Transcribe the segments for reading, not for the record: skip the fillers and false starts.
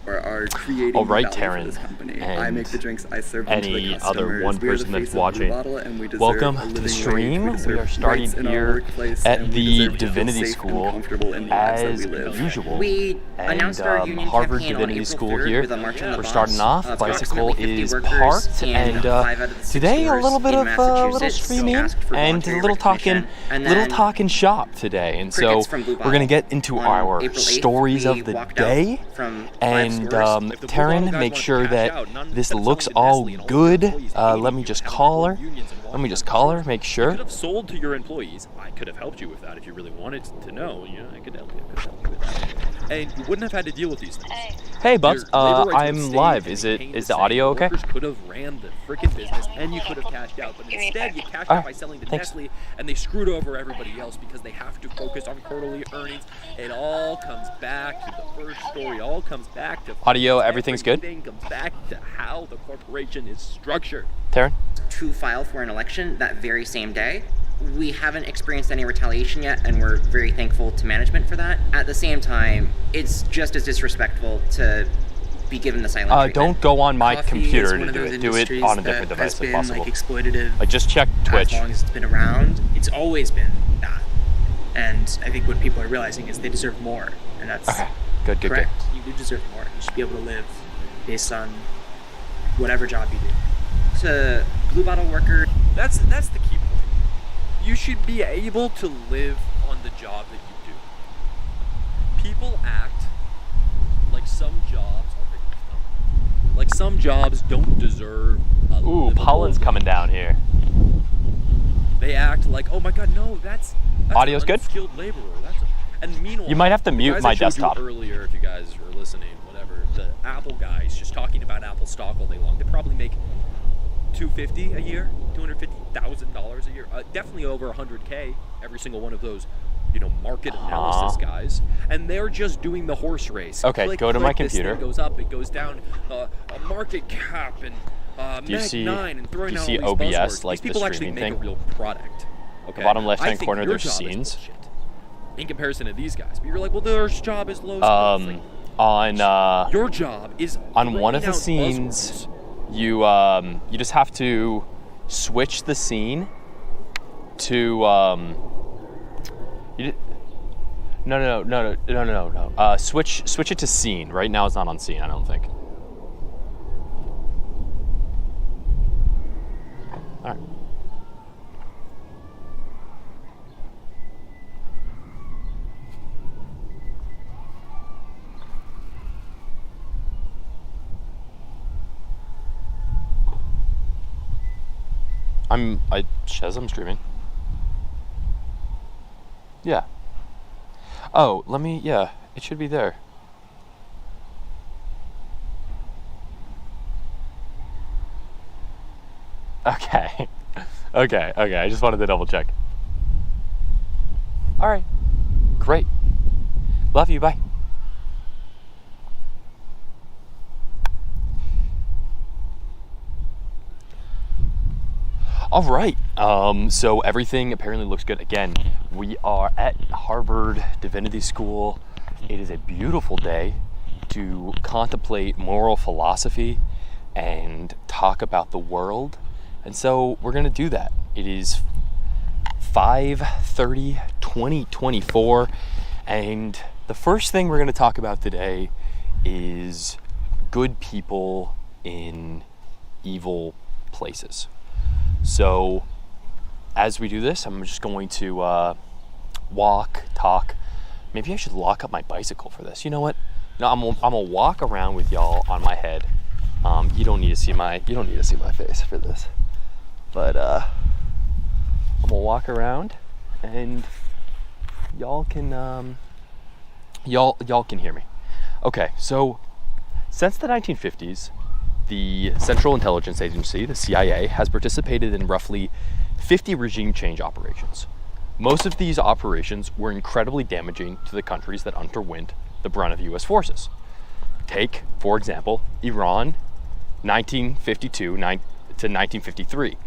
are creating All right, value Taryn, for this company. and I make the drinks, I serve them to the any customers. other one We are the person that's face of Blue watching. Bottle, and we deserve Welcome a to living Stream. wage. We are starting rights in our here workplace, at and we the deserve to feel Divinity safe and School comfortable in the lives that as we live. usual. We And announced our union Harvard campaign Divinity on April School 3rd here. with a march on the We're bus. starting off. Bicycle Approximately 50 is workers parked, and and 5 out of the 6 today a stores little bit in of little Massachusetts streaming asked for and a voluntary little talking, recognition. And then shop today. And so crickets from Blue we're gonna Bottle. get into On our April 8th, stories we of the walked out day. from 5 And stores. If the Blue Bottle Taryn, guys make wanted to sure cash that out, none this instead of looks selling to all Nestle and all good. their employees, hating Let me you, just having call more her. unions and Let me just walking call down her, the make street. sure. You could have sold to your employees. I could have helped you with that if you really wanted to know. You know, I could help you with that. And you wouldn't have had to deal with these things. Hey, Bubs. Your labor rights would have I'm stayed live. and Is maintained the same. audio okay? Workers could have ran the freaking business and you could have cashed out. But instead, you cashed out by selling to Thanks. Nestle, and they screwed over everybody else because they have to focus on quarterly earnings. It all comes back to the first story. It all comes back to Audio, everything's good? Everything comes back to how the corporation is structured. Taryn? To file for an election that very same day. We haven't experienced any retaliation yet, and we're very thankful to management for that. At the same time, it's just as disrespectful to be given the silent treatment. Don't go on my Coffee computer is to one of do those it. Do it industries on a that different device has if been, possible. like, exploitative I just checked Twitch. as long as it's been around. It's always been that. And I think what people are realizing is they deserve more, and that's Okay, good. correct. You do deserve more. You should be able to live based on whatever job you do. To Blue Bottle worker, That's the key point. You should be able to live on the job that you do. People act like some jobs are big enough. Like some jobs don't deserve a Ooh, livable pollen's coming down here. They act like, oh my god, no, that's Audio's an good? unskilled laborer. And meanwhile, You might have to the mute guys my I showed you desktop. earlier, if you guys were listening, whatever, the Apple guys just talking about Apple stock all day long. They probably make $250 a year, $250,000 a year, definitely over 100K. Every single one of those, market analysis guys, and they're just doing the horse race. Okay, Click, go to my this computer. thing goes up, it goes down. A market cap and Do you Meg see- 9 and throwing do you out see all these OBS, buzzwords. like These the people actually streaming make thing? a real product. Okay. The bottom left-hand I think corner, your there's job is scenes. bullshit in comparison to these guys, but you're like, well, their job is low. On Your job is on one of the throwing out scenes, buzzwords. you just have to switch the scene to no. Switch it to scene. Right now it's not on scene, I don't think. All right. I'm streaming. Yeah. Oh, it should be there. Okay. Okay, I just wanted to double check. All right. Great. Love you, bye. All right, so everything apparently looks good. Again, we are at Harvard Divinity School. It is a beautiful day to contemplate moral philosophy and talk about the world. And so we're gonna do that. It is 5:30, 2024, and the first thing we're gonna talk about today is good people in evil places. So as we do this, I'm just going to walk, talk. Maybe I should lock up my bicycle for this. You know what? No, I'm gonna walk around with y'all on my head. You don't need to see my face for this. But I'm gonna walk around, and y'all can y'all can hear me. Okay, so since the 1950s, the Central Intelligence Agency, the CIA, has participated in roughly 50 regime change operations. Most of these operations were incredibly damaging to the countries that underwent the brunt of US forces. Take, for example, Iran, 1952 to 1953.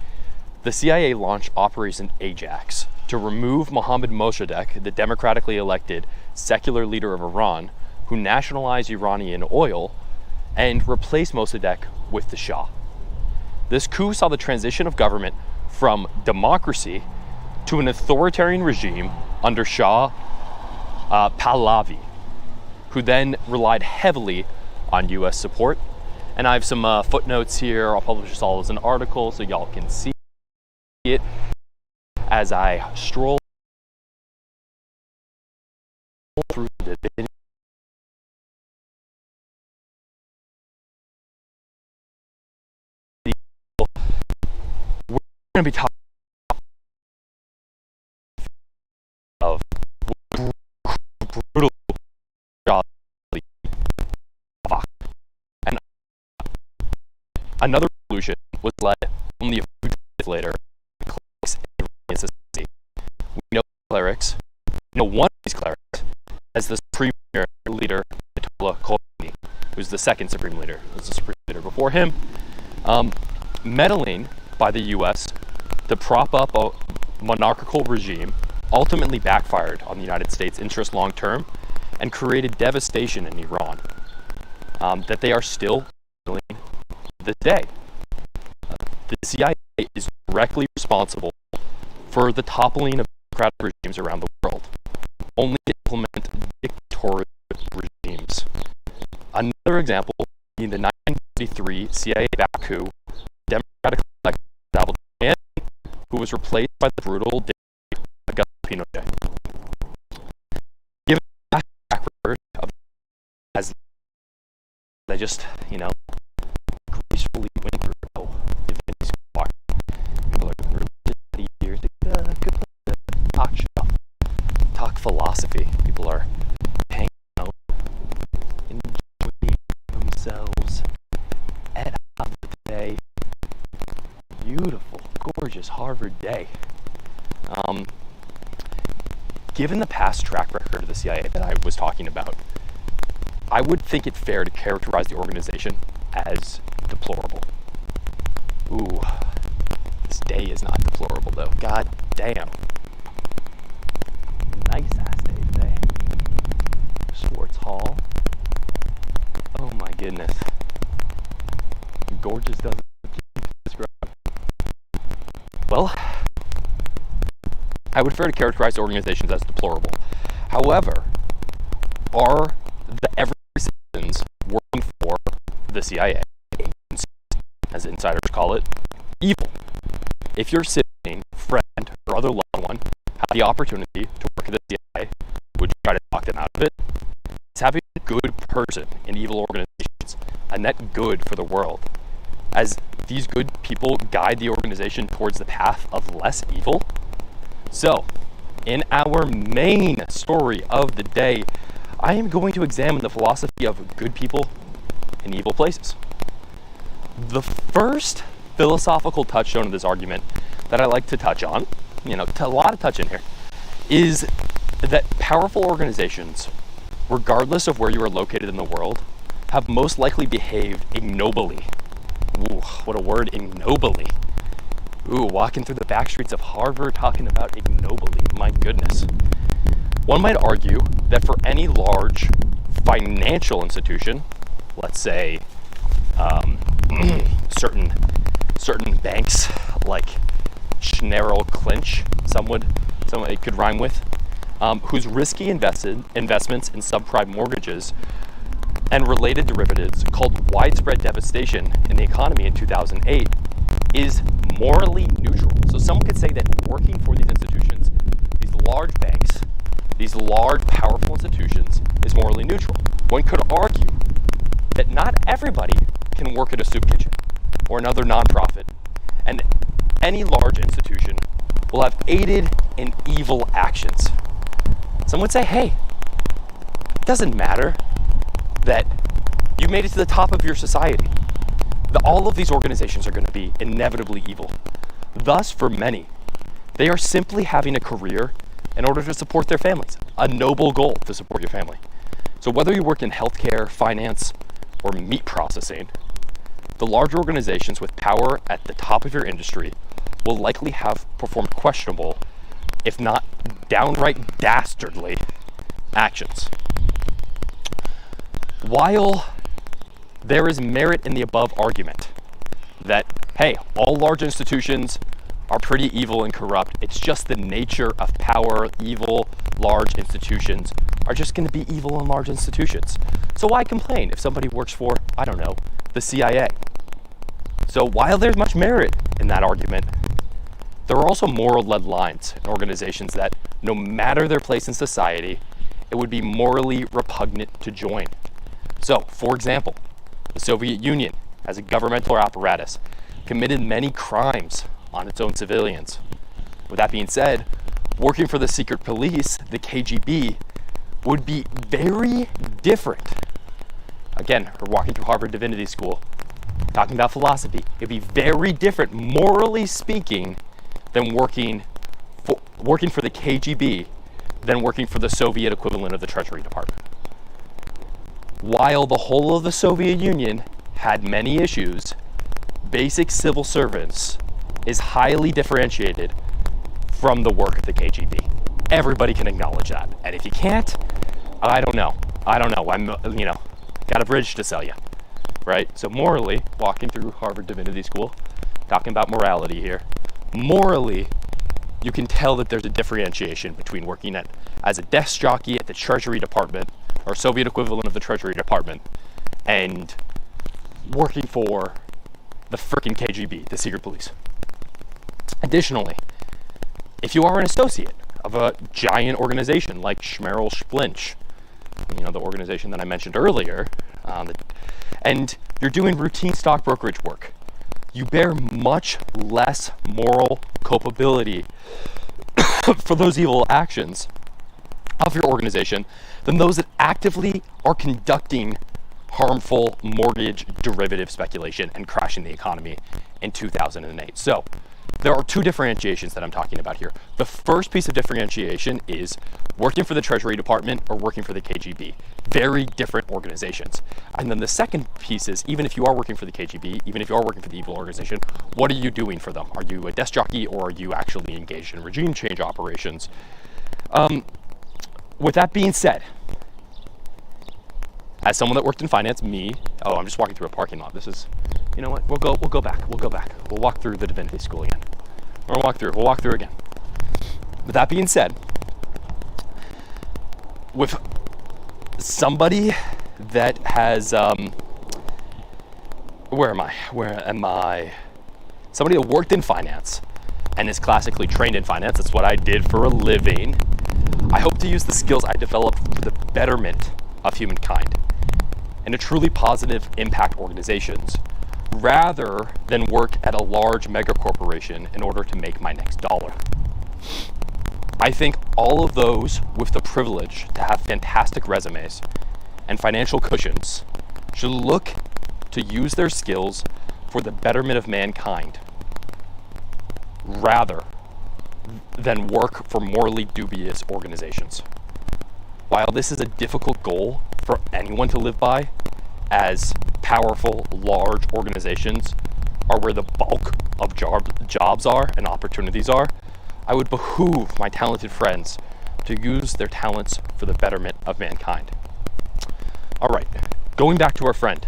The CIA launched Operation Ajax to remove Mohammad Mossadegh, the democratically elected secular leader of Iran, who nationalized Iranian oil and replaced Mossadegh with the Shah. This coup saw the transition of government from democracy to an authoritarian regime under Shah Pahlavi, who then relied heavily on US support. And I have some footnotes here. I'll publish this all as an article so y'all can see it as I stroll through the video. We're going to be talking of brutal and another revolution was led only a few days later. We know clerics. We know one of these clerics as the supreme leader, Ayatollah Khomeini, who's the second supreme leader. Was the supreme leader before him. Meddling by the U.S. to prop up a monarchical regime ultimately backfired on the United States' interest long term and created devastation in Iran that they are still feeling this day. The CIA is directly responsible for the toppling of democratic regimes around the world, only to implement dictatorial regimes. Another example being the 1993 CIA-backed coup, democratically elected Salvador, who was replaced by the brutal Augusto Pinochet. Given the track record of as they just, gracefully went through years ago, good talk shop, talk philosophy. People are hanging out, enjoying themselves at Harvard today. Beautiful, gorgeous Harvard day. Given the past track record of the CIA that I was talking about, I would think it fair to characterize the organization as deplorable. Ooh, this day is not deplorable though. God damn. Nice ass day today. Schwartz Hall. Oh my goodness. Gorgeous doesn't describe. Well, I would fair to characterize the organizations as deplorable. However, are the everyday citizens working for the CIA, as insiders call it, evil? If your sibling, friend, or other loved one had the opportunity to work at the CIA, would you try to talk them out of it? Is having a good person in evil organizations a net good for the world, as these good people guide the organization towards the path of less evil? So, in our main story of the day, I am going to examine the philosophy of good people in evil places. The first philosophical touchstone of this argument that I like to touch on, a lot of touch in here, is that powerful organizations, regardless of where you are located in the world, have most likely behaved ignobly. Ooh, what a word, ignobly. Ooh, walking through the back streets of Harvard talking about ignobly, my goodness. One might argue that for any large financial institution, let's say certain banks like Schnerl Clinch, someone it could rhyme with, whose risky investments in subprime mortgages and related derivatives called widespread devastation in the economy in 2008 is morally neutral. So someone could say that working for these institutions, these large banks, these large powerful institutions, is morally neutral. One could argue that not everybody can work at a soup kitchen or another nonprofit, and any large institution will have aided in evil actions. Some would say, hey, it doesn't matter that you made it to the top of your society. All of these organizations are going to be inevitably evil. Thus, for many, they are simply having a career in order to support their families, a noble goal to support your family. So whether you work in healthcare, finance, or meat processing, the large organizations with power at the top of your industry will likely have performed questionable, if not downright dastardly, actions. While there is merit in the above argument that, hey, all large institutions are pretty evil and corrupt. It's just the nature of power. Evil, large institutions are just going to be evil and large institutions. So why complain if somebody works for, I don't know, the CIA? So while there's much merit in that argument, there are also moral lead lines in organizations that, no matter their place in society, it would be morally repugnant to join. So, for example, the Soviet Union, as a governmental apparatus, committed many crimes on its own civilians. With that being said, working for the secret police, the KGB, would be very different. Again, we're walking through Harvard Divinity School, talking about philosophy. It'd be very different, morally speaking, than working for the KGB than working for the Soviet equivalent of the Treasury Department. While the whole of the Soviet Union had many issues, basic civil servants is highly differentiated from the work of the KGB. Everybody can acknowledge that. And if you can't, I don't know. I'm, got a bridge to sell you, right? So morally, walking through Harvard Divinity School, talking about morality here, morally, you can tell that there's a differentiation between working as a desk jockey at the Treasury Department, or Soviet equivalent of the Treasury Department, and working for the frickin' KGB, the secret police. Additionally, if you are an associate of a giant organization like Schmerl Splinch, the organization that I mentioned earlier, and you're doing routine stock brokerage work, you bear much less moral culpability for those evil actions of your organization than those that actively are conducting harmful mortgage derivative speculation and crashing the economy in 2008. So there are two differentiations that I'm talking about here. The first piece of differentiation is working for the Treasury Department or working for the KGB. Very different organizations. And then the second piece is, even if you are working for the KGB, even if you are working for the evil organization, what are you doing for them? Are you a desk jockey, or are you actually engaged in regime change operations? With that being said, as someone that worked in finance, I'm just walking through a parking lot. This is, you know what? We'll go back. We'll walk through the Divinity School again. We'll walk through again. With that being said, with somebody that has, somebody that worked in finance and is classically trained in finance, that's what I did for a living, I hope to use the skills I developed for the betterment of humankind and to truly positive impact organizations, rather than work at a large mega corporation in order to make my next dollar. I think all of those with the privilege to have fantastic resumes and financial cushions should look to use their skills for the betterment of mankind, rather than work for morally dubious organizations. While this is a difficult goal for anyone to live by, as powerful, large organizations are where the bulk of jobs are and opportunities are, I would behoove my talented friends to use their talents for the betterment of mankind. All right, going back to our friend,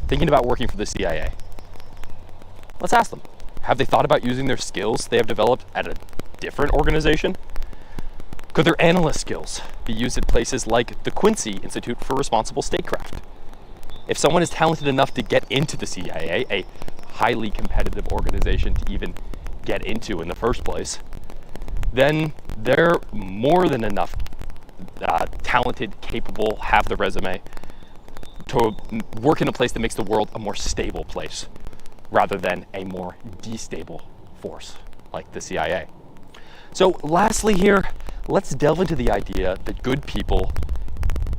thinking about working for the CIA. Let's ask them, have they thought about using their skills they have developed at a different organization? Could their analyst skills be used at places like the Quincy Institute for Responsible Statecraft? If someone is talented enough to get into the CIA, a highly competitive organization to even get into in the first place, then they're more than enough talented, capable, have the resume to work in a place that makes the world a more stable place, rather than a more destable force like the CIA. So lastly here, let's delve into the idea that good people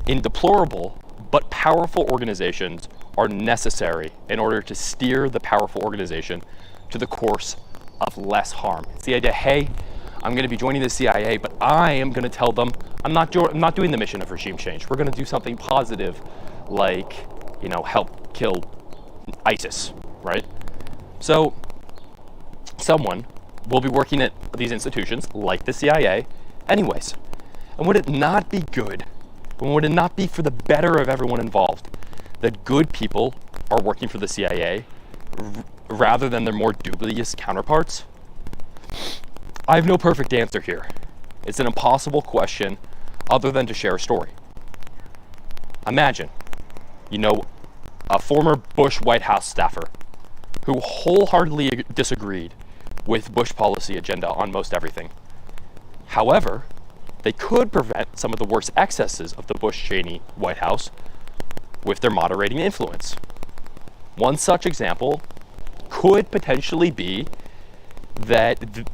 in deplorable but powerful organizations are necessary in order to steer the powerful organization to the course of less harm. It's the idea, hey, I'm going to be joining the CIA, but I am going to tell them I'm not doing the mission of regime change. We're going to do something positive, like, help kill ISIS, right? So someone will be working at these institutions like the CIA anyways. And would it not be good, and would it not be for the better of everyone involved, that good people are working for the CIA rather than their more dubious counterparts? I have no perfect answer here. It's an impossible question other than to share a story. Imagine, a former Bush White House staffer who wholeheartedly disagreed with Bush policy agenda on most everything. However, they could prevent some of the worst excesses of the Bush-Cheney White House with their moderating influence. One such example could potentially be that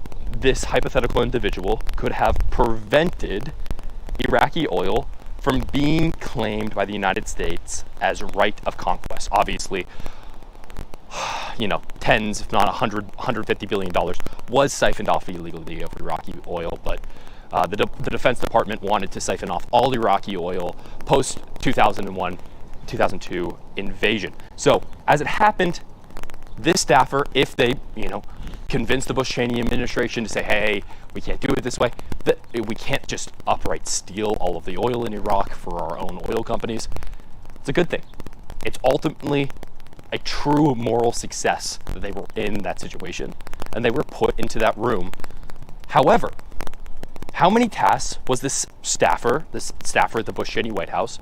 this hypothetical individual could have prevented Iraqi oil from being claimed by the United States as right of conquest. Obviously, tens, if not $150 billion was siphoned off illegally of Iraqi oil, but the Defense Department wanted to siphon off all Iraqi oil post 2001, 2002 invasion. So as it happened, this staffer, if they, convinced the Bush-Cheney administration to say, hey, we can't do it this way, that we can't just outright steal all of the oil in Iraq for our own oil companies, it's a good thing. It's ultimately a true moral success that they were in that situation and they were put into that room. However, how many tasks was this staffer at the Bush-Cheney White House,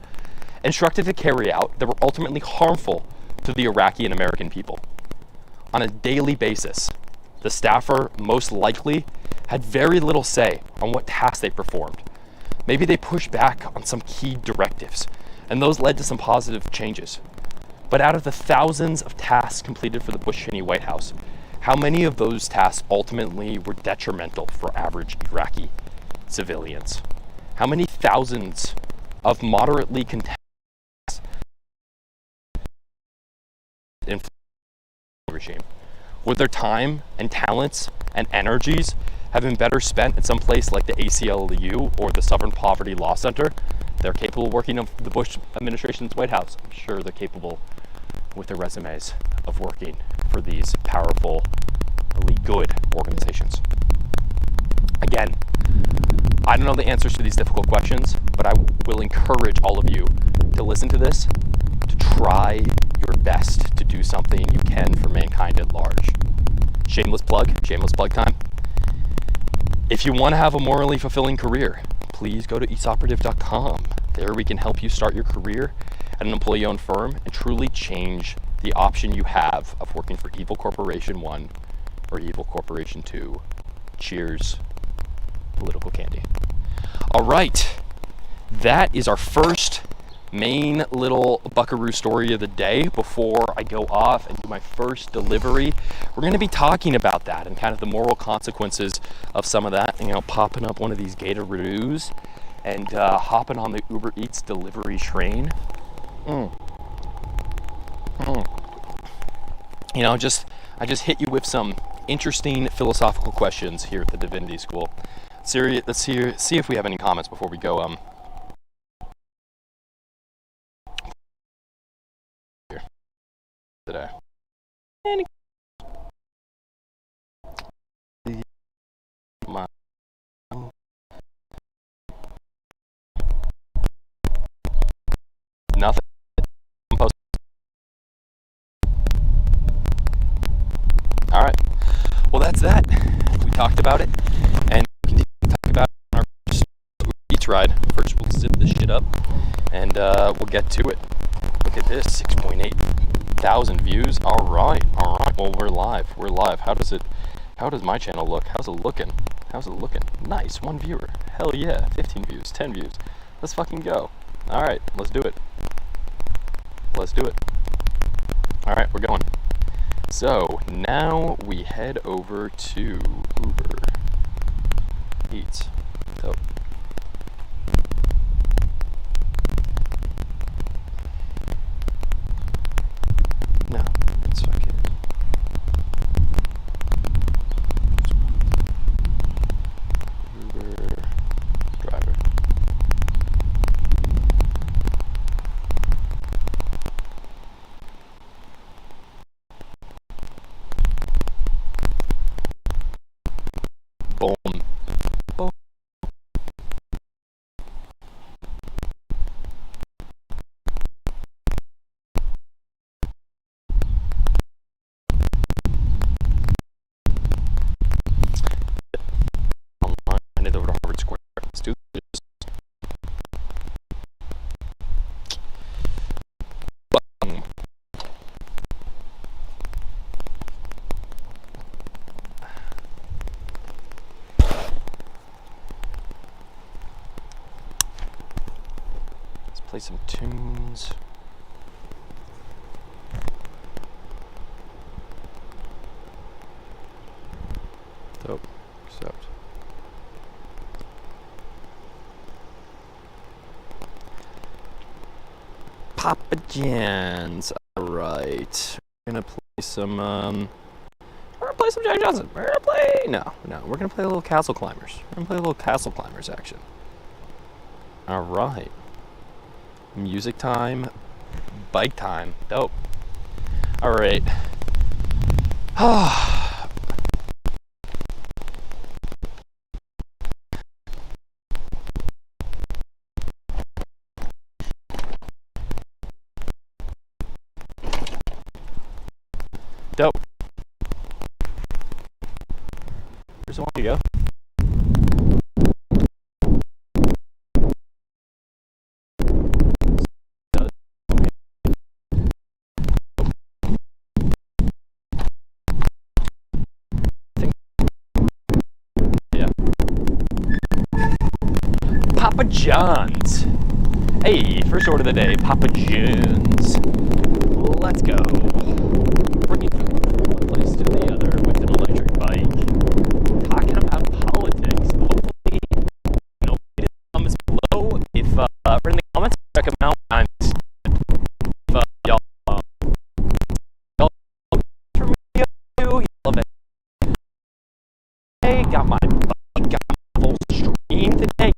instructed to carry out that were ultimately harmful to the Iraqi and American people? On a daily basis, the staffer most likely had very little say on what tasks they performed. Maybe they pushed back on some key directives, and those led to some positive changes. But out of the thousands of tasks completed for the Bush-Cheney White House, how many of those tasks ultimately were detrimental for average Iraqi civilians? How many thousands of moderately contested influence regime? Would their time and talents and energies have been better spent at some place like the ACLU or the Southern Poverty Law Center? They're capable of working in the Bush administration's White House. I'm sure they're capable with their resumes of working for these powerful, really good organizations. Again, I don't know the answers to these difficult questions, but I will encourage all of you to listen to this, to try your best to do something you can for mankind at large. Shameless plug time. If you want to have a morally fulfilling career, please go to eastoperative.com. There we can help you start your career at an employee-owned firm and truly change the option you have of working for Evil Corporation 1 or Evil Corporation 2. Cheers, political candy. All right, that is our first main little buckaroo story of the day. Before I go off and do my first delivery, we're going to be talking about that and kind of the moral consequences of some of that, popping up one of these Gatoradoos and hopping on the Uber Eats delivery train. I just hit you with some interesting philosophical questions here at the Divinity School. Let's see if we have any comments before we go today. Nothing. All right. Well, that's that. We talked about it, and we'll continue to talk about it on our first Eats ride. First, we'll zip this shit up, and we'll get to it. Look at this, 6.8 thousand views. All right. Well, we're live. How does my channel look? How's it looking? Nice, 1 viewer. Hell yeah, 15 views, 10 views. Let's fucking go. All right, let's do it. All right, we're going. So now we head over to Uber Eats. So no, it's fucking Uber driver. Boom. play some tunes. Dope. Accept. Papa John's. Alright. We're gonna play some we're gonna play some Jack Johnson. We're gonna play we're gonna play a little Castle Climbers. We're gonna play a little Castle Climbers action. Alright. Music time. Bike time. Dope. Alright. Dope. Where's the one you go? Yeah. Papa John's. Hey, first order of the day, Papa John's. Let's go. Bringing from one place to the other with an electric bike. Talking about politics. Hopefully, nobody in the comments below. If we're in the comments, check them out. And if y'all from me too, you love it. Hey, got my full stream today.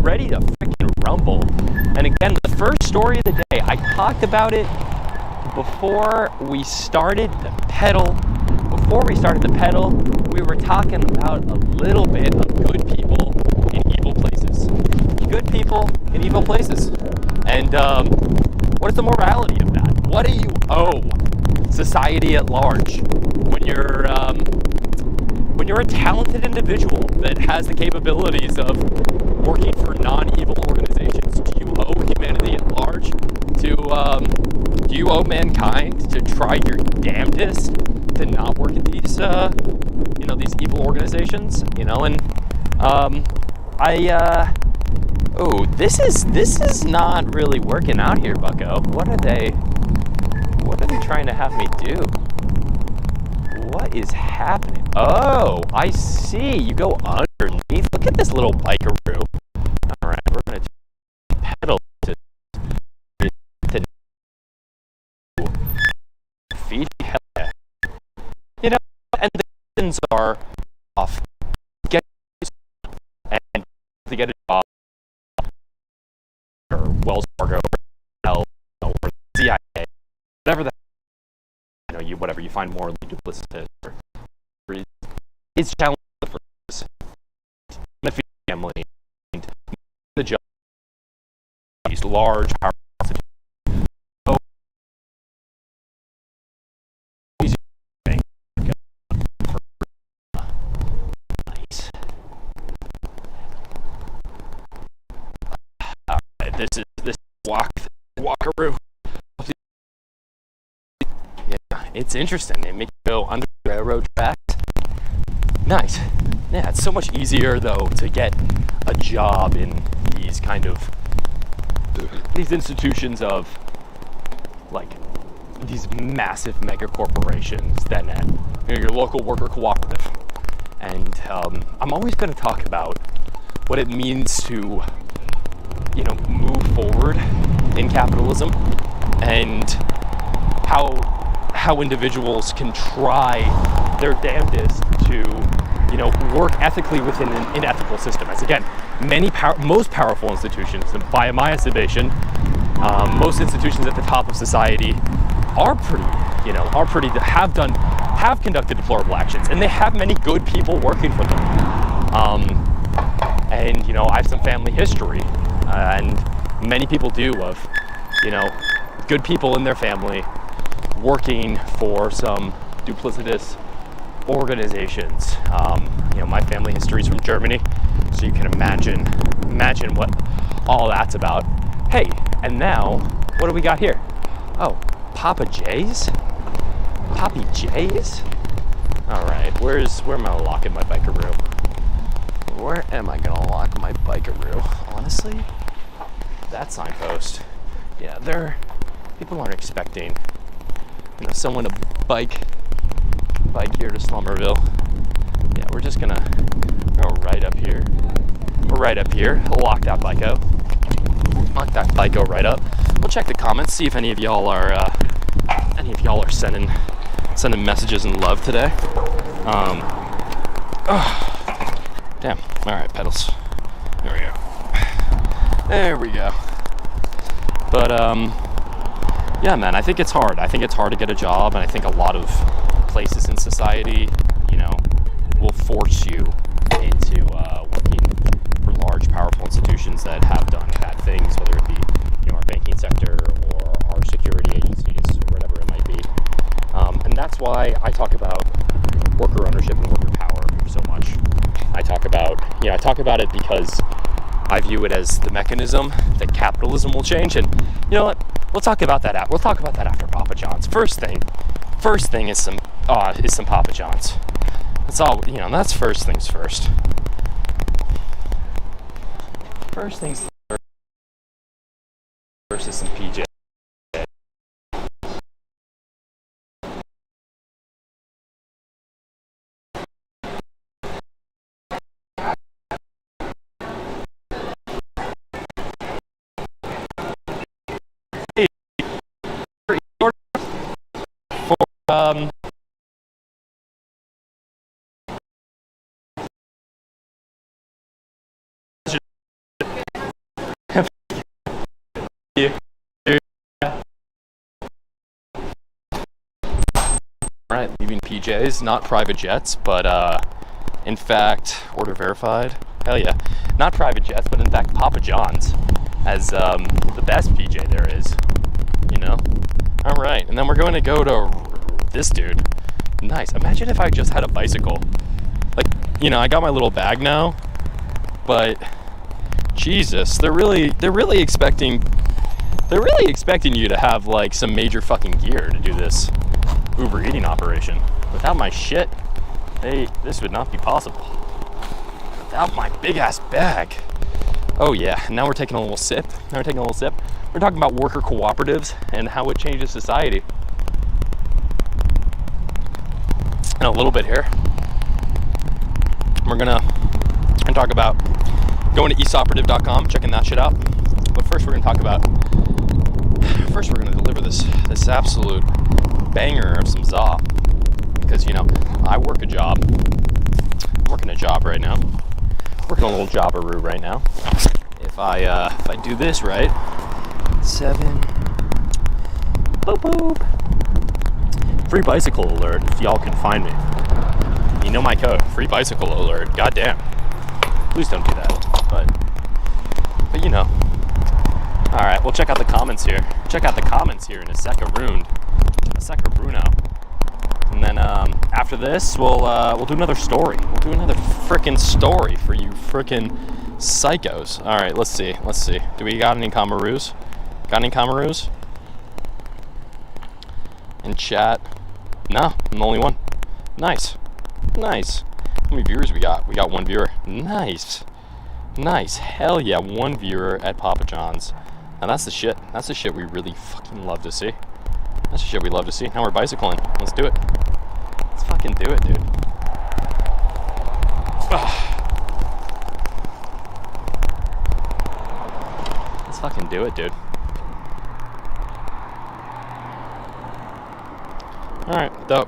Ready to freaking rumble. And again, the first story of the day, I talked about it before we started the pedal. Before we started the pedal, we were talking about a little bit of good people in evil places. Good people in evil places. And what is the morality of that? What do you owe society at large when you're a talented individual that has the capabilities of working for non-evil organizations? Do you owe humanity at large to do you owe mankind to try your damnedest to not work at these these evil organizations? And this is not really working out here, bucko. What are they trying to have me do? What is happening? Oh, I see. You go underneath. Look at this little bikeroo. All right, we're gonna pedal to Fiji. And the conditions are off. Get and to get a job or Wells Fargo or CIA, whatever that. Whatever you find morally duplicitous or it's challenging for us. The family, the job, these large, powerful institutions. Oh, nice. This walkaroo. It's interesting. They make you go under railroad tracks. Nice. Yeah, it's so much easier though to get a job in these institutions of like these massive mega corporations than at your local worker cooperative. And I'm always going to talk about what it means to move forward in capitalism and how individuals can try their damnedest to, work ethically within an unethical system. As again, most powerful institutions, and by my estimation, most institutions at the top of society have conducted deplorable actions, and they have many good people working for them. I have some family history, and many people do of, good people in their family working for some duplicitous organizations. My family history is from Germany, so you can imagine what all that's about. Hey, and now, what do we got here? Oh, Papa J's? Poppy J's? Alright, where am I locking my bikeroo? Where am I gonna lock my bikeroo? Honestly, that signpost. Yeah, people aren't expecting, someone to bike here to Slumberville. Yeah, we're just gonna go right up here. We're right up here. Lock that Biko. Lock that Biko right up. We'll check the comments, see if any of y'all are sending messages in love today. Damn. All right, pedals. There we go. There we go. But yeah, man, I think it's hard. I think it's hard to get a job, and I think a lot of places in society, will force you into working for large, powerful institutions that have done bad things, whether it be, our banking sector or our security agencies or whatever it might be. And that's why I talk about worker ownership and worker power so much. I talk about it because I view it as the mechanism that capitalism will change. And you know what? We'll talk about that after Papa John's. First thing is some Papa John's. That's all. That's first things first. First things first is some PJ. Alright, leaving PJs, not private jets, but in fact, order verified. Hell yeah. Not private jets, but in fact Papa John's as the best PJ there is. Alright, and then we're going to go to this dude. Nice. Imagine if I just had a bicycle. I got my little bag now, but Jesus, they're really expecting you to have some major fucking gear to do this Uber eating operation. Without my shit, this would not be possible. Without my big ass bag. Oh yeah, now we're taking a little sip. We're talking about worker cooperatives and how it changes society. In a little bit here, we're gonna talk about going to eastoperative.com, checking that shit out. But first we're gonna deliver this absolute banger of some za. Because I work a job. I'm working a job right now. Working a little jobberoo right now. If I do this right, 7. Boop boop. Free bicycle alert if y'all can find me. You know my code. Free bicycle alert. Goddamn. Please don't do that. But All right, we'll check out the comments here. In a second Bruno. And then after this, we'll do another story. We'll do another frickin' story for you frickin' psychos. All right, let's see. Do we got any Kamaroos? In chat? No, I'm the only one. Nice. How many viewers we got? We got one viewer. Nice. Hell yeah, one viewer at Papa John's. Now that's the shit. That's the shit we really fucking love to see. Now we're bicycling. Let's do it. Let's fucking do it, dude. Let's fucking do it, dude. Alright, dope.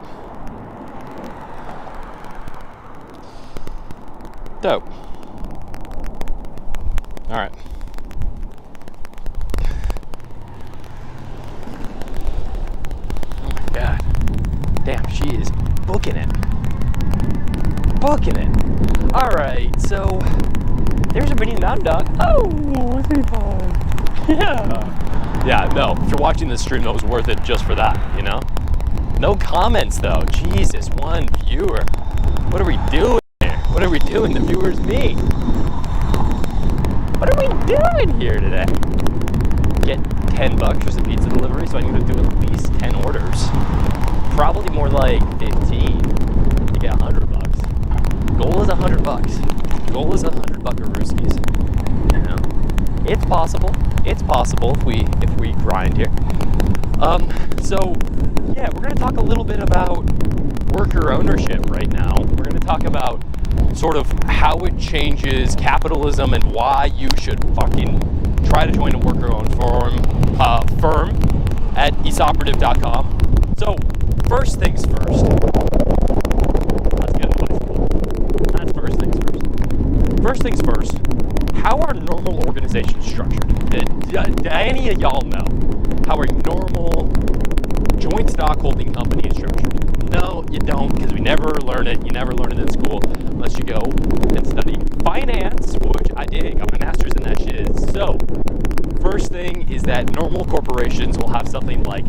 Alright. Oh my god. Damn, she is booking it. Alright, so there's a mini mountain dog. Oh, 3.5. Yeah, no, if you're watching this stream, that was worth it just for that, No comments though. Jesus, one viewer. What are we doing here? The viewer's me. What are we doing here today? Get $10 for the pizza delivery, so I need to do at least 10 orders. Probably more like 15 to get $100. Goal is $100. Goal is $100 buckaroosies. It's possible. It's possible if we grind here. So yeah, we're gonna talk a little bit about worker ownership right now. We're gonna talk about sort of how it changes capitalism and why you should fucking try to join a worker-owned firm at esoperative.com. So first things first. Let's get into life. That's first things first. First things first. How are normal organizations structured? Do any of y'all know how a normal joint stock holding company is structured? No, you don't, because we never learn it. You never learn it in school unless you go and study finance, which I did. Got my master's in that shit. So, first thing is that normal corporations will have something like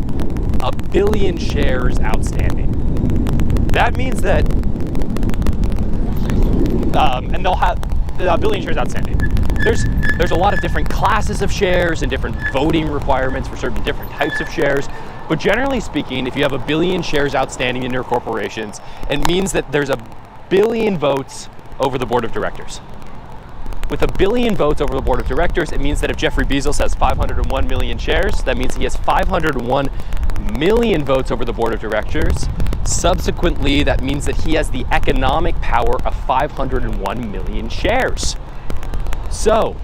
1 billion shares outstanding. That means that, and they'll have 1 billion shares outstanding. There's a lot of different classes of shares and different voting requirements for certain different types of shares. But generally speaking, if you have 1 billion shares outstanding in your corporations, it means that there's 1 billion votes over the board of directors. With 1 billion votes over the board of directors, it means that if Jeffrey Bezos has 501 million shares, that means he has 501 million votes over the board of directors. Subsequently, that means that he has the economic power of 501 million shares. So,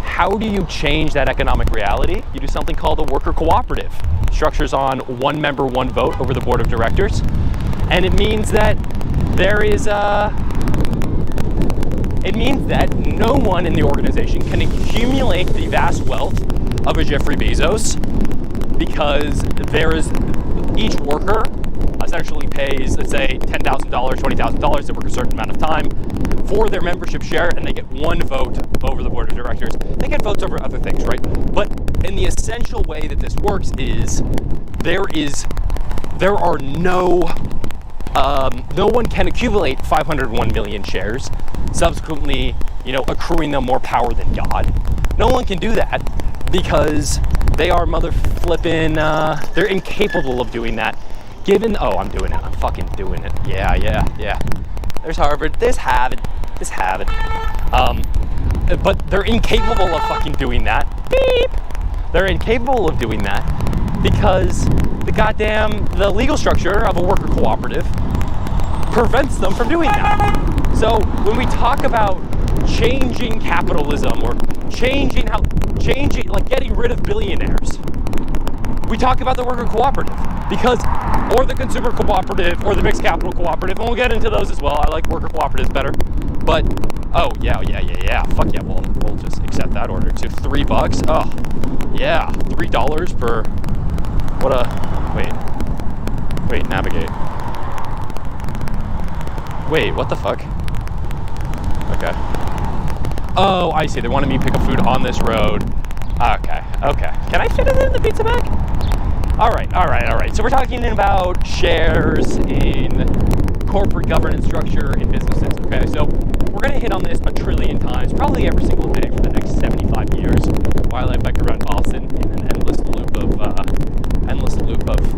how do you change that economic reality? You do something called a worker cooperative. Structures on 1 member, 1 vote over the board of directors. And it means that no one in the organization can accumulate the vast wealth of a Jeffrey Bezos, because each worker essentially pays, let's say, $10,000, $20,000 to work a certain amount of time for their membership share, and they get 1 vote over the board of directors. They get votes over other things, right? But in the essential way that this works is no one can accumulate 501 million shares, subsequently, accruing them more power than God. No one can do that because they are they're incapable of doing that. I'm doing it. I'm fucking doing it. Yeah. There's Harvard. There's Harvard. But they're incapable of fucking doing that. Beep. They're incapable of doing that because the legal structure of a worker cooperative prevents them from doing that. So when we talk about changing capitalism or getting rid of billionaires, we talk about the worker cooperative or the consumer cooperative or the mixed capital cooperative, and we'll get into those as well. I like worker cooperatives better, but fuck yeah, we'll just accept that order too. $3, oh yeah, $3 per, wait, navigate. Wait, what the fuck? Okay. Oh, I see, they wanted me to pick up food on this road. Okay. Can I fit it in the pizza bag? All right. So we're talking about shares in corporate governance structure in businesses, okay? So we're gonna hit on this 1 trillion times, probably every single day for the next 75 years while I bike around Boston in an endless loop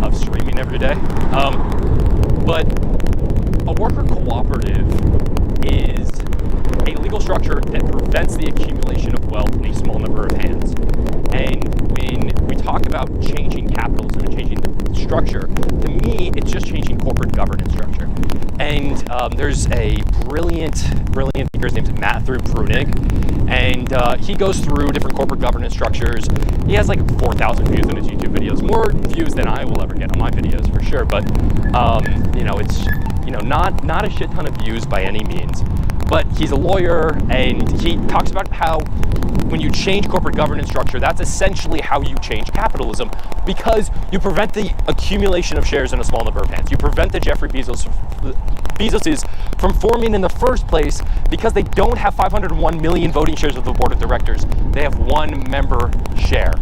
of streaming every day. But a worker cooperative is a legal structure that prevents the accumulation of wealth in a small number of hands. And when we talk about changing capitalism and changing the structure, to me, it's just changing corporate governance structure. And there's a brilliant speaker, his name's Matthew Prunig, and he goes through different corporate governance structures. He has like 4,000 views on his YouTube videos, more views than I will ever get on my videos for sure, but it's not a shit ton of views by any means. But he's a lawyer, and he talks about how when you change corporate governance structure, that's essentially how you change capitalism, because you prevent the accumulation of shares in a small number of hands. You prevent the Jeffrey Bezoses from forming in the first place because they don't have 501 million voting shares of the board of directors. They have 1 member share,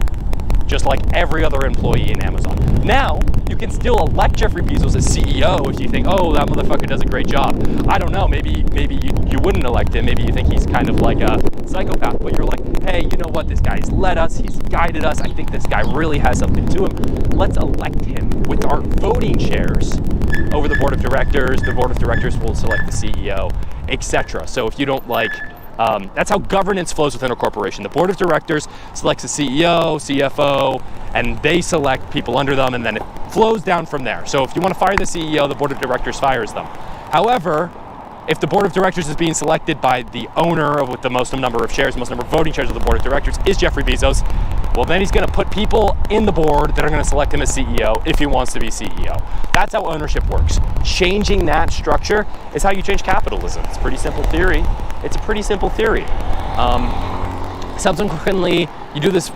just like every other employee in Amazon. Now, you can still elect Jeffrey Bezos as CEO if you think, oh, that motherfucker does a great job. I don't know, maybe you wouldn't elect him. Maybe you think he's kind of like a psychopath, but you're like, hey, you know what? This guy's led us, he's guided us. I think this guy really has something to him. Let's elect him with our voting shares over the board of directors. The board of directors will select the CEO, etc. So if you don't like That's how governance flows within a corporation. The board of directors selects a CEO, CFO, and they select people under them, and then it flows down from there. So if you want to fire the CEO, the board of directors fires them. However, if the board of directors is being selected by the owner with the most number of shares, most number of voting shares of the board of directors is Jeffrey Bezos, well, then he's going to put people in the board that are going to select him as CEO if he wants to be CEO. That's how ownership works. Changing that structure is how you change capitalism. It's a pretty simple theory. It's a pretty simple theory. Subsequently, you do this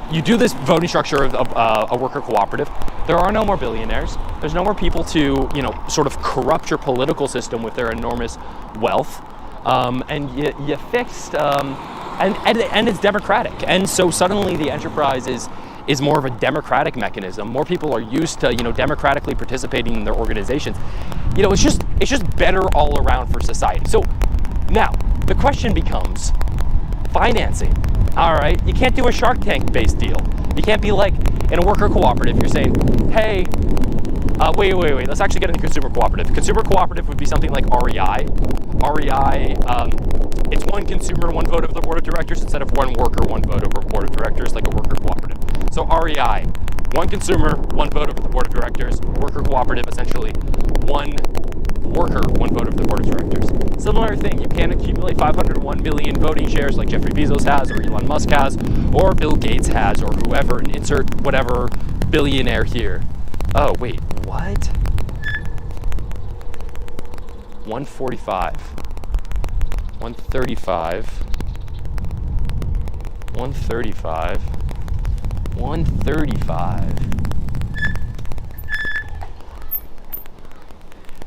voting structure of a worker cooperative. There are no more billionaires. There's no more people to, sort of corrupt your political system with their enormous wealth. And you fixed, and it's democratic. And so suddenly the enterprise is more of a democratic mechanism. More people are used to, democratically participating in their organizations. It's just better all around for society. So now the question becomes financing. All right, you can't do a Shark Tank based deal. You can't be like in a worker cooperative, you're saying, hey, wait, let's actually get into consumer cooperative. Consumer cooperative would be something like REI. REI, it's one consumer, one vote of the board of directors instead of one worker, one vote over board of directors, like a worker cooperative. So REI, one consumer, one vote over the board of directors. Worker cooperative, essentially one worker, one vote of the board of directors. Similar thing, you can't accumulate 501 million voting shares like Jeffrey Bezos has, or Elon Musk has, or Bill Gates has, or whoever, and insert whatever billionaire here. Oh, wait, what? 145. 135. 135. 135.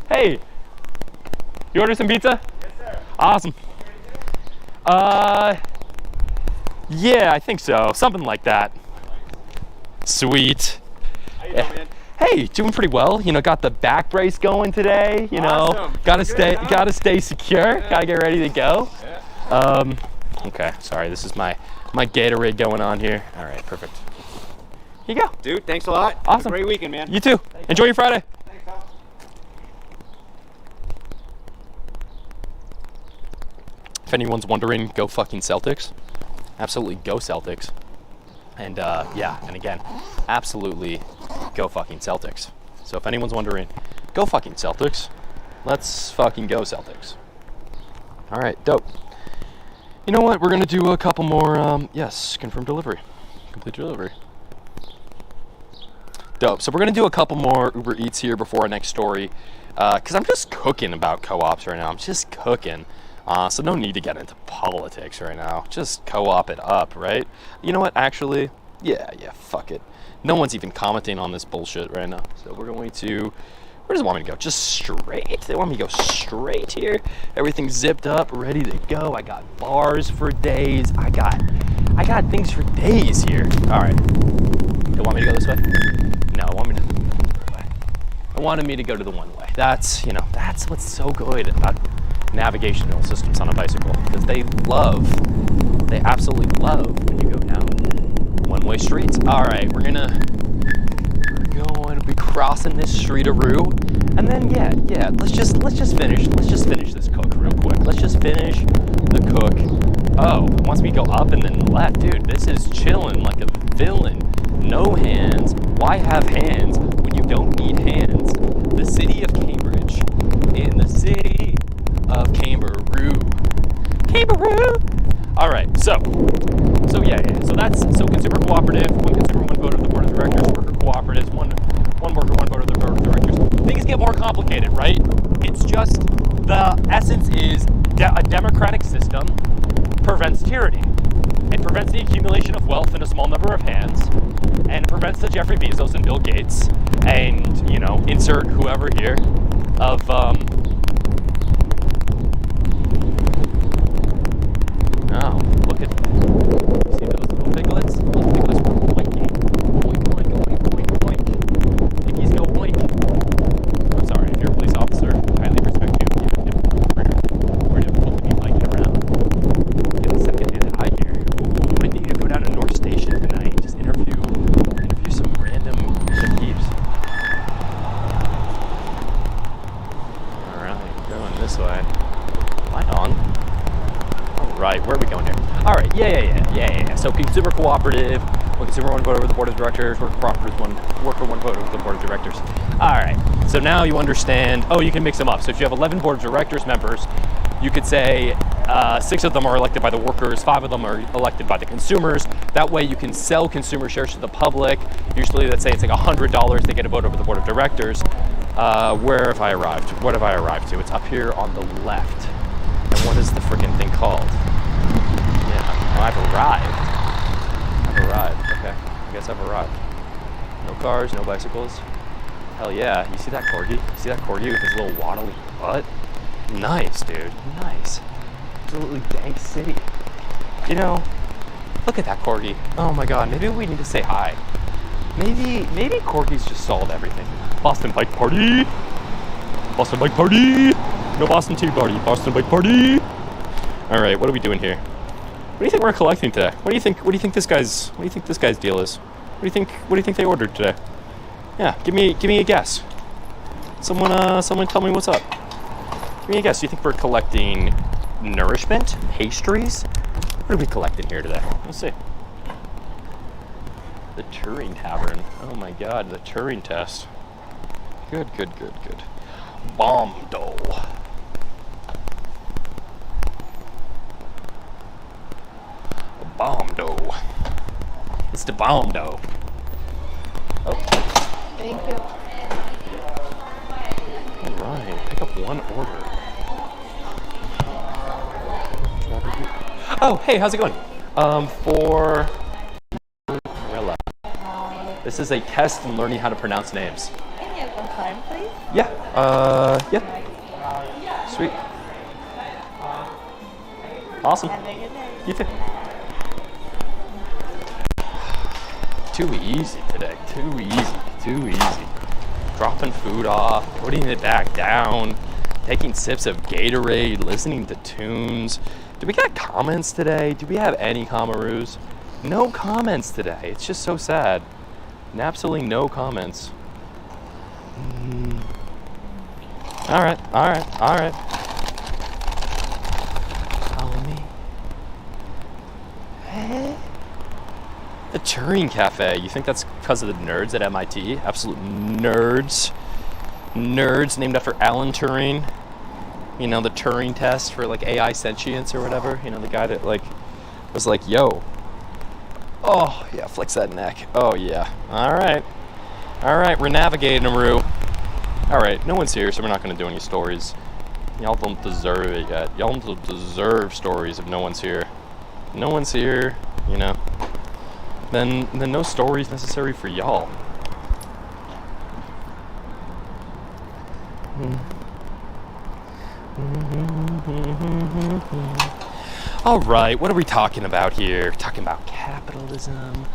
Hey! You order some pizza? Yes, sir. Awesome. Yeah, I think so. Something like that. Sweet. How you doing, man? Hey, doing pretty well. Got the back brace going today. Awesome. Gotta Good, huh? gotta stay secure. Yeah. Gotta get ready to go. Yeah. Okay. Sorry, this is my Gatorade going on here. All right, perfect. Here you go. Dude, thanks a lot. Have Awesome. a great weekend, man. You too. Enjoy your Friday. Thanks, pal. If anyone's wondering, go fucking Celtics. Absolutely go Celtics. And and again, absolutely go fucking Celtics. So if anyone's wondering, go fucking Celtics. Let's fucking go Celtics. All right, dope. You know what? We're gonna do a couple more, yes, confirmed delivery. Complete delivery. Dope. So we're gonna do a couple more Uber Eats here before our next story. Because I'm just cooking about co-ops right now. I'm just cooking. So no need to get into politics right now. Just co-op it up, right? You know what? Actually, yeah, fuck it. No one's even commenting on this bullshit right now. So we're going to, where does it want me to go? Just straight. They want me to go straight here. Everything's zipped up, ready to go. I got bars for days. I got things for days here. All right. They want me to go this way? No, I wanted me to go to the one way. That's what's so good about navigational systems on a bicycle, because they absolutely love when you go down one-way streets. All right, we're going to be crossing this street-a-roo, and then let's just finish this cook real quick. Let's just finish the cook. Oh, it wants me to go up and then left. Dude, this is chilling like a villain. No hands. Why have hands when you don't need hands? The city of Cambridge. In the city of Camberoo. All right, so consumer cooperative, one consumer, one vote of the board of directors. Worker cooperatives, one worker, one vote of the board of directors. Things get more complicated, right? It's just the essence is a democratic system prevents tyranny. It prevents the accumulation of wealth in a small number of hands, and it prevents the Jeffrey Bezos and Bill Gates and insert whoever here of oh, look at that. See those little piglets? Little piglets were boinking. Boink, boink, boink, boink, boink. Piggies go boink. I'm sorry, if you're a police officer, I highly respect you. We're difficult to be biking around. Get a second eye here. Ooh, I need to go down to North Station tonight. Just interview some random peeps. Alright, going this way. Am I on? Alright, where are we consumer cooperative, one consumer, one vote over the board of directors, worker cooperatives, one worker, one vote over the board of directors. All right, so now you understand, oh, you can mix them up. So if you have 11 board of directors members, you could say 6 of them are elected by the workers, 5 of them are elected by the consumers. That way you can sell consumer shares to the public. Usually, let's say it's like $100, they get a vote over the board of directors. Where have I arrived? What have I arrived to? It's up here on the left. And what is the freaking thing called? Yeah, oh, I've arrived, okay. I guess I've arrived. No cars, no bicycles. Hell yeah, you see that corgi? You see that corgi with his little waddly butt? Nice, dude, nice. Absolutely dank city. You know, look at that corgi. Oh my god, maybe we need to say hi. Maybe corgis just solve everything. Boston Bike Party! Boston Bike Party! No Boston Tea Party, Boston Bike Party! Alright, what are we doing here? What do you think we're collecting today? What do you think this guy's deal is? What do you think they ordered today? Yeah, give me a guess. Someone tell me what's up. Give me a guess. Do you think we're collecting nourishment? Pastries? What are we collecting here today? Let's see. The Turing Tavern. Oh my god, the Turing test. Good. Bomb dough. Bomb dough. It's the bomb dough. Oh. Thank you. Alright, pick up one order. Oh, hey, how's it going? For Umbrella. This is a test in learning how to pronounce names. Can you have some time, please? Yeah. Yeah. Sweet. Awesome. Have a good day. You too. Too easy today. Too easy. Dropping food off, putting it back down, taking sips of Gatorade, listening to tunes. Do we got comments today? Do we have any Kamaroos? No comments today. It's just so sad. And absolutely no comments. All right. Follow me. Hey. The Turing Cafe. You think that's because of the nerds at MIT? Absolute nerds. Nerds named after Alan Turing. You know, the Turing test for like AI sentience or whatever. You know, the guy that like was like, yo. Oh, yeah, flex that neck. Oh, yeah. All right, we're navigating, Roo. All right, no one's here, so we're not going to do any stories. Y'all don't deserve it yet. Y'all don't deserve stories if no one's here. No one's here, you know. Then no stories necessary for y'all. All right, what are we talking about here? We're talking about capitalism.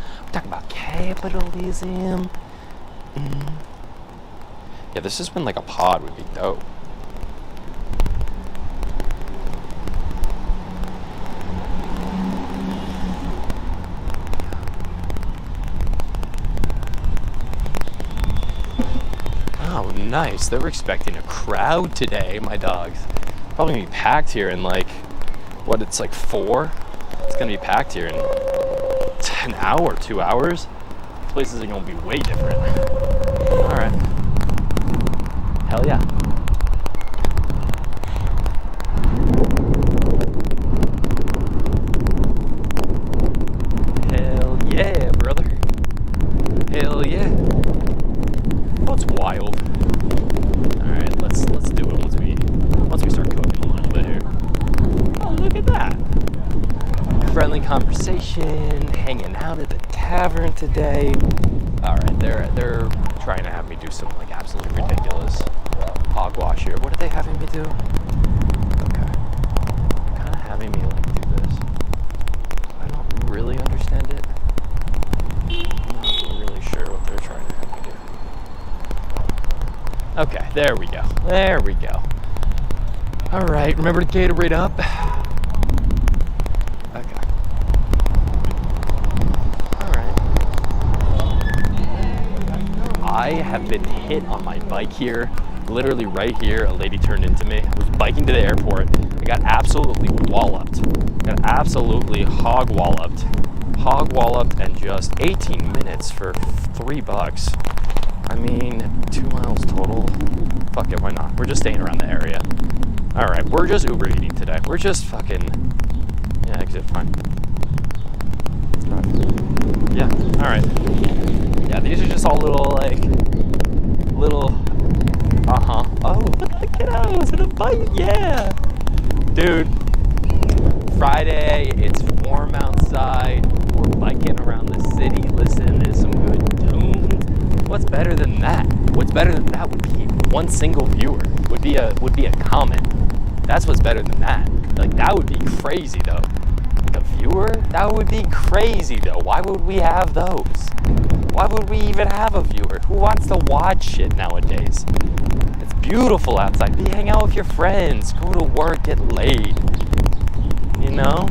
Yeah, this is when like a pod would be dope. Oh, nice. They were expecting a crowd today, my dogs. Probably gonna be packed here in like, what, it's like 4? It's gonna be packed here in an hour, 2 hours. This place is gonna be way different. All right. Hell yeah. Hell yeah, brother. Hell yeah. Oh, it's wild. All right, let's do it once we start cooking a little bit here. Oh, look at that. Friendly conversation, hanging out at the tavern today. All right, they're trying to have me do some like absolutely ridiculous hogwash here. What are they having me do? Okay, kind of having me like do this. I don't really understand it. I'm not really sure what they're trying to have me do. Okay, there we go. All right, remember to Gatorade up. Okay. All right. I have been hit on my bike here. Literally right here, a lady turned into me. I was biking to the airport. I got absolutely walloped. Got absolutely hog walloped. hog walloped and just 18 minutes for $3. I mean, 2 miles total. Fuck it, why not? We're just staying around the area. Alright, we're just Uber eating today. We're just fucking... Yeah, exit, fine. Yeah, alright. Yeah, these are just all little, like... Little... Uh-huh. Oh, look at the kiddos in a bite, yeah! Dude. Friday, it's warm outside. We're biking around the city, listening to some good tunes. What's better than that? What's better than that would be one single viewer. Would be a comment. That's what's better than that. Like, that would be crazy though. Like a viewer? That would be crazy though. Why would we have those? Why would we even have a viewer? Who wants to watch shit nowadays? It's beautiful outside. Be hang out with your friends. Go to work, get laid. You know?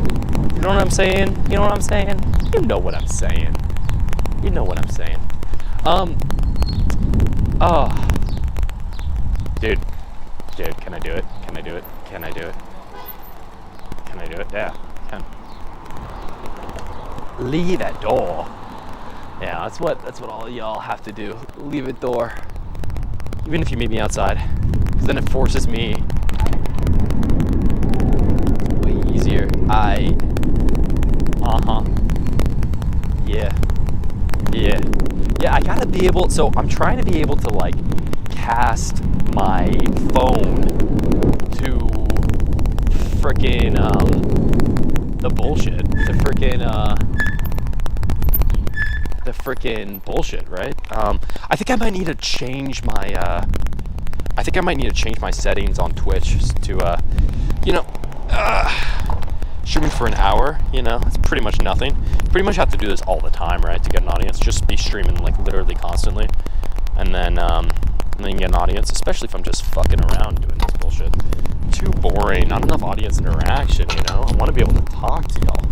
You know what I'm saying? You know what I'm saying? You know what I'm saying. You know what I'm saying. Oh. Dude, can I do it? Can I do it? Can I do it? Can I do it? Yeah, can. Leave that door. Yeah, that's what all of y'all have to do. Leave a door. Even if you meet me outside. Because then it forces me. It's way easier. Yeah, I gotta be able, so I'm trying to be able to like cast my phone to frickin' the bullshit. The frickin' bullshit, right? I think I might need to change my settings on Twitch to streaming for an hour, you know, it's pretty much nothing. You pretty much have to do this all the time, right, to get an audience. Just be streaming like literally constantly, and then get an audience. Especially if I'm just fucking around doing this bullshit. Too boring. Not enough audience interaction, you know. I want to be able to talk to y'all.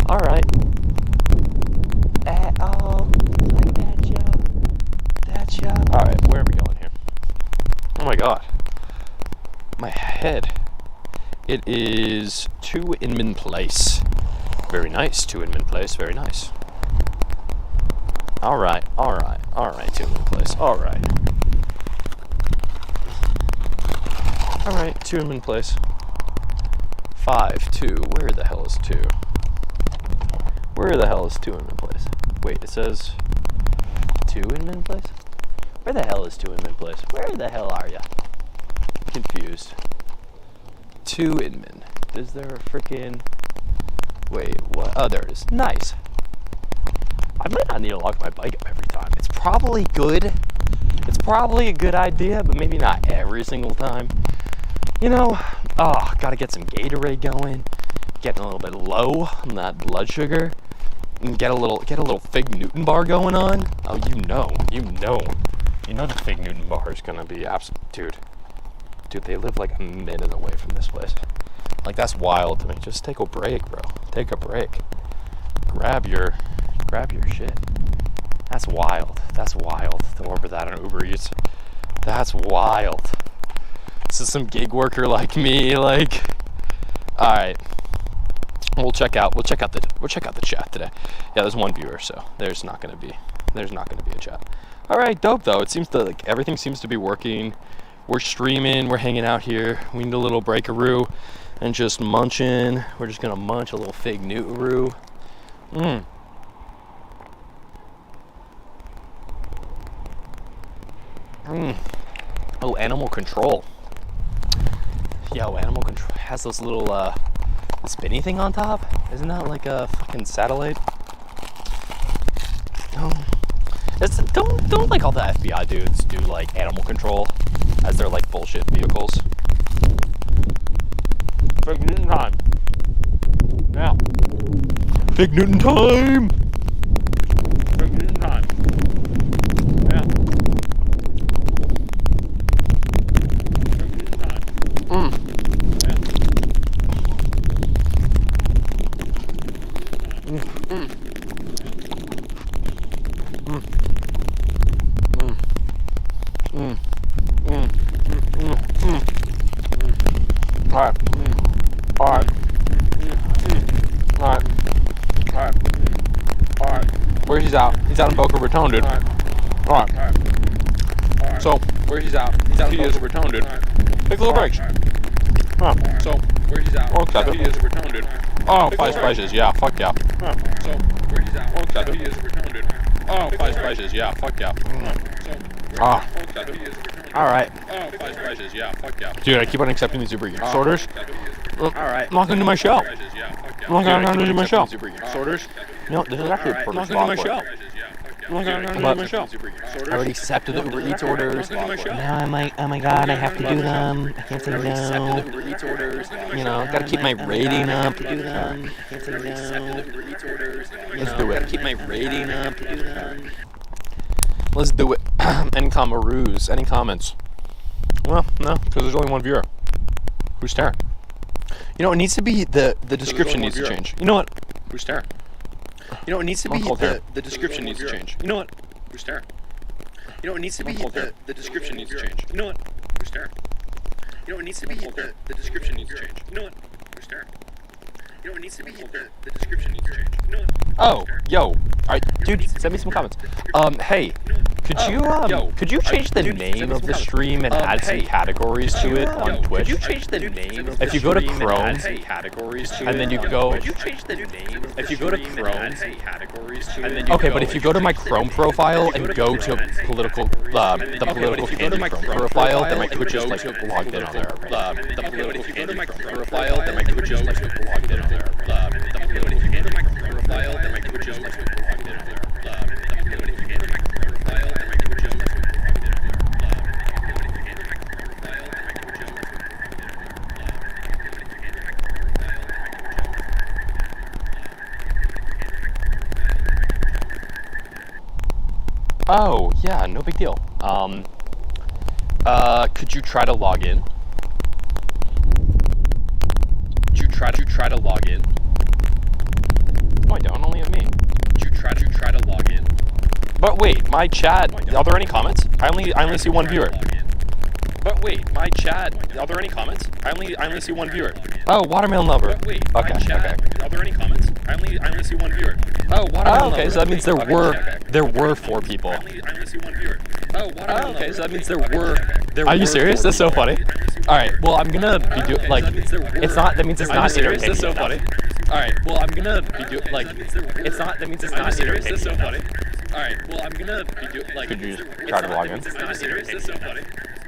All right. Like that, y'all. All right, where are we going here? Oh my god, my head. It is 2 Inman Place. Very nice, 2 Inman Place, very nice. Alright, 2 Inman Place, alright. Alright, 2 Inman Place. 5-2, where the hell is 2? Where the hell is 2 Inman Place? Wait, it says 2 Inman Place? Where the hell is 2 Inman Place? Where the hell are ya? Confused. 2 Inman. Is there a freaking... Wait, what? Oh, there it is. Nice. I might not need to lock my bike up every time. It's probably good. It's probably a good idea, but maybe not every single time. You know, gotta get some Gatorade going. Getting a little bit low on that blood sugar. And get a little Fig Newton bar going on. Oh, you know the Fig Newton bar is gonna be absolute... Dude, they live like a minute away from this place. Like, that's wild to me. Just take a break, bro. Take a break. Grab your shit. That's wild. To order that on Uber Eats. That's wild. This is some gig worker like me. Like, all right. We'll check out the chat today. Yeah, there's 1 viewer, so there's not gonna be a chat. All right, dope though. It seems to like everything seems to be working. We're streaming, we're hanging out here. We need a little breakaroo and just munching. We're just gonna munch a little Fig Newton-roo. Oh, Animal Control. Yo, Animal Control has those little spinny thing on top. Isn't that like a fucking satellite? Don't like all the FBI dudes do like Animal Control as their like bullshit vehicles. Fig Newton time. Yeah. Fig Newton time. Fig Newton time. Yeah. Fig Newton time. Yeah. All right. where's he's out? He's out in Boca Raton, dude. All right. So, where's he's out? He's out in Boca Raton, dude. Take a little break. So, where's he's out? He is Raton, dude. Oh, five spices, yeah, fuck yeah. So, where's he's out? He is Raton, dude. Oh, five spices, yeah, fuck yeah. Ah. Alright. Oh, five spices, yeah, fuck yeah. Dude, I keep on accepting these Uber Eats orders. Alright. I'm not gonna do my show. I'm not gonna do my show. Orders? No, this is actually a perfect spot for it. I already accepted the Uber Eats orders. Now I'm like, oh my god, I have to do them. I can't say no. You know, gotta keep my rating up. Let's do it. Gotta keep my rating up. Let's do it. Any comments? Any comments? Well, no, because there's only one viewer. Who's staring? You know, it needs to be the description needs to change. You know what? Who's staring? You know, it needs to be the description needs to change. You know what? Who's staring? You know, it needs to be the description needs to change. You know what? Who's staring? You know, it needs to be the description needs to change. You know what? Who's staring? You know, it needs to be the description needs to change. You know what? Oh, yo. Alright, dude, send me some comments. Hey, could you change the name of the stream and add some categories to it on Twitch? Could you change the name of the stream? If you go to Chrome, and then you go... If you go to Chrome, and then okay, but if you go to my Chrome profile and go to political, the political candidate Chrome profile, then my Twitch is like logged in on there. The political candidate Chrome profile, then my Twitch is like logged in on there. The political candidate Chrome profile, then my Twitch is like logged in on there. Oh, yeah, no big deal. Could you try to log in? Could you try to log in? No, I don't. Only have me. Could you try to log in? But wait, my chat. Are there any comments? I only see one viewer. But wait, my chat. Are there any comments? I only see one viewer. Oh, watermelon lover. But wait, okay. Are there any comments? I only see one viewer. Oh, watermelon. Okay, so that means there were 4 people. I only see one viewer. Oh, okay, so that means there were. Are you serious? That's so funny. All right, well I'm gonna be doing like it's not. That means it's not serious. That's so funny. All right, well I'm gonna be doing like it's not. That means it's not serious. That's so funny. All right, well I'm gonna be doing like. Could you just try to log in? It's not serious. That's so funny.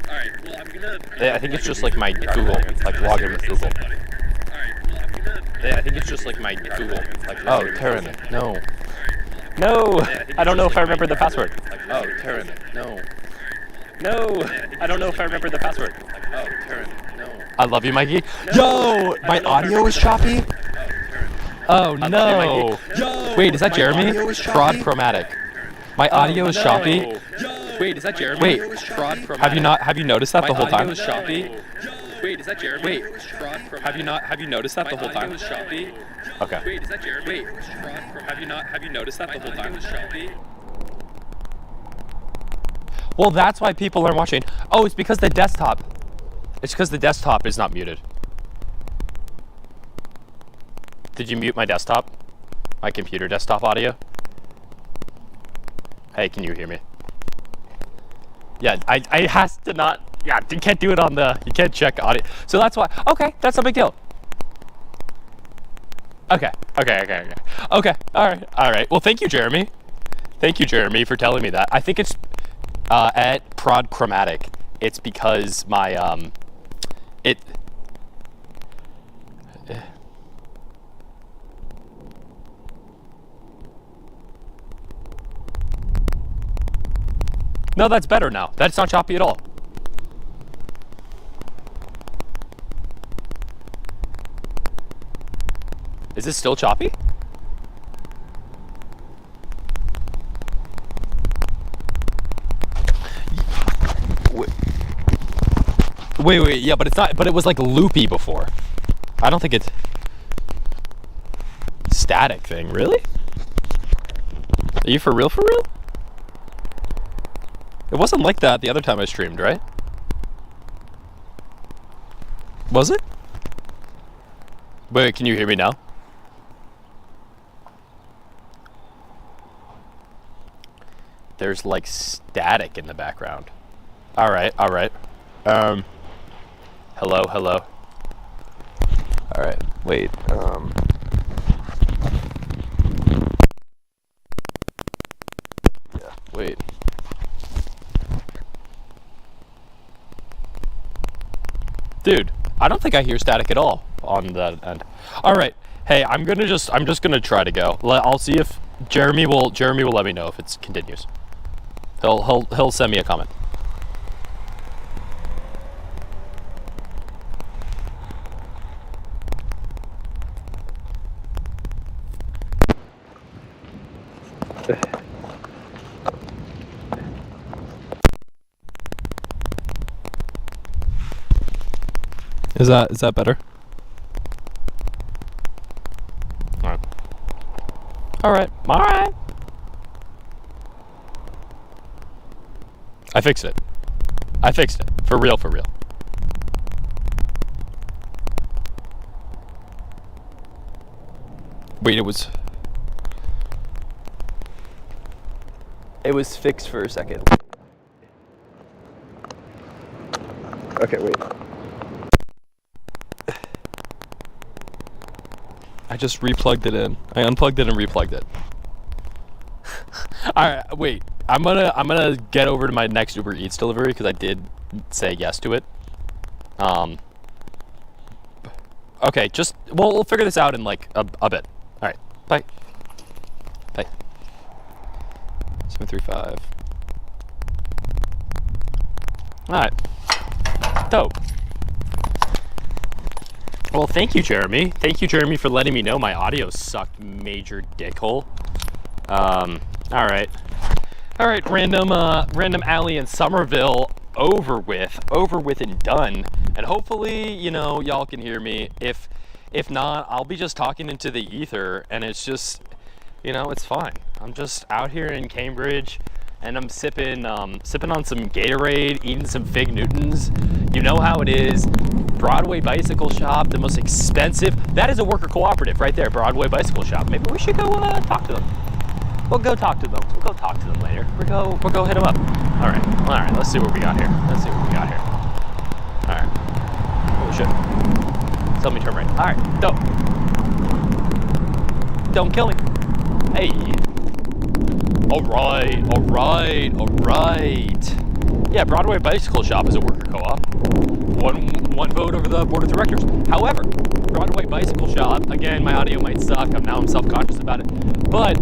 All right, well I'm gonna. Yeah, I think it's just like my Google, like log in with Google. Yeah, I think it's just like my Google. Like, oh, Taryn, no. No, I don't know if I remember the password. Oh, Taryn, no. No, I don't know if I remember the password. Oh, Taryn, no. I love you, Mikey. Yo, my audio is choppy. Oh no. Wait, is that Jeremy? Fraud chromatic. My audio is choppy. Wait, is that Jeremy? Wait, have you noticed that the whole time? My audio is choppy. Wait, is that Jeremy? Wait, have you noticed that the whole time? Okay. Wait, is that Jeremy? Wait, have you noticed that the whole time? Well, that's why people are watching. Oh, it's because the desktop. It's because the desktop is not muted. Did you mute my desktop? My computer desktop audio? Hey, can you hear me? Yeah, I has to not. Yeah, you can't do it on the. You can't check audio. So that's why. Okay, that's no big deal. Okay. All right. Well, thank you, Jeremy. Thank you, Jeremy, for telling me that. I think it's at Prod Chromatic. It's because my No, that's better now. That's not choppy at all. Is this still choppy? Wait, yeah, but it's not, but it was like loopy before. I don't think it's static thing, really? Are you for real? It wasn't like that the other time I streamed, right? Was it? Wait, can you hear me now? There's like static in the background. All right. Hello. All right, wait. Yeah, wait. Dude, I don't think I hear static at all on that end. All right. Hey, I'm just gonna try to go. I'll see if Jeremy will let me know if it continues. He'll send me a comment. Is that better? All right. I fixed it. For real. Wait, it was fixed for a second. Okay, wait. I just replugged it in. I unplugged it and replugged it. All right, wait. I'm gonna get over to my next Uber Eats delivery because I did say yes to it. Okay, we'll figure this out in like a bit. All right, bye. 735. All right, dope. Well, thank you, Jeremy. Thank you, Jeremy, for letting me know my audio sucked major dickhole. All right, random alley in Somerville, over with and done. And hopefully, y'all can hear me. If not, I'll be just talking into the ether, and it's just, it's fine. I'm just out here in Cambridge, and I'm sipping on some Gatorade, eating some Fig Newtons. You know how it is. Broadway Bicycle Shop, the most expensive. That is a worker cooperative right there, Broadway Bicycle Shop. Maybe we should go talk to them. We'll go talk to them. Later. We'll go hit them up. All right. Let's see what we got here. All right. Oh shit. Tell me turn right. All right. Don't kill me. Hey. All right. Yeah, Broadway Bicycle Shop is a worker co-op. One vote over the board of directors. However, Broadway Bicycle Shop, again, my audio might suck. I'm self-conscious about it. But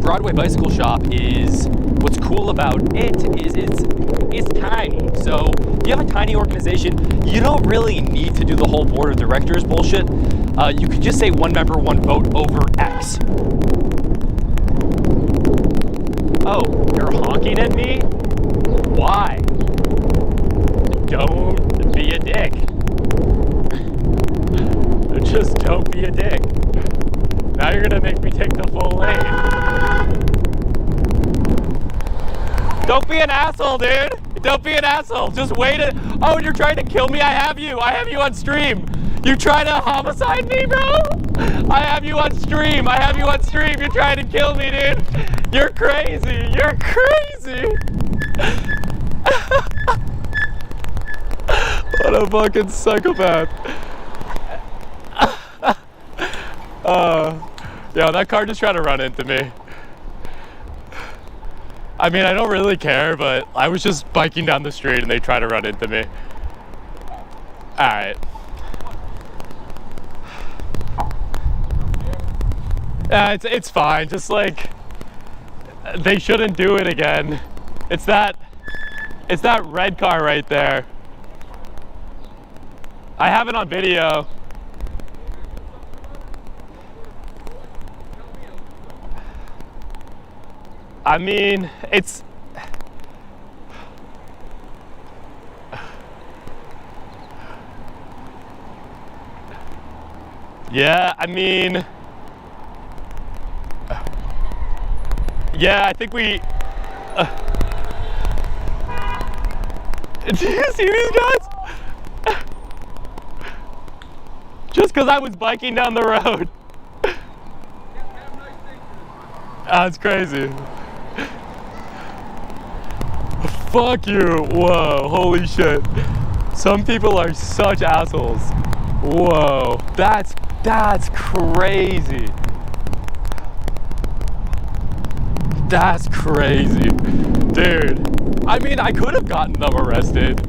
Broadway Bicycle Shop is, what's cool about it is it's tiny. So if you have a tiny organization, you don't really need to do the whole board of directors bullshit. You could just say one member, one vote over X. Oh, you're honking at me? Why? Don't be a dick. Just don't be a dick. Now you're gonna make me take the full lane. Don't be an asshole, dude. Don't be an asshole. Just wait. Oh, you're trying to kill me? I have you on stream. You trying to homicide me, bro? I have you on stream. You're trying to kill me, dude. You're crazy. What a fucking psychopath. Yo, that car just tried to run into me. I mean, I don't really care, but I was just biking down the street and they tried to run into me. Alright. Yeah, it's fine. Just like, they shouldn't do it again. It's that red car right there. I have it on video. I mean, it's... Yeah, I mean... Yeah, I think we... Do you see these guys? Just because I was biking down the road. That's crazy. Fuck you. Whoa, holy shit. Some people are such assholes. Whoa, that's crazy. That's crazy. Dude, I mean, I could have gotten them arrested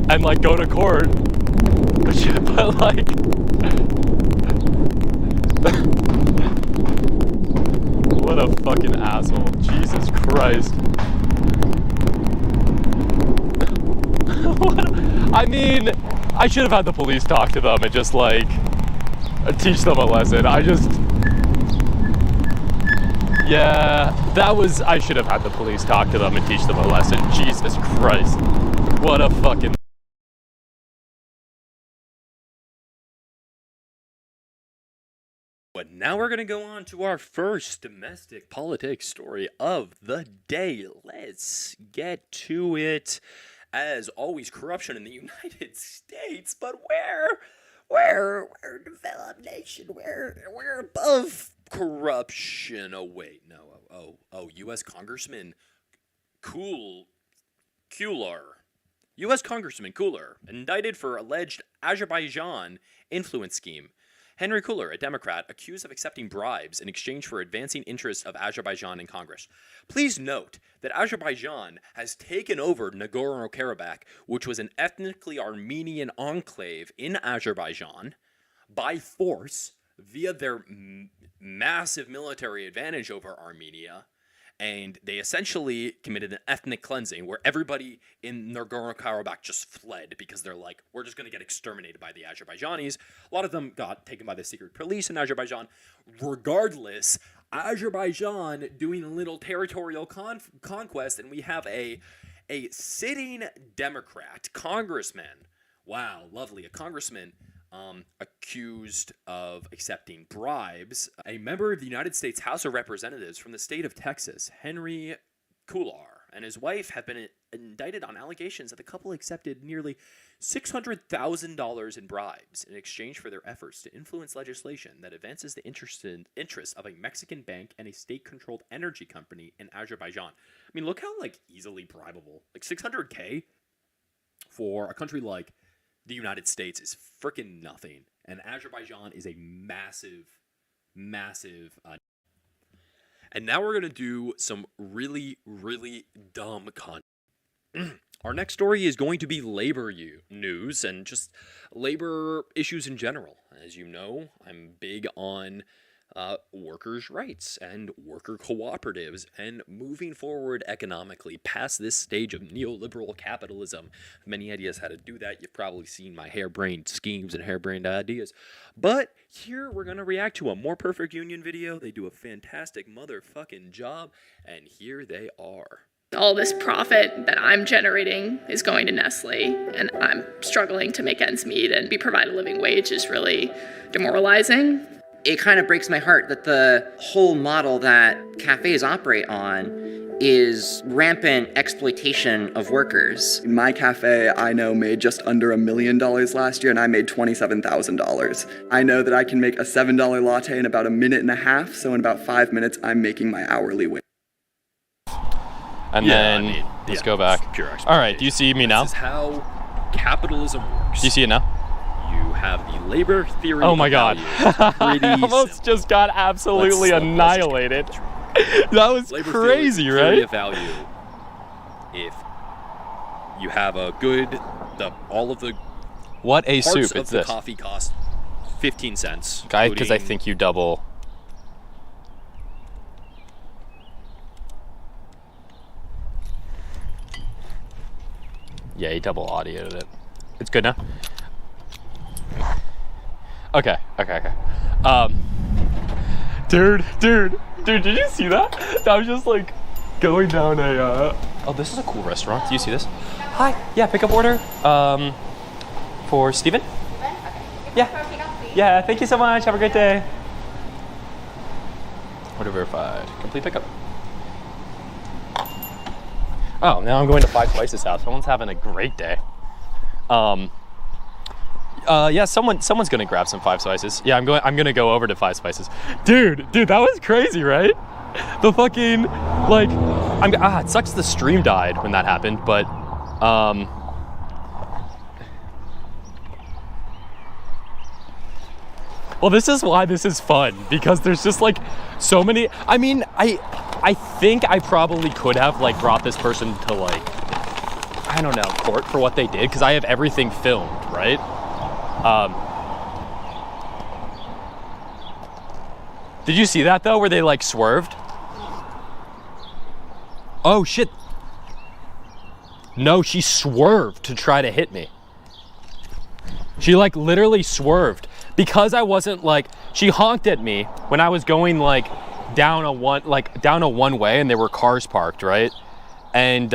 and like go to court, but like, what a fucking asshole. Jesus Christ. I mean, I should have had the police talk to them and just like teach them a lesson. Yeah, I should have had the police talk to them and teach them a lesson. Jesus Christ. What a fucking... But now we're going to go on to our first domestic politics story of the day. Let's get to it. As always, corruption in the United States, but we're a developed nation. We're above corruption. Oh wait, no. U.S. Congressman U.S. Congressman Cooler indicted for alleged Azerbaijan influence scheme. Henry Cooler, a Democrat, accused of accepting bribes in exchange for advancing interests of Azerbaijan in Congress. Please note that Azerbaijan has taken over Nagorno-Karabakh, which was an ethnically Armenian enclave in Azerbaijan, by force via their massive military advantage over Armenia. And they essentially committed an ethnic cleansing where everybody in Nagorno-Karabakh just fled because they're like, we're just going to get exterminated by the Azerbaijanis. A lot of them got taken by the secret police in Azerbaijan. Regardless, Azerbaijan doing a little territorial conquest, and we have a sitting Democrat congressman. Wow, lovely. A congressman accused of accepting bribes. A member of the United States House of Representatives from the state of Texas, Henry Cooler, and his wife have been indicted on allegations that the couple accepted nearly $600,000 in bribes in exchange for their efforts to influence legislation that advances the interests of a Mexican bank and a state-controlled energy company in Azerbaijan. I mean, look how like easily bribable. Like $600K for a country like the United States is freaking nothing, and Azerbaijan is a massive. And now we're gonna do some really dumb content. Our next story is going to be labor news and just labor issues in general. As you know, I'm big on workers' rights and worker cooperatives and moving forward economically past this stage of neoliberal capitalism. Many ideas how to do that. You've probably seen my harebrained schemes and harebrained ideas. But here we're going to react to a More Perfect Union video. They do a fantastic motherfucking job, and here they are. All this profit that I'm generating is going to Nestle, and I'm struggling to make ends meet and be provided a living wage is really demoralizing. It kind of breaks my heart that the whole model that cafes operate on is rampant exploitation of workers. My cafe, I know, made just under $1 million last year, and I made $27,000. I know that I can make a $7 latte in about 1.5 minutes, so in about 5 minutes, I'm making my hourly wage. And then let's go back. All right, do you see me now? This is how capitalism works. Do you see it now? You have the labor theory. Oh my god. I almost just got absolutely annihilated. That was labor crazy, right? Of value. If you have a good, all of the what a parts soup of it's the this coffee cost 15 cents. Guy, because I think you double. Yeah, he double audioed it. It's good now. Okay. Dude, did you see that? I was just like going down a oh, this is a cool restaurant. Do you see this? Hi. Yeah, pickup order. For Steven? Yeah. Yeah, thank you so much. Have a great day. Order verified. Complete pickup. Oh, now I'm going to Five Spices house. Someone's having a great day. Yeah, someone's gonna grab some Five Spices. Yeah, I'm gonna go over to Five Spices. Dude, that was crazy, right? The fucking, like, it sucks the stream died when that happened, but, well, this is why this is fun, because there's just, like, so many, I mean, I think I probably could have, like, brought this person to, like, I don't know, court for what they did, because I have everything filmed, right? Did you see that, though, where they, like, swerved? Oh, shit. No, she swerved to try to hit me. She, like, literally swerved. Because I wasn't, like, she honked at me when I was going, like, down a one way and there were cars parked, right? And,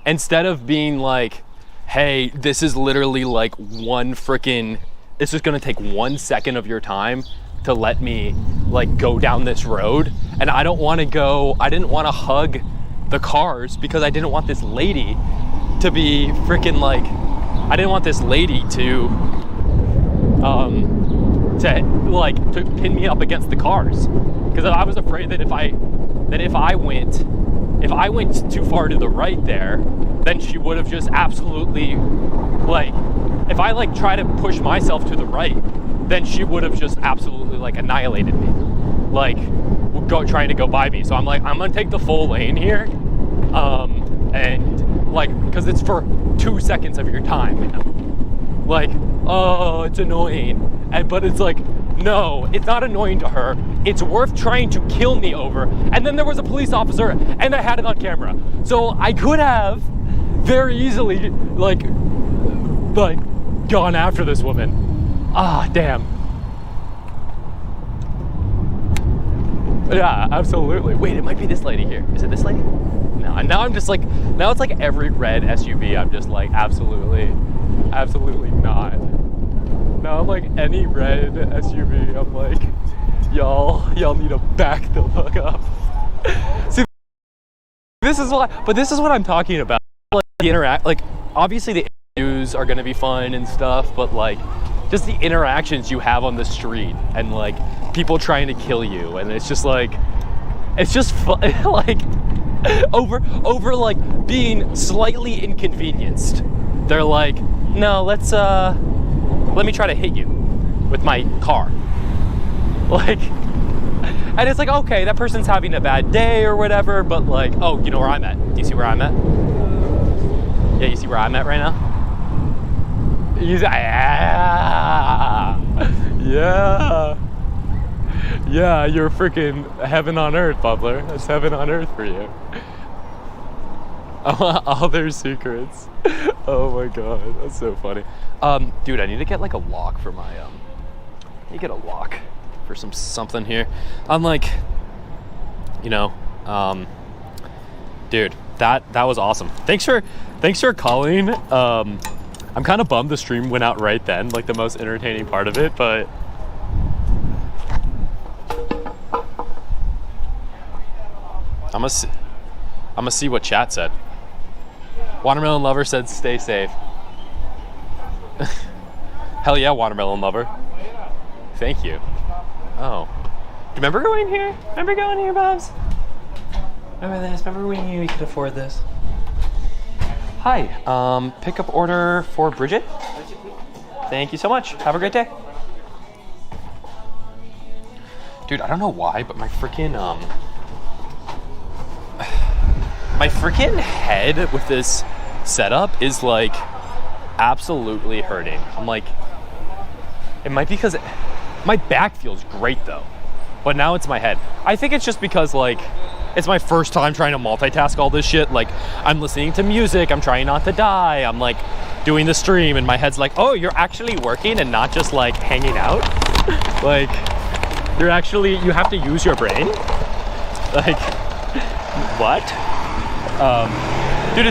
instead of being like, hey, this is literally, like, this is gonna take 1 second of your time to let me, like, go down this road, and I didn't want to hug the cars because I didn't want this lady to be freaking, like, I didn't want this lady to pin me up against the cars, because I was afraid that if I went too far to the right there, then she would have just absolutely, like, if I, like, try to push myself to the right, then she would have just absolutely, like, annihilated me, like, trying to go by me. So I'm like, I'm gonna take the full lane here, and, like, because it's for 2 seconds of your time, you know? Like, oh, it's annoying, but it's like, no, it's not annoying to her. It's worth trying to kill me over. And then there was a police officer, and I had it on camera, so I could have very easily, like gone after this woman. Ah, damn. Yeah, absolutely. Wait, it might be this lady here. Is it this lady? No, and now I'm just like, now it's like every red SUV, I'm just like, absolutely not. Now I'm like, any red SUV, I'm like, y'all need to back the fuck up. See, this is what I'm talking about. Like, like, obviously the interviews are gonna be fun and stuff, but, like, just the interactions you have on the street and, like, people trying to kill you, and it's just like, it's just fun, like, over like being slightly inconvenienced. They're like, no, let me try to hit you with my car. Like, and it's like, okay, that person's having a bad day or whatever, but, like, oh, you know where I'm at? Do you see where I'm at? Yeah, you see where I'm at right now? Yeah, you're freaking heaven on earth, Bubbler. That's heaven on earth for you. All their secrets. Oh my god, that's so funny. Dude, I need to get, like, a lock for my, I need to get a lock for something here. I'm like, you know, dude, that was awesome. Thanks for calling. I'm kind of bummed the stream went out right then, like the most entertaining part of it, but I'm gonna see what chat said. Watermelon Lover said stay safe. Hell yeah, Watermelon Lover. Thank you. Oh. Remember going here? Remember going here, Bobs? Remember this? Remember when you could afford this? Hi, pickup order for Bridget. Thank you so much. Have a great day. Dude, I don't know why, but my freaking head with this setup is, like, absolutely hurting. I'm like, it might be because my back feels great though, but now it's my head. I think it's just because, like, it's my first time trying to multitask all this shit. Like, I'm listening to music, I'm trying not to die, I'm, like, doing the stream, and my head's like, oh, you're actually working and not just, like, hanging out? Like, you have to use your brain? Like, what? Dude,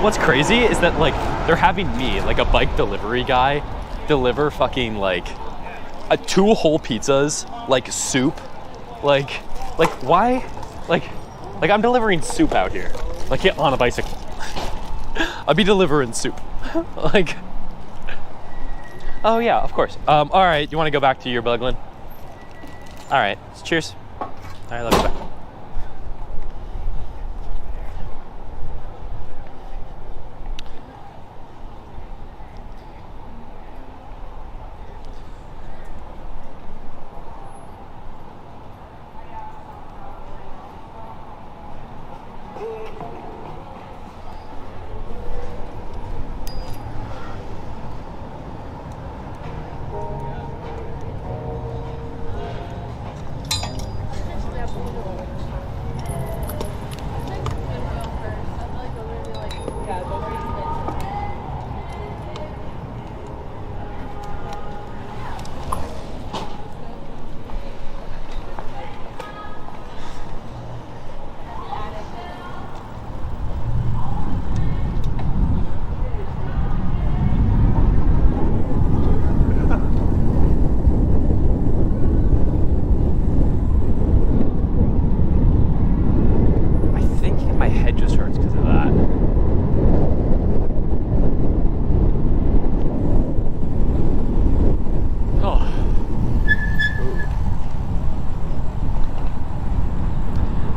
what's crazy is that, like, they're having me, like, a bike delivery guy, deliver fucking, like, 2 whole pizzas, like, soup, like, why? Like, I'm delivering soup out here, like, on a bicycle. I'll be delivering soup. Like, oh yeah, of course. All right, you want to go back to your buglin? All right, cheers. right, let's go.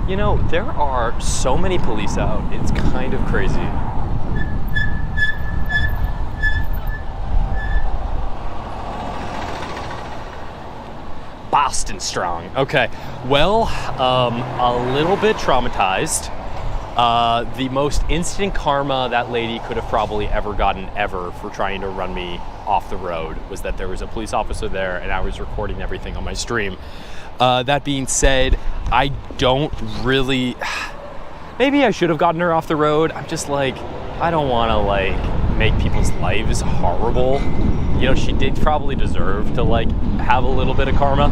You know, there are so many police out, it's kind of crazy. Boston strong. Okay, well, a little bit traumatized. The most instant karma that lady could have probably ever gotten ever for trying to run me off the road was that there was a police officer there and I was recording everything on my stream. That being said, I don't really, maybe I should have gotten her off the road. I'm just like, I don't want to like make people's lives horrible. You know, she did probably deserve to like have a little bit of karma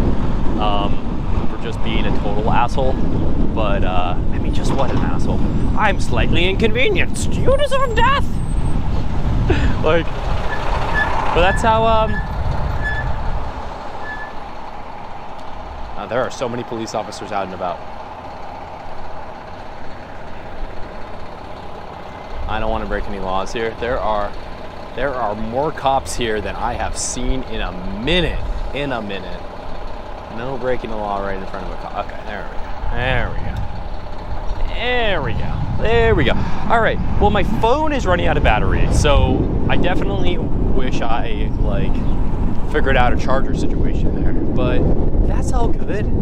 for just being a total asshole. But I mean, just what an asshole. I'm slightly inconvenienced. You deserve death. Like, but that's how there are so many police officers out and about. I don't want to break any laws here. There are more cops here than I have seen in a minute. No breaking the law right in front of a cop. Okay, there we go. All right, well, my phone is running out of battery, so I definitely wish I like figured out a charger situation there, but that's all good in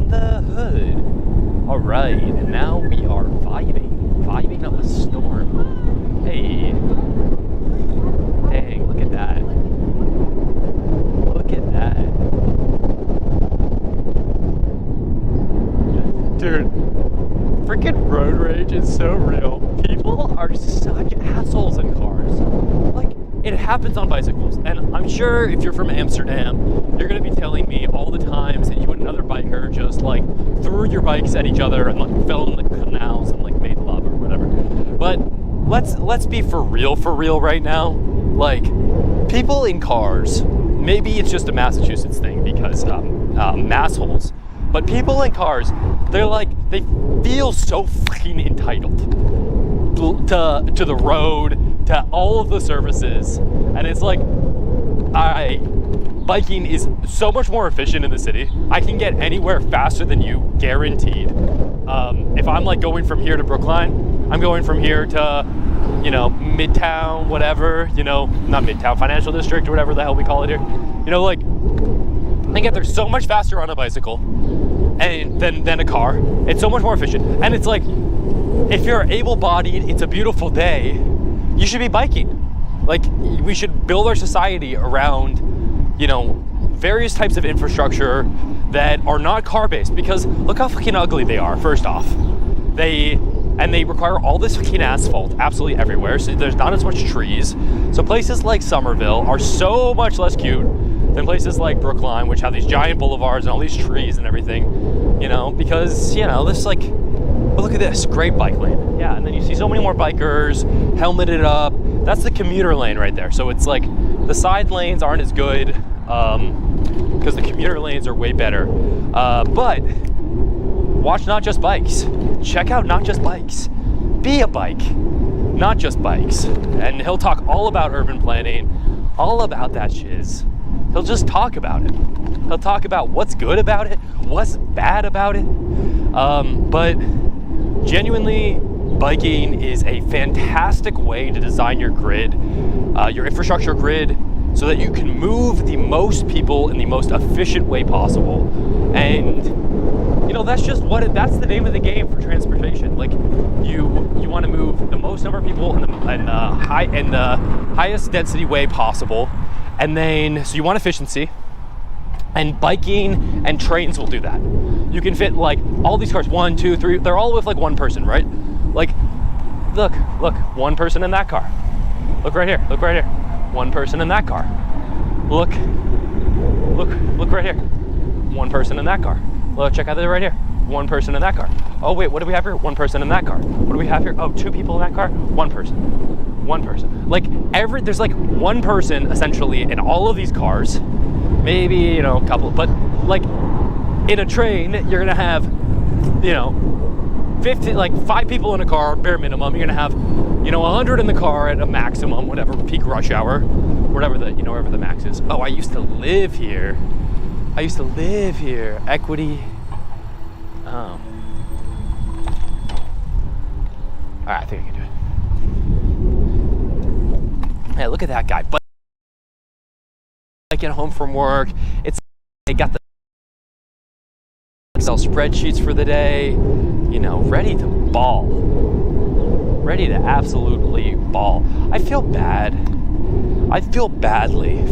the hood. All right, and now we are vibing up a storm. Hey, dang, look at that. Dude, freaking road rage is so real. People are such assholes in cars. Like, it happens on bicycles, and I'm sure if you're from Amsterdam, you're gonna be telling me all the times that you and another biker just like threw your bikes at each other and like fell in the canals and like made love or whatever. But let's be for real right now. Like, people in cars, maybe it's just a Massachusetts thing because massholes, but people in cars, they feel so fucking entitled to the road, to all of the services, and it's like, biking is so much more efficient in the city. I can get anywhere faster than you, guaranteed. If I'm like going from here to Brookline, I'm going from here to, you know, Midtown, whatever, you know, not Midtown, Financial District, or whatever the hell we call it here. You know, like, I get there so much faster on a bicycle and than a car. It's so much more efficient. And it's like, if you're able-bodied, it's a beautiful day, you should be biking. Like, we should build our society around, you know, various types of infrastructure that are not car-based, because look how fucking ugly they are, first off. They require all this fucking asphalt absolutely everywhere, so there's not as much trees. So places like Somerville are so much less cute than places like Brookline, which have these giant boulevards and all these trees and everything, you know, because, you know, this like, but look at this, great bike lane. Yeah, and then you see so many more bikers, helmeted up. That's the commuter lane right there. So it's like, the side lanes aren't as good, because the commuter lanes are way better. But watch Not Just Bikes. Check out Not Just Bikes. Be a bike, not just bikes. And he'll talk all about urban planning, all about that shiz. He'll just talk about it. He'll talk about what's good about it, what's bad about it. But genuinely, biking is a fantastic way to design your grid, your infrastructure grid, so that you can move the most people in the most efficient way possible. And you know, that's that's the name of the game for transportation. Like, you want to move the most number of people in the highest density way possible. And then, so you want efficiency, and biking and trains will do that. You can fit like all these cars, 1, 2, 3, they're all with like one person, right? Like, look, one person in that car. Look right here, one person in that car. Look right here, one person in that car. Look, check out this right here, one person in that car. Oh wait, what do we have here? One person in that car. What do we have here? Oh, 2 people in that car, one person. Like, there's like one person essentially in all of these cars, maybe, you know, a couple, but like in a train, you're gonna have, you know, 5 people in a car, bare minimum. You're gonna have, you know, 100 in the car at a maximum, whatever, peak rush hour, whatever wherever the max is. Oh, I used to live here. Equity. Oh. All right, I think I can do it. Hey, look at that guy. But I get home from work. They got the Excel spreadsheets for the day. You know, ready to ball. Ready to absolutely ball. I feel badly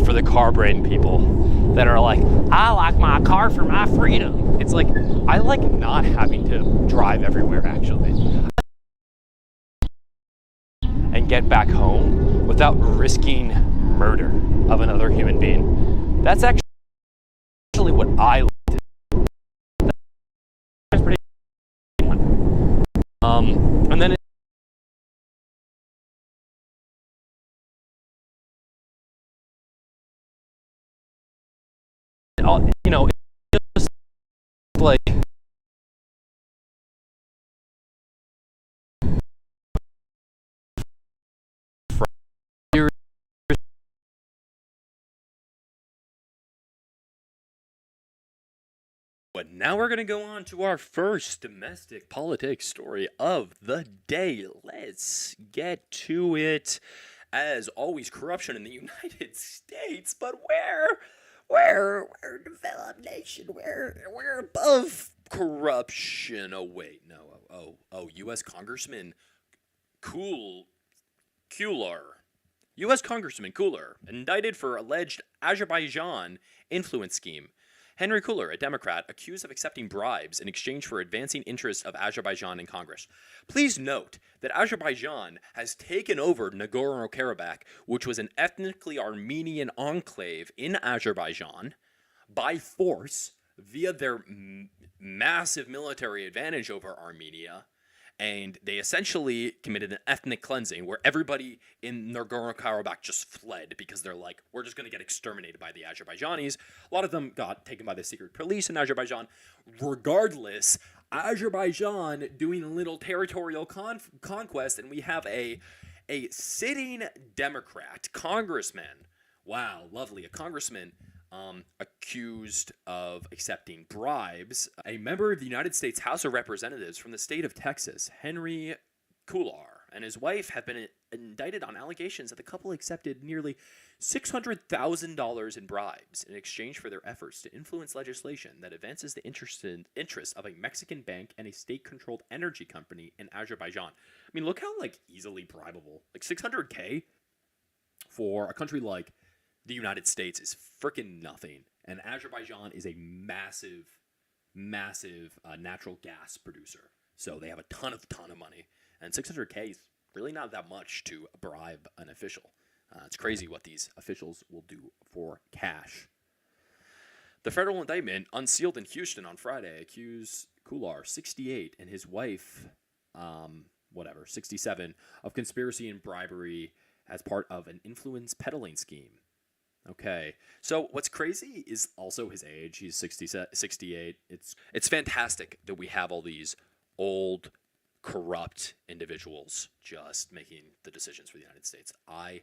for the car brain people that are like, I like my car for my freedom. It's like, I like not having to drive everywhere, actually. And get back home without risking murder of another human being. That's actually what I like to do. That's pretty fun. And then you know, it's just like But now we're going to go on to our first domestic politics story of the day. Let's get to it. As always, corruption in the United States, but we're a developed nation. We're above corruption. Oh wait, no. U.S. Congressman Kuhler. U.S. Congressman Kuhler indicted for alleged Azerbaijan influence scheme. Henry Kuhler, a Democrat, accused of accepting bribes in exchange for advancing interests of Azerbaijan in Congress. Please note that Azerbaijan has taken over Nagorno-Karabakh, which was an ethnically Armenian enclave in Azerbaijan, by force via their massive military advantage over Armenia. And they essentially committed an ethnic cleansing where everybody in Nagorno-Karabakh just fled because they're like, we're just going to get exterminated by the Azerbaijanis. A lot of them got taken by the secret police in Azerbaijan. Regardless, Azerbaijan doing a little territorial conquest, and we have a sitting Democrat congressman. Wow, lovely. A congressman accused of accepting bribes. A member of the United States House of Representatives from the state of Texas, Henry Kuhler, and his wife have been indicted on allegations that the couple accepted nearly $600,000 in bribes in exchange for their efforts to influence legislation that advances the interests of a Mexican bank and a state-controlled energy company in Azerbaijan. I mean, look how easily bribable. $600K for a country like the United States is freaking nothing. And Azerbaijan is a massive natural gas producer. So they have a ton of money. And $600K is really not that much to bribe an official. It's crazy what these officials will do for cash. The federal indictment unsealed in Houston on Friday accused Kuhler, 68, and his wife, 67, of conspiracy and bribery as part of an influence peddling scheme. Okay, so what's crazy is also his age. He's 68. It's fantastic that we have all these old, corrupt individuals just making the decisions for the United States. I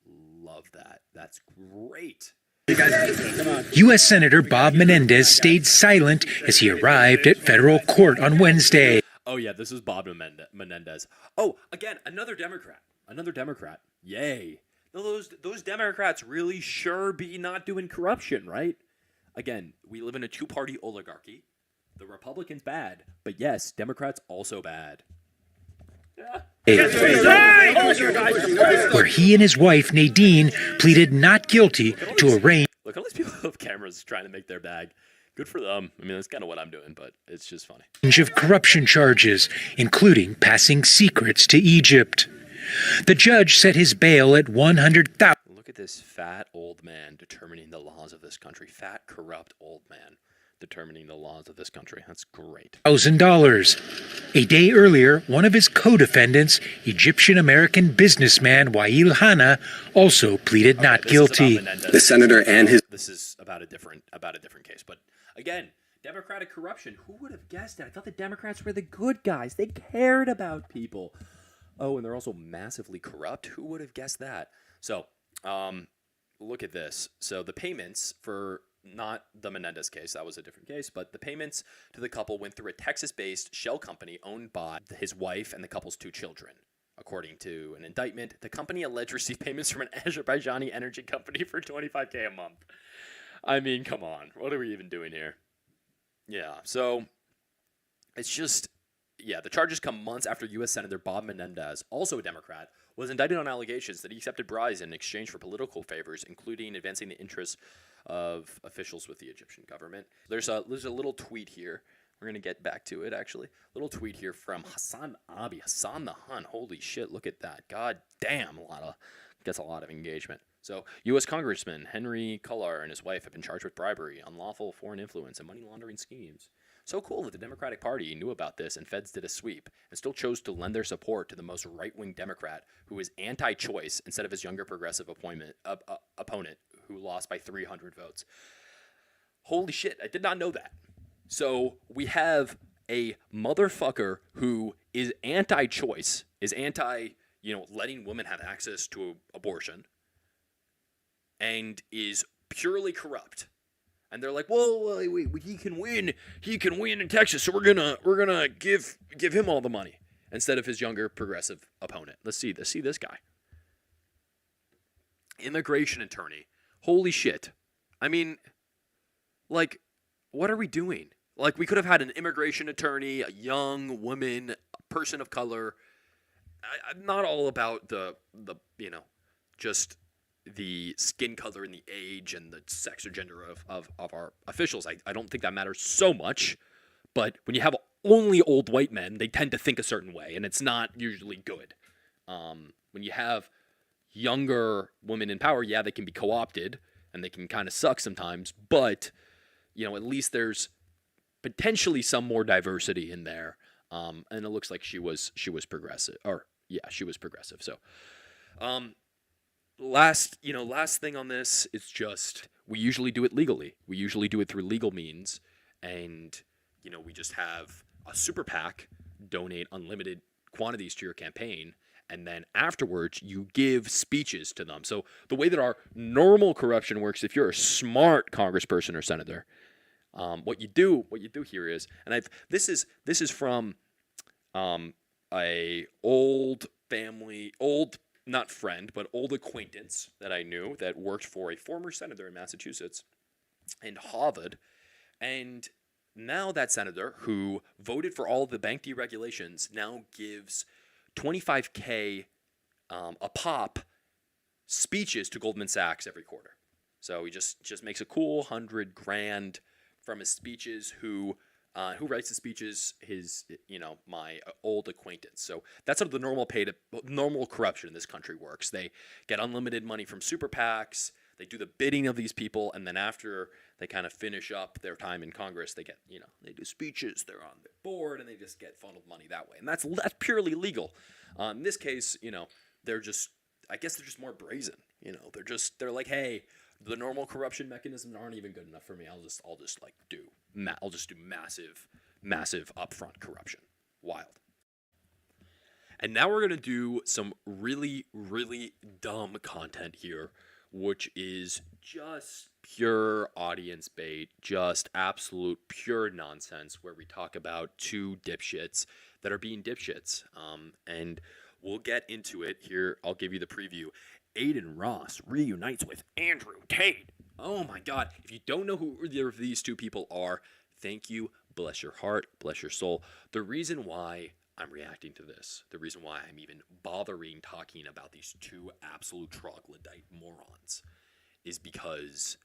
love that. That's great. U.S. Senator Bob Menendez stayed silent as he arrived at federal court on Wednesday. Oh yeah, this is Bob Menendez. Oh, again, another Democrat. Another Democrat. Yay. Those Democrats really sure be not doing corruption, right? Again, we live in a two-party oligarchy. The Republicans bad, but yes, Democrats also bad. Where he and his wife Nadine pleaded not guilty to a range Look, all these people with cameras trying to make their bag. Good for them. I mean, that's kind of what I'm doing, but it's just funny. of corruption charges, including passing secrets to Egypt. The judge set his bail at $100,000. Look at this fat old man determining the laws of this country. Fat, corrupt old man determining the laws of this country. That's great. A day earlier, one of his co-defendants, Egyptian-American businessman Wael Hanna, also pleaded not guilty. The senator and his... This is about a different case. But again, Democratic corruption. Who would have guessed that? I thought the Democrats were the good guys. They cared about people. Oh, and they're also massively corrupt. Who would have guessed that? So, look at this. So the payments for... not the Menendez case, that was a different case, but the payments to the couple went through a Texas-based shell company owned by his wife and the couple's 2 children. According to an indictment, the company alleged received payments from an Azerbaijani energy company for $25K a month. I mean, come on. What are we even doing here? Yeah, so it's just... yeah, the charges come months after U.S. Senator Bob Menendez, also a Democrat, was indicted on allegations that he accepted bribes in exchange for political favors, including advancing the interests of officials with the Egyptian government. There's a little tweet here. We're going to get back to it, actually. Little tweet here from Hassan Abi. Hassan the Hun. Holy shit, look at that. God damn, gets a lot of engagement. So, U.S. Congressman Henry Cuellar and his wife have been charged with bribery, unlawful foreign influence, and money laundering schemes. So cool that the Democratic Party knew about this and feds did a sweep and still chose to lend their support to the most right-wing Democrat who is anti-choice instead of his younger progressive opponent who lost by 300 votes. Holy shit, I did not know that. So we have a motherfucker who is anti-choice, is anti, letting women have access to abortion, and is purely corrupt. And they're like, "Whoa, he can win. He can win in Texas, so we're gonna give him all the money instead of his younger progressive opponent." Let's see this guy, immigration attorney. Holy shit! I mean, like, what are we doing? Like, we could have had an immigration attorney, a young woman, a person of color. I'm not all about the just the skin color and the age and the sex or gender of our officials. I don't think that matters so much. But when you have only old white men, they tend to think a certain way, and it's not usually good. When you have younger women in power, yeah, they can be co-opted, and they can kind of suck sometimes, but, at least there's potentially some more diversity in there. And it looks like she was progressive, she was progressive. So, last thing on this is just, we usually do it legally. We usually do it through legal means, and, we just have a super PAC donate unlimited quantities to your campaign, and then afterwards you give speeches to them. So the way that our normal corruption works, if you're a smart congressperson or senator, what you do here is, and this is from a old not friend, but old acquaintance that I knew that worked for a former senator in Massachusetts and Harvard. And now that senator, who voted for all of the bank deregulations, now gives $25K a pop speeches to Goldman Sachs every quarter. So he just makes a cool $100,000 from his speeches. Who writes the speeches? My old acquaintance. So that's how the normal corruption in this country works. They get unlimited money from super PACs. They do the bidding of these people, and then after they kind of finish up their time in Congress, they get, they do speeches. They're on the board, and they just get funneled money that way, and that's purely legal. In this case, they're just more brazen. They're like, hey, the normal corruption mechanisms aren't even good enough for me. I'll just do massive upfront corruption. Wild. And now we're gonna do some really, really dumb content here, which is just pure audience bait, just absolute pure nonsense, where we talk about two dipshits that are being dipshits. And we'll get into it here. I'll give you the preview. Aiden Ross reunites with Andrew Tate. Oh my God. If you don't know who either of these two people are, thank you. Bless your heart. Bless your soul. The reason why I'm reacting to this, the reason why I'm even bothering talking about these two absolute troglodyte morons, is because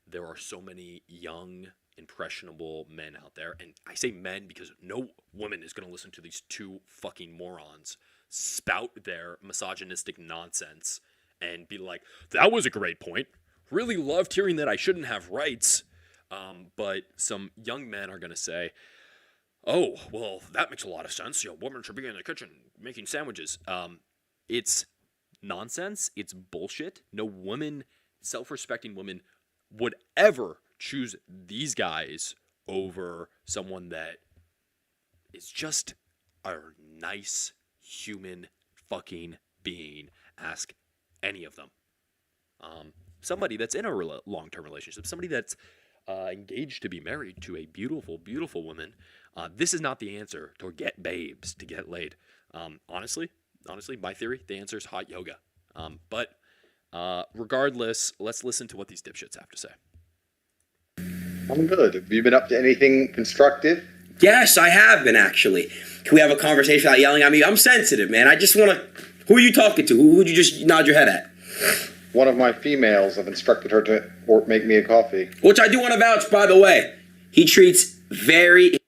there are so many young, impressionable men out there. And I say men because no woman is going to listen to these two fucking morons spout their misogynistic nonsense and be like, that was a great point. Really loved hearing that I shouldn't have rights. But some young men are going to say, oh, well, that makes a lot of sense. Women should be in the kitchen making sandwiches. It's nonsense. It's bullshit. No woman, self-respecting woman, would ever choose these guys over someone that is just a nice human fucking being. Ask any of them. Somebody that's in a long-term relationship, somebody that's engaged to be married to a beautiful, beautiful woman. This is not the answer to get babes, to get laid. Honestly, my theory, the answer is hot yoga. But regardless, let's listen to what these dipshits have to say. I'm good. Have you been up to anything constructive? Yes, I have been, actually. Can we have a conversation without yelling at me? I'm sensitive, man. I just want to... Who are you talking to? Who would you just nod your head at? One of my females, I've instructed her to make me a coffee. Which I do want to vouch, by the way. He treats very...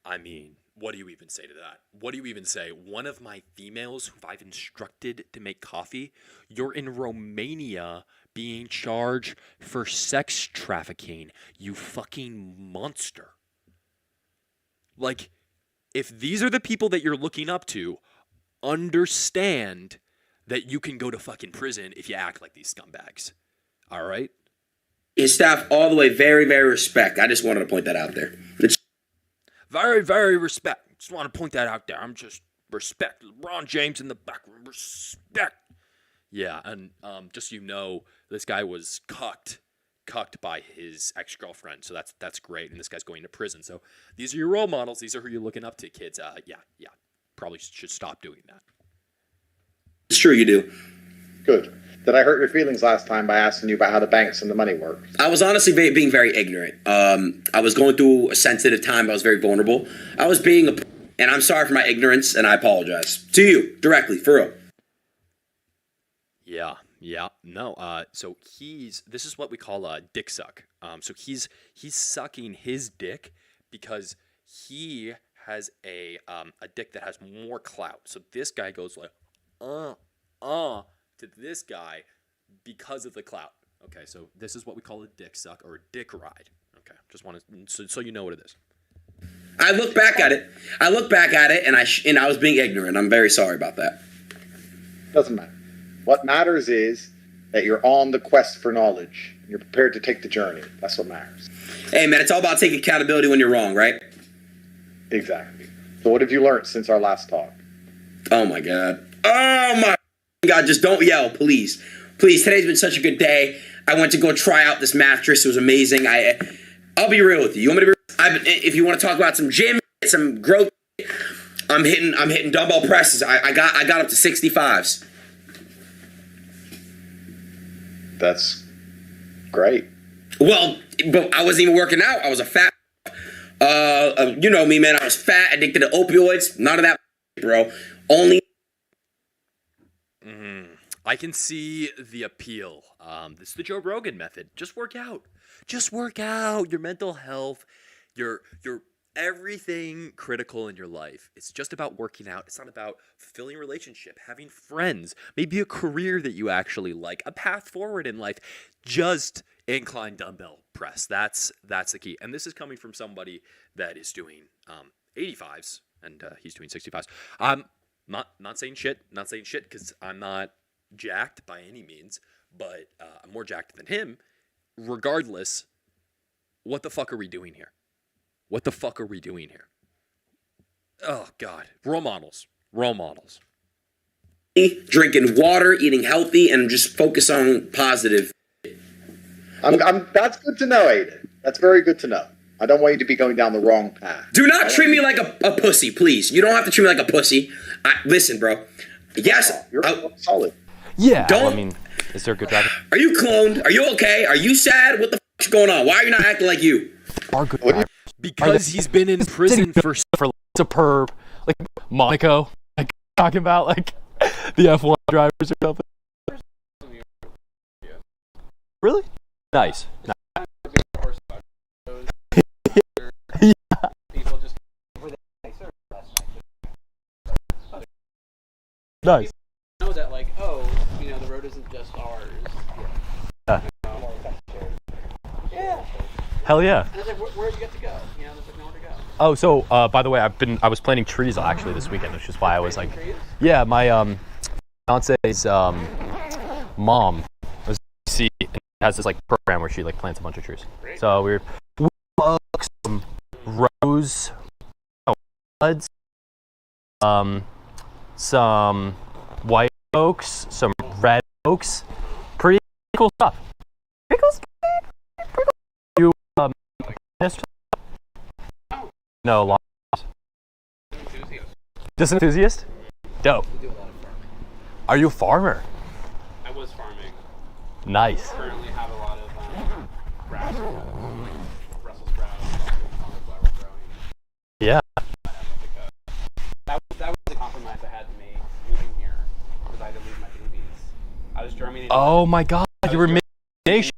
I mean, what do you even say to that? What do you even say? One of my females who I've instructed to make coffee, you're in Romania being charged for sex trafficking, you fucking monster. Like, if these are the people that you're looking up to, understand that you can go to fucking prison if you act like these scumbags. All right? His staff all the way, very, very respect. I just wanted to point that out there. It's very, very respect. Just want to point that out there. I'm just respect. LeBron James in the background. Respect. Yeah, and just so you know, this guy was cucked by his ex-girlfriend. So that's great. And this guy's going to prison. So these are your role models. These are who you're looking up to, kids. Yeah. Probably should stop doing that. It's true, you do. Good. Did I hurt your feelings last time by asking you about how the banks and the money work? I was honestly being very ignorant. I was going through a sensitive time. I was very vulnerable. I was being and I'm sorry for my ignorance, and I apologize. To you, directly, for real. Yeah. No, so this is what we call a dick suck. So he's sucking his dick because he has a dick that has more clout. So this guy goes like, to this guy because of the clout. Okay, so this is what we call a dick suck or a dick ride. Okay, just want to so you know what it is. I look back at it, and I was being ignorant. I'm very sorry about that. Doesn't matter. What matters is that you're on the quest for knowledge. You're prepared to take the journey. That's what matters. Hey, man, it's all about taking accountability when you're wrong, right? Exactly. So what have you learned since our last talk? Oh, my God. Oh, my God. Just don't yell, please. Please, today's been such a good day. I went to go try out this mattress. It was amazing. I'll be real with you. You want me to be real? If you want to talk about some gym, some growth, I'm hitting dumbbell presses. I got up to 65s. That's great. Well, but I wasn't even working out. I was a fat. You know me, man. I was fat, addicted to opioids. None of that, bro. Only. I can see the appeal. This is the Joe Rogan method. Just work out. Just work out. Your mental health, your everything critical in your life. It's just about working out. It's not about fulfilling a relationship, having friends, maybe a career that you actually like, a path forward in life. Just incline dumbbell press. That's the key. And this is coming from somebody that is doing 85s and he's doing 65s. Not saying shit because I'm not jacked by any means, but I'm more jacked than him. Regardless, what the fuck are we doing here? What the fuck are we doing here? Oh, God. Role models. drinking water, eating healthy, and just focus on positive. That's good to know, Aiden. That's very good to know. I don't want you to be going down the wrong path. Do not treat me like a pussy, please. You don't have to treat me like a pussy. Listen, bro. Yes. You're solid. Yeah. Don't. I mean, is there a good driver? Are you cloned? Are you okay? Are you sad? What the f*** is going on? Why are you not acting like you? Are good drivers. Because he's been in prison for superb, like Monaco, like talking about like the F1 drivers or something. Really? Nice. Nice. Know that, like, oh, you know, the road isn't just ours. Yeah. Hell yeah. And I was like, where'd you get to go? You know, there's like nowhere to go. Oh, so by the way, I was planting trees actually this weekend, which is why I was like, yeah, my fiance's mom was has this like program where she like plants a bunch of trees. Great. So we plucked some rose buds, some white oaks, some red oaks. Pretty cool stuff. Pretty cool stuff. You no, long. Just an enthusiast? Dope. We do a lot of farming. Are you a farmer? I was farming. Nice. Currently have a lot of grass, like Brussels sprouts, cauliflower growing. Yeah. That was a compromise I had to make moving here because I had to leave my babies. I was germinating. Oh my God, you were making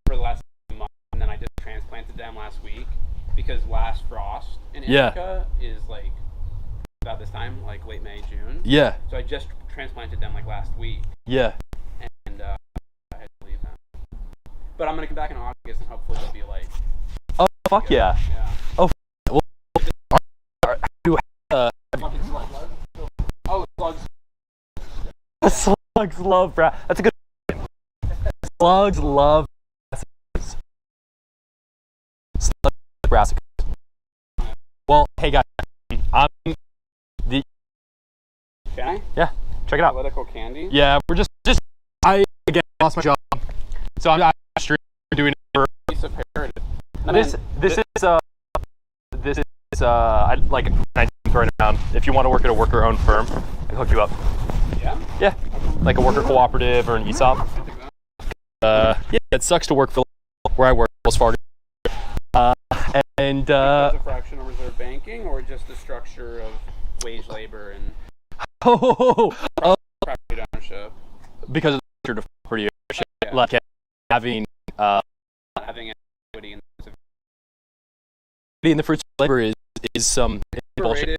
for the last month, and then I just transplanted them last week because last frost in Africa is like about this time, like late May, June. Yeah. So I just transplanted them like last week. Yeah. And I had to leave them. But I'm gonna come back in August and hopefully they'll be like. Oh fuck yeah. Yeah. Oh. Well, oh, slugs. Slugs love brass. That's a good. Slugs love brassicas. Slugs love brassicas. Well, hey guys, I'm the. Can I? Yeah, check it out. Political candy? Yeah, we're just I again lost my job, so I'm doing it for. Piece of parrot. This is I like I throw it around. If you want to work at a worker-owned firm, I can hook you up. Yeah. Yeah, like a worker cooperative or an ESOP. Yeah, it sucks to work for where I work, Wells Fargo. And because of fractional reserve banking, or just the structure of wage labor and property ownership? Because of the structure of property ownership, like having equity in the fruits of labor is some bullshit.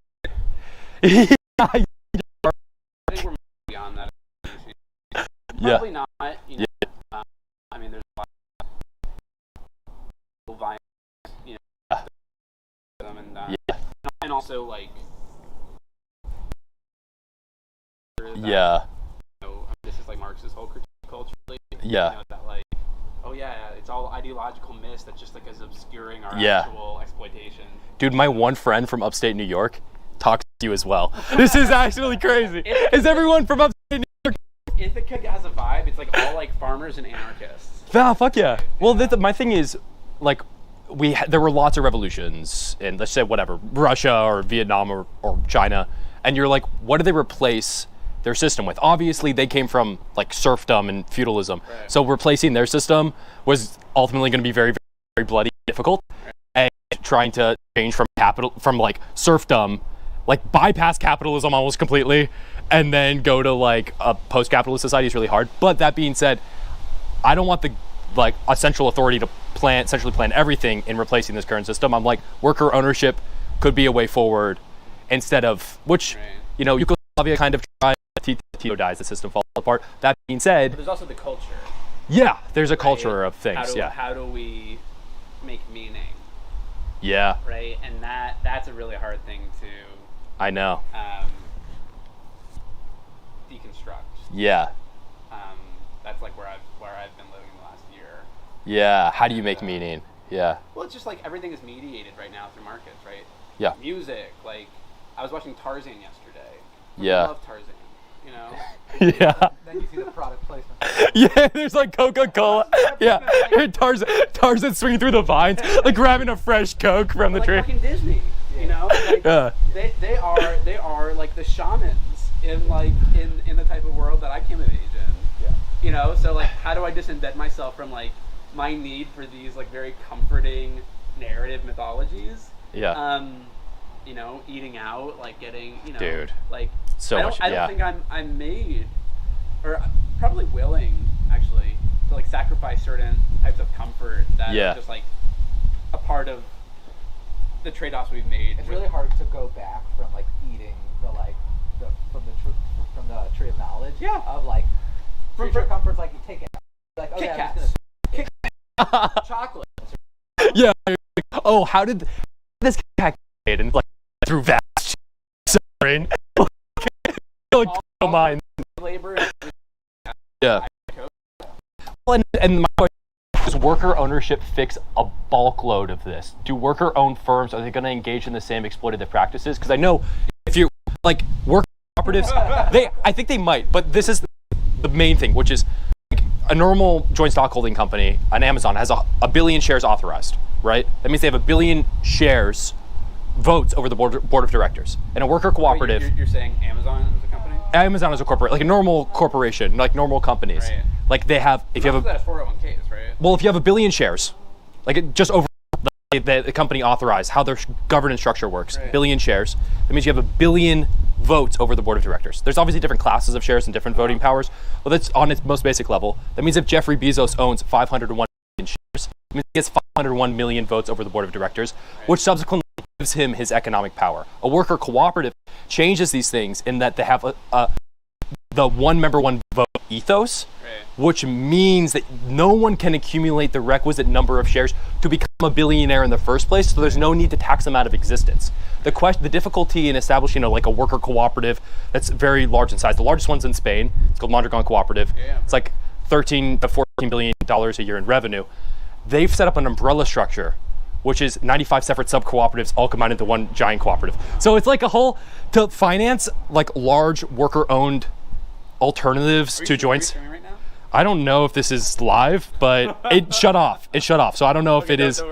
I think we're beyond that. Probably not. You know, I mean, there's a lot of violence, you know, and also like. Yeah. You know, this is like Marx's whole critique culture. Yeah. You know, that like, oh yeah, it's all ideological mist that just like is obscuring our Yeah. actual exploitation. Dude, my one friend from upstate New York talks to you as well. This is actually crazy. Is everyone from upstate New York? Ithaca has a vibe. It's like all like farmers and anarchists. Ah, fuck yeah. Well, my thing is, like, there were lots of revolutions in, let's say, whatever, Russia or Vietnam or China, and you're like, what do they replace their system with? Obviously, they came from like serfdom and feudalism, right. So replacing their system was ultimately going to be very, very bloody, difficult, right. And trying to change from like serfdom, like bypass capitalism almost completely, and then go to like a post-capitalist society is really hard. But that being said, I don't want a central authority to centrally plan everything in replacing this current system. I'm like, worker ownership could be a way forward instead of, which, right. You know, Yugoslavia kind of tried, Tito dies, the system falls apart. That being said, but there's also the culture. Yeah, there's a culture of things. How do we make meaning? Yeah. Right, and that's a really hard thing to. I know. Deconstruct. Yeah. That's like where I've been living the last year. Yeah. How do you make meaning? Yeah. Well, it's just like everything is mediated right now through markets, right? Yeah. Music, like I was watching Tarzan yesterday. Yeah. I love Tarzan. you know. Yeah. Then you see the product placement. Yeah, there's like Coca-Cola. Yeah, Tarzan swinging through the vines, like grabbing a fresh Coke from the like tree. Fucking Disney, you know. Like, they are like the shamans in the type of world that I came of age in. Yeah. You know, so like, how do I disembed myself from like my need for these like very comforting narrative mythologies? Yeah. You know, eating out, like getting, you know, Dude. like So I don't, much. I don't Yeah. think I'm made, or probably willing actually to like sacrifice certain types of comfort that are just like a part of the trade-offs we've made. It's really hard to go back from like eating from the tree of knowledge. Yeah. Of like creature comforts, like you take it. Like, oh Kit yeah, I'm Kats. just gonna Chocolate. Yeah. Oh, how did this cat get made? And like through vast suffering. Like, mind. Labor. Yeah. Well, and my question is, does worker ownership fix a bulk load of this? Do worker-owned firms, are they going to engage in the same exploitative practices? Because I know if you like worker cooperatives, I think they might. But this is the main thing, which is like, a normal joint stock holding company on Amazon has a billion shares authorized, right? That means they have a billion shares votes over the board of directors. And a worker cooperative. Wait, you're saying Amazon is a company? Amazon is a corporate, like a normal corporation, like normal companies. Right. Like they have, if you have That's 401ks, right? well, if you have a billion shares, like just over the company authorized, how their governance structure works, Right. billion shares, that means you have a billion votes over the board of directors. There's obviously different classes of shares and different voting powers. Well, that's on its most basic level. That means if Jeffrey Bezos owns 501 million shares, it means he gets 501 million votes over the board of directors, which subsequently gives him his economic power. A worker cooperative changes these things in that they have the one member, one vote ethos, which means that no one can accumulate the requisite number of shares to become a billionaire in the first place, so there's no need to tax them out of existence. The difficulty in establishing a worker cooperative that's very large in size, the largest one's in Spain, it's called Mondragon Cooperative. It's like $13 to $14 billion a year in revenue. They've set up an umbrella structure, which is 95 separate sub-cooperatives all combined into one giant cooperative. So it's like a whole, to finance like large worker-owned alternatives to joints. Right now? I don't know if this is live, but it shut off. It shut off. So I don't know if it is.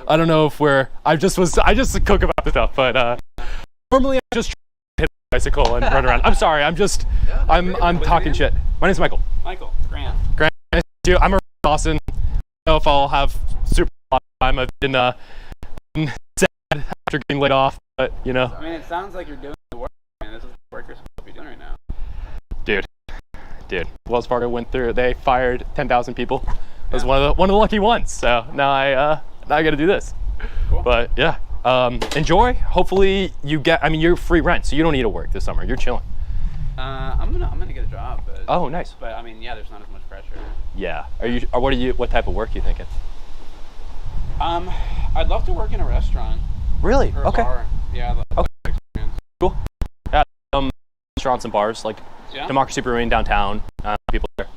I don't know if we're. I just cook about the stuff, but normally I just hit a bicycle and run around. I'm sorry. I'm I'm talking shit. My name's Michael. Michael Grant. Grant, nice to meet you. I'm a Boston. I don't know if I'll have super lot of time. I've been sad after getting laid off, but you know. I mean, it sounds like you're doing the work, man. This is what workers supposed to be doing right now. Dude, Wells Fargo went through. They fired 10,000 people. I was one of the lucky ones. So now I got to do this. Cool. But yeah, enjoy. Hopefully you get. I mean, you're free rent, so you don't need to work this summer. You're chilling. I'm gonna get a job. But, oh, nice. But I mean, yeah, there's not as much pressure. Yeah. What type of work are you thinking? I'd love to work in a restaurant. Really? Or a Okay. bar. Yeah. Okay. Experience. Cool. Yeah. Restaurants and bars like. Yeah? Democracy Brewing downtown, people there.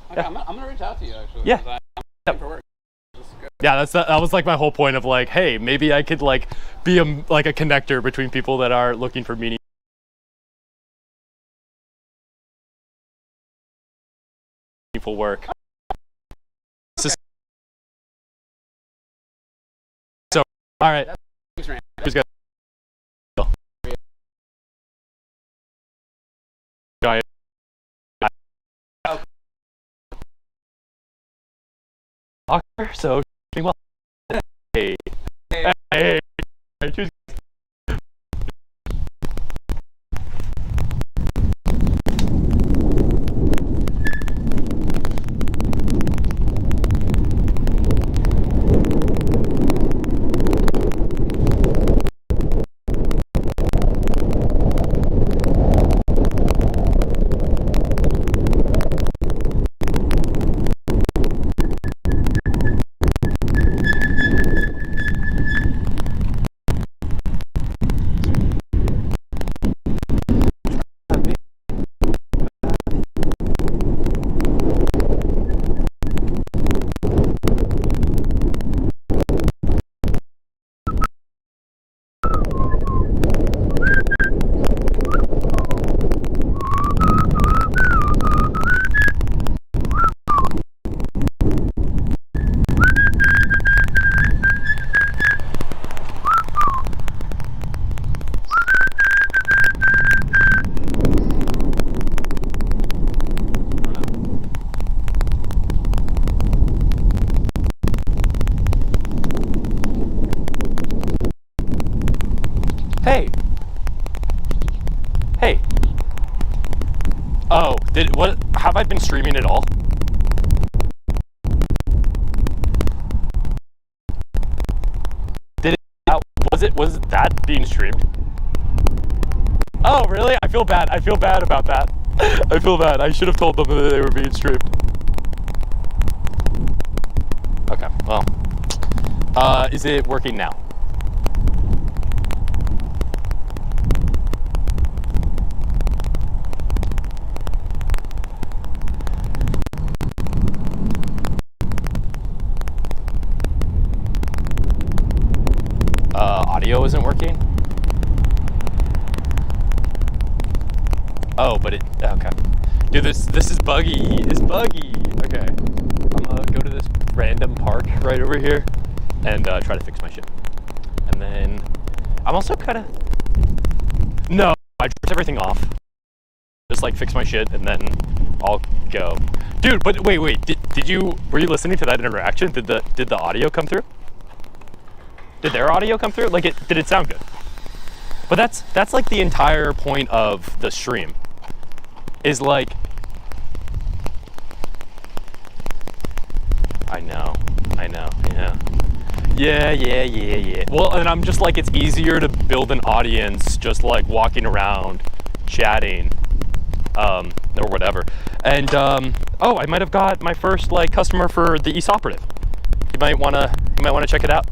Okay, Yeah. I'm gonna reach out to you actually. Yeah. 'Cause I'm looking for work. Yeah, that was like my whole point of like, hey, maybe I could like be a connector between people that are looking for meaningful work. So, all right. Thanks, Rand. Who's got- Guy. So doing well. Hey. Hey. Cheers. Hey. Hey. Oh, have I been streaming at all? Was that being streamed? Oh, really? I feel bad. I feel bad about that. I feel bad. I should have told them that they were being streamed. Okay, well. Is it working now? Audio isn't working? Oh, but okay. Dude, this is buggy. It's buggy. Okay. I'm gonna go to this random park right over here and try to fix my shit. And then I'm also kind of, no, I turned everything off. Just like fix my shit and then I'll go. Dude, but wait, were you listening to that interaction? Did the audio come through? Did their audio come through? Like, did it sound good? But that's like the entire point of the stream. Is like, I know, yeah. Well, and I'm just like, it's easier to build an audience just like walking around, chatting, or whatever. And oh, I might have got my first like customer for the East Operative. You might wanna check it out.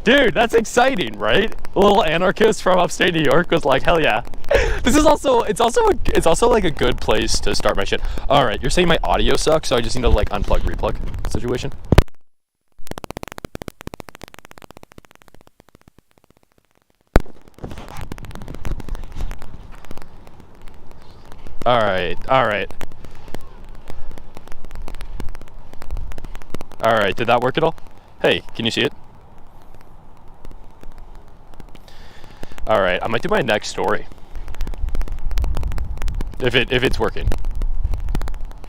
Dude, that's exciting, right? A little anarchist from upstate New York was like, hell yeah. This is also, it's also like a good place to start my shit. All right, you're saying my audio sucks, so I just need to like unplug, replug situation. All right, did that work at all? Hey, can you see it? All right, I might do my next story. If it's working.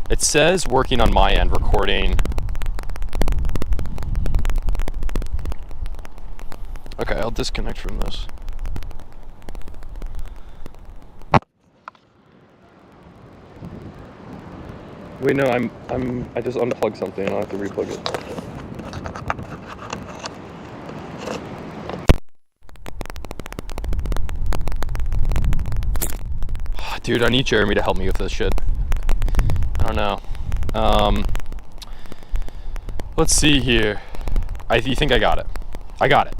It says working on my end, recording. Okay, I'll disconnect from this. Wait, no, I just unplugged something and I'll have to replug it. Dude, I need Jeremy to help me with this shit. I don't know. Let's see here. You think I got it? I got it.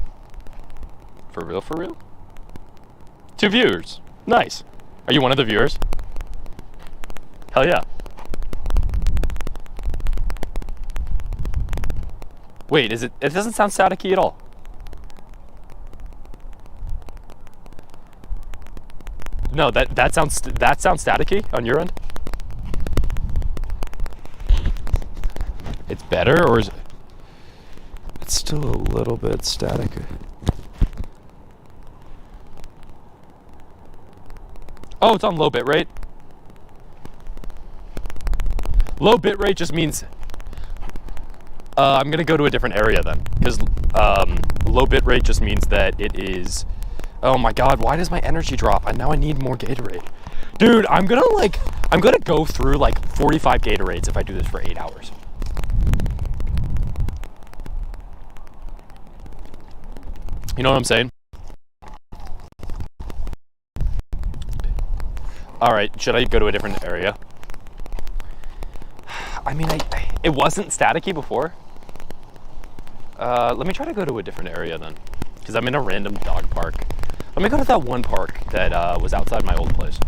For real, for real? 2 viewers. Nice. Are you one of the viewers? Hell yeah. Wait, it doesn't sound staticky at all. No, that sounds staticky on your end. It's better, or is it? It's still a little bit static. Oh, it's on low bit rate. Low bit rate just means I'm gonna go to a different area then, because low bit rate just means that it is. Oh my god, why does my energy drop? And now I need more Gatorade. Dude, I'm gonna go through like 45 Gatorades if I do this for 8 hours. You know what I'm saying? Alright, should I go to a different area? I mean, it wasn't staticky before. Let me try to go to a different area then. Because I'm in a random dog park. Let me go to that one park that was outside my old place.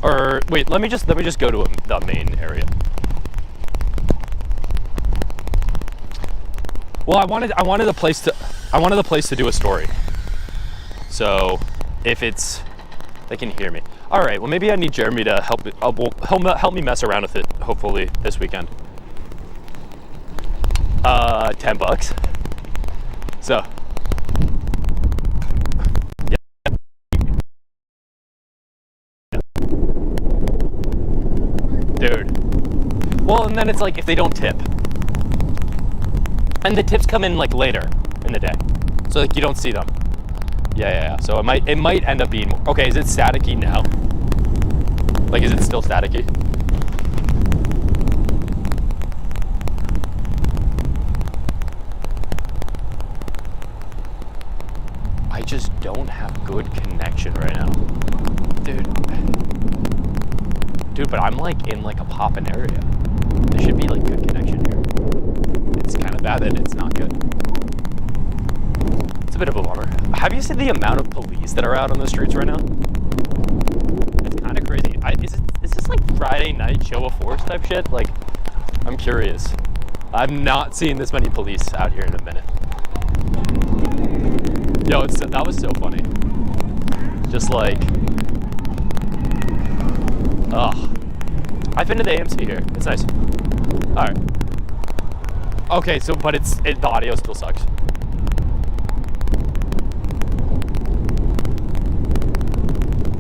Or wait, let me just go to the main area. Well, I wanted a place to do a story. So if they can hear me. All right. Well, maybe I need Jeremy to help me mess around with it. Hopefully this weekend. $10. So. Dude. Well, and then it's like if they don't tip. And the tips come in like later in the day. So like you don't see them. Yeah. So it might end up being. Okay, is it staticky now? Like, is it still staticky? I just don't have good connection right now, dude. But I'm like in like a poppin' area. There should be like good connection here. It's kind of bad that it's not good. It's a bit of a bummer. Have you seen the amount of police that are out on the streets right now? It's kind of crazy. Is this like Friday night show of force type shit? Like, I'm curious. I've not seen this many police out here in a minute. Yo, that was so funny. Just like, I've been to the AMC here. It's nice. All right. Okay, so but the audio still sucks.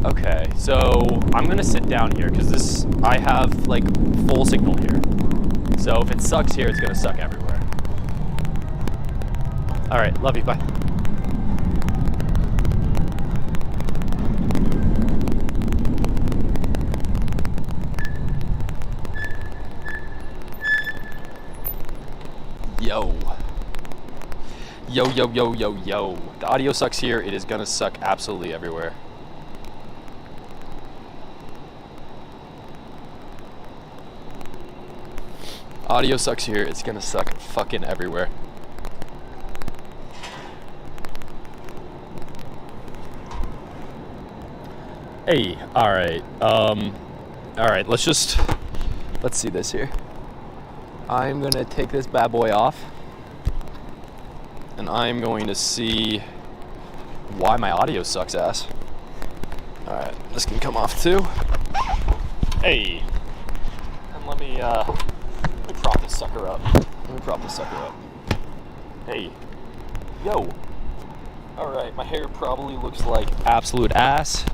Okay, so I'm gonna sit down here because I have like full signal here. So if it sucks here, it's gonna suck everywhere. All right, love you. Bye. Yo. The audio sucks here. It is gonna suck absolutely everywhere. Audio sucks here. It's gonna suck fucking everywhere. Hey, alright. Alright, let's see this here. I'm gonna take this bad boy off. And I'm going to see why my audio sucks ass. Alright, this can come off too. Hey! And let me prop this sucker up. Hey. Yo! Alright, my hair probably looks like absolute ass.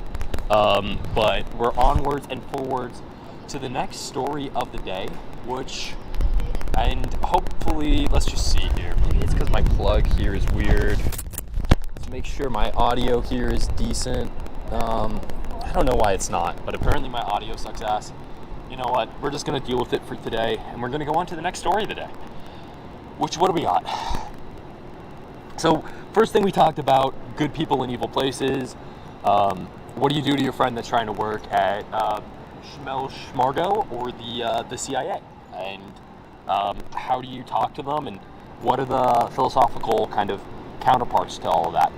But we're onwards and forwards to the next story of the day, and hopefully, let's just see here. Maybe it's because my plug here is weird. Let's make sure my audio here is decent. I don't know why it's not, but apparently my audio sucks ass. You know what? We're just gonna deal with it for today, and we're gonna go on to the next story of the day. What do we got? So, first thing we talked about, good people in evil places. What do you do to your friend that's trying to work at Schmargo or the CIA? And how do you talk to them, and what are the philosophical kind of counterparts to all of that?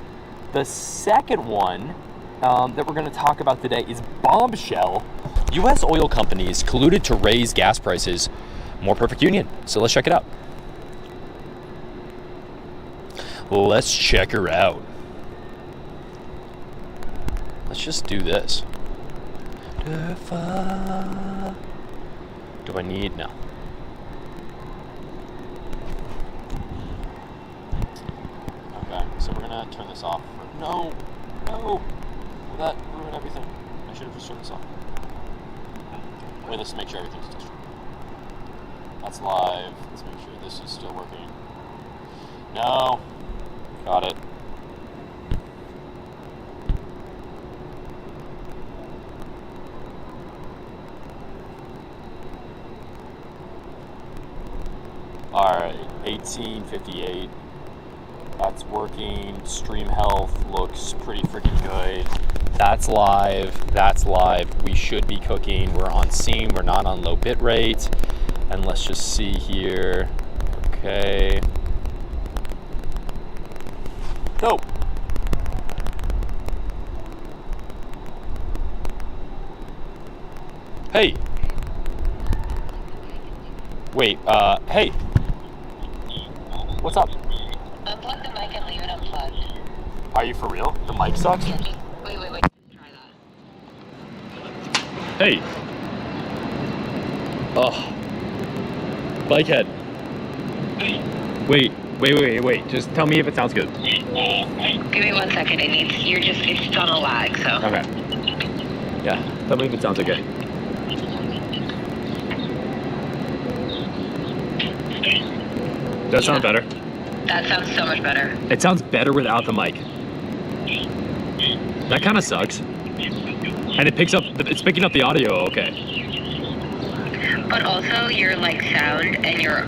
The second one that we're going to talk about today is bombshell. U.S. oil companies colluded to raise gas prices. More perfect union. So let's check it out. Let's check her out. Let's just do this. Do I need? No. Okay, so we're gonna turn this off. No! Will that ruin everything? I should have just turned this off. Wait, let's make sure everything's still. That's live. Let's make sure this is still working. No. Got it. Alright, 1858. That's working. Stream health looks pretty freaking good. That's live. We should be cooking. We're on scene. We're not on low bit rate. And let's just see here. Okay. Go. Hey. Wait, hey. What's up? Unplug the mic and leave it unplugged. Are you for real? The mic sucks? Wait. Try that. Hey. Oh. Bikehead. Wait. Just tell me if it sounds good. Give me 1 second. It's on a lag, so. Okay. Yeah, tell me if it sounds okay. Does that sound better? That sounds so much better. It sounds better without the mic. That kind of sucks. And it's picking up the audio okay. But also your like sound and your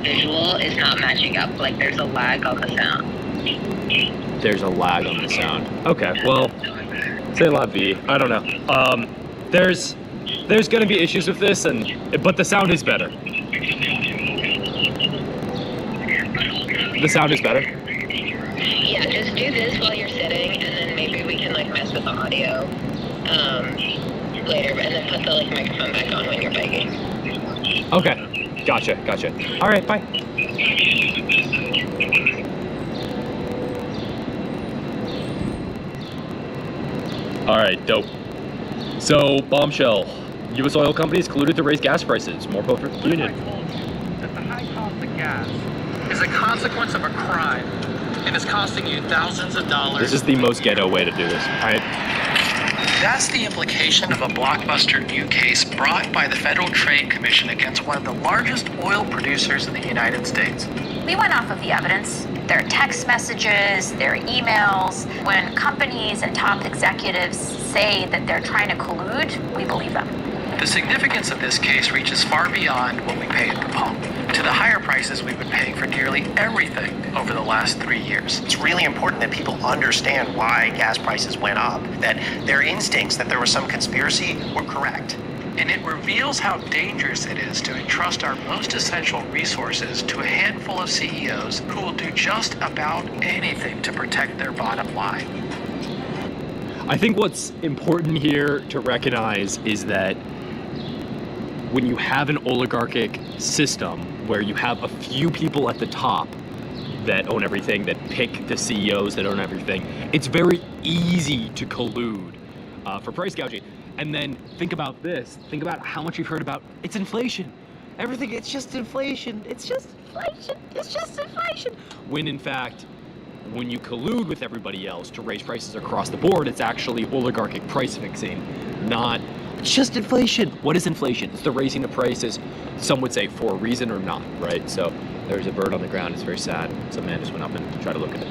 visual is not matching up. Like there's a lag on the sound. There's a lag on the sound. Okay, well, c'est la vie. I don't know. There's gonna be issues with this, but the sound is better. The sound is better. Yeah, just do this while you're sitting, and then maybe we can like mess with the audio later, and then put the like microphone back on when you're biking. Okay, gotcha. All right, bye. All right, dope. So, bombshell. U.S. oil companies colluded to raise gas prices. More vote for the union. That the high cost of gas is a consequence of a crime and is costing you thousands of dollars. This is the most ghetto way to do this, right? That's the implication of a blockbuster new case brought by the Federal Trade Commission against one of the largest oil producers in the United States. We went off of the evidence, their text messages, their emails. When companies and top executives say that they're trying to collude, we believe them. The significance of this case reaches far beyond what we pay at the pump, to the higher prices we've been paying for nearly everything over the last 3 years. It's really important that people understand why gas prices went up, that their instincts that there was some conspiracy were correct. And it reveals how dangerous it is to entrust our most essential resources to a handful of CEOs who will do just about anything to protect their bottom line. I think what's important here to recognize is that when you have an oligarchic system where you have a few people at the top that own everything, that pick the CEOs that own everything, it's very easy to collude for price gouging. And then think about this. Think about how much you've heard about it's inflation. Everything, it's just inflation. It's just inflation. It's just inflation. When in fact, when you collude with everybody else to raise prices across the board, it's actually oligarchic price fixing, not it's just inflation. What is inflation? It's the raising of prices, some would say for a reason or not, right? So there's a bird on the ground. It's very sad. Some man just went up and tried to look at it.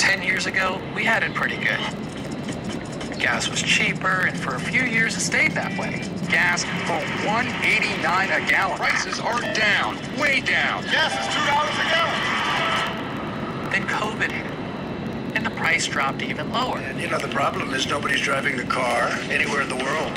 10 years ago, we had it pretty good. Gas was cheaper, and for a few years it stayed that way. Gas for $1.89 a gallon. Prices are down, way down. Gas is $2 a gallon. Then COVID hit, and the price dropped even lower. And you know, the problem is nobody's driving the car anywhere in the world.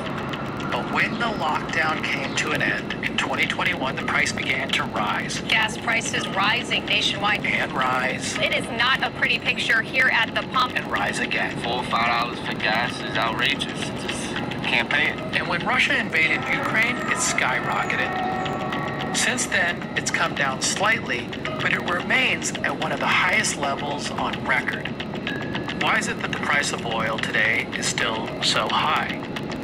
But when the lockdown came to an end, in 2021, the price began to rise. Gas prices rising nationwide. And rise. It is not a pretty picture here at the pump. And rise again. $4 or $5 for gas is outrageous. Just can't pay it. And when Russia invaded Ukraine, it skyrocketed. Since then, it's come down slightly, but it remains at one of the highest levels on record. Why is it that the price of oil today is still so high?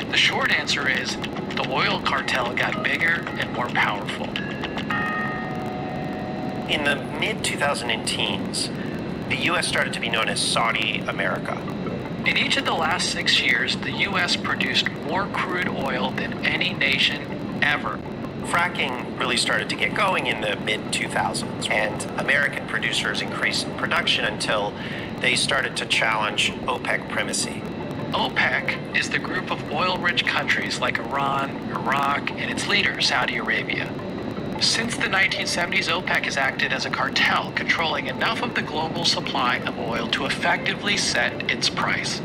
The short answer is the oil cartel got bigger and more powerful. In the mid-2010s, the U.S. started to be known as Saudi America. In each of the last 6 years, the U.S. produced more crude oil than any nation ever. Fracking really started to get going in the mid-2000s, and American producers increased production until they started to challenge OPEC primacy. OPEC is the group of oil-rich countries like Iran, Iraq, and its leader, Saudi Arabia. Since the 1970s, OPEC has acted as a cartel, controlling enough of the global supply of oil to effectively set its price.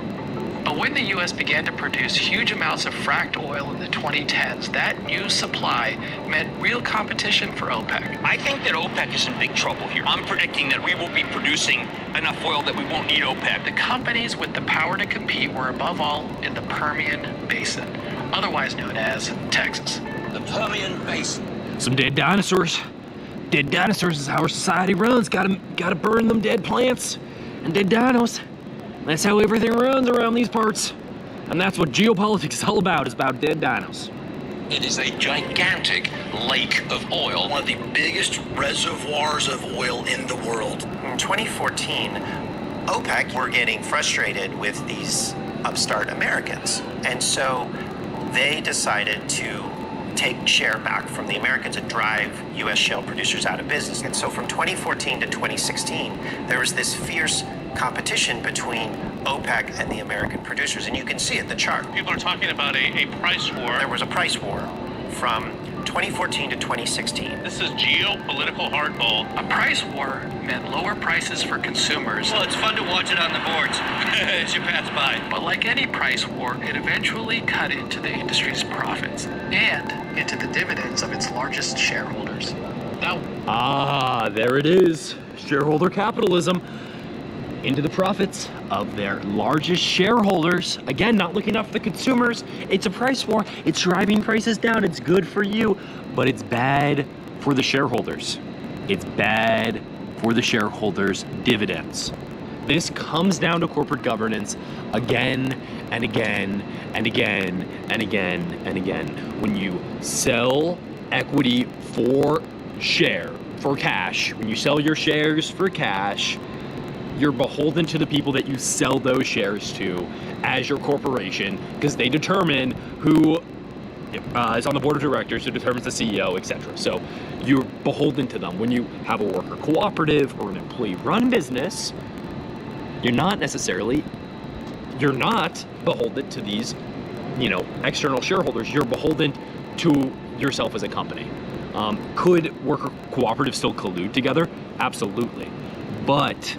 But when the U.S. began to produce huge amounts of fracked oil in the 2010s, that new supply meant real competition for OPEC. I think that OPEC is in big trouble here. I'm predicting that we will be producing enough oil that we won't need OPEC. The companies with the power to compete were above all in the Permian Basin, otherwise known as Texas. The Permian Basin. Some dead dinosaurs. Dead dinosaurs is how our society runs. Gotta burn them dead plants and dead dinos. That's how everything runs around these parts. And that's what geopolitics is all about. It's about dead dinos. It is a gigantic lake of oil, one of the biggest reservoirs of oil in the world. In 2014, OPEC were getting frustrated with these upstart Americans. And so they decided to take share back from the Americans and drive U.S. shale producers out of business. And so from 2014 to 2016, there was this fierce competition between OPEC and the American producers. And you can see it, the chart. People are talking about a price war. There was a price war from 2014 to 2016. This is geopolitical hardball. A price war meant lower prices for consumers. Well, it's fun to watch it on the boards as you pass by. But like any price war, it eventually cut into the industry's profits and into the dividends of its largest shareholders. Now, there it is. Shareholder capitalism. Into the profits of their largest shareholders. Again, not looking out for the consumers. It's a price war. It's driving prices down. It's good for you, but it's bad for the shareholders. It's bad for the shareholders' dividends. This comes down to corporate governance again and again and again and again and again. When you sell equity for cash, when you sell your shares for cash, you're beholden to the people that you sell those shares to as your corporation, because they determine who is on the board of directors, who determines the CEO, etc. So you're beholden to them. When you have a worker cooperative or an employee-run business, you're not beholden to these, external shareholders. You're beholden to yourself as a company. Could worker cooperatives still collude together? Absolutely. But